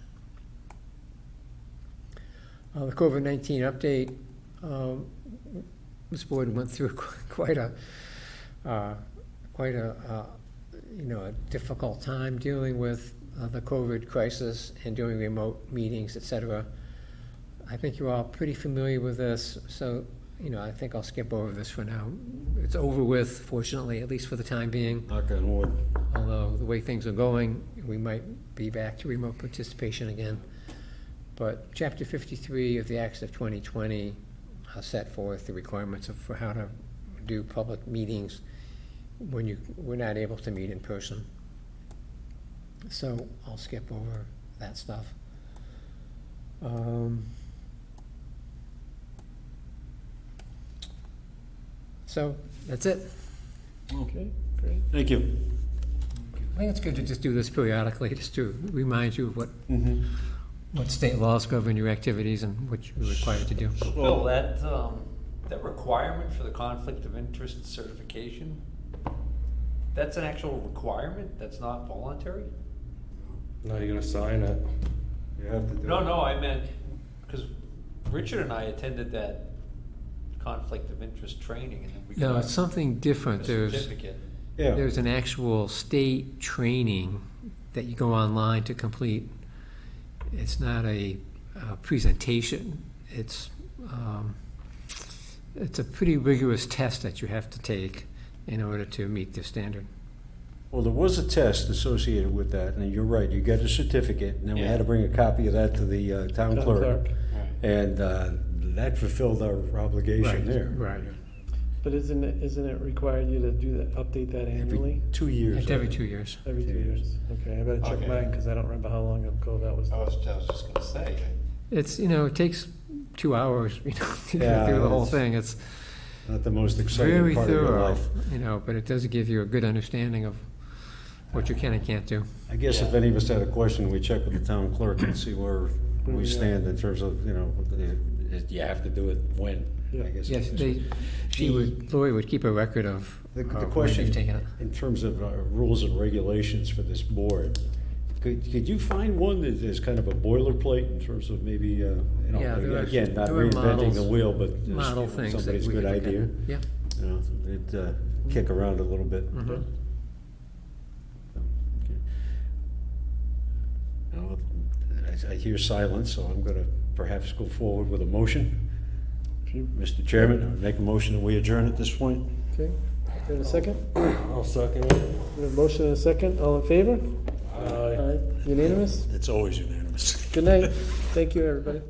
The COVID-19 update, this board went through quite a difficult time dealing with the COVID crisis and doing remote meetings, etc. I think you're all pretty familiar with this, so I think I'll skip over this for now. It's over with, fortunately, at least for the time being. Knock on wood. Although the way things are going, we might be back to remote participation again. But Chapter 53 of the Acts of 2020 set forth the requirements for how to do public meetings when we're not able to meet in person. So I'll skip over that stuff. So that's it. Okay, great. Thank you. I think it's good to just do this periodically, just to remind you of what state laws govern your activities and what you're required to do. Bill, that requirement for the conflict of interest certification, that's an actual requirement? That's not voluntary? Now you're gonna sign it. You have to do it. No, I meant, because Richard and I attended that conflict of interest training, and then we No, got it's something different. a There's certificate. Yeah. There's an actual state training that you go online to complete. It's not a presentation. It's a pretty rigorous test that you have to take in order to meet the standard. Well, there was a test associated with that, and you're right, you get a certificate, and then we had to bring a copy of that to the town clerk. Right. And that fulfilled our obligation there. Right. But isn't it required you to do that, update that annually? 2 years. It's every 2 years. Every 2 years? Okay, I better check Okay. mine, because I don't remember how long ago that was. I was just gonna say, It's, it takes 2 hours, to Yeah, go through the whole it's thing. It's Not the most exciting very part of your thorough, life. but it does give you a good understanding of what you can and can't do. I guess if any of us had a question, we check with the town clerk and see where we we at? stand in terms of, you have to do it when, Yeah. I guess. Yes, The- Lori would keep a record of The when question, they've taken it. in terms of rules and regulations for this board, could you find one that is kind of a boilerplate in terms of maybe, Yeah, there are- again, not there are reinventing the models- wheel, but just, Model things that somebody's we good could look at. idea? Yeah. It'd kick around a little bit. Mhm. Okay. Now, I hear silence, so I'm gonna perhaps go forward with a motion. If you- Mr. Chairman, I would make a motion that we adjourn at this point. Okay, in a second? I'll second it. We have a motion and a second, all in favor? Aye. Unanimous? It's always unanimous. Good night, thank you, everybody.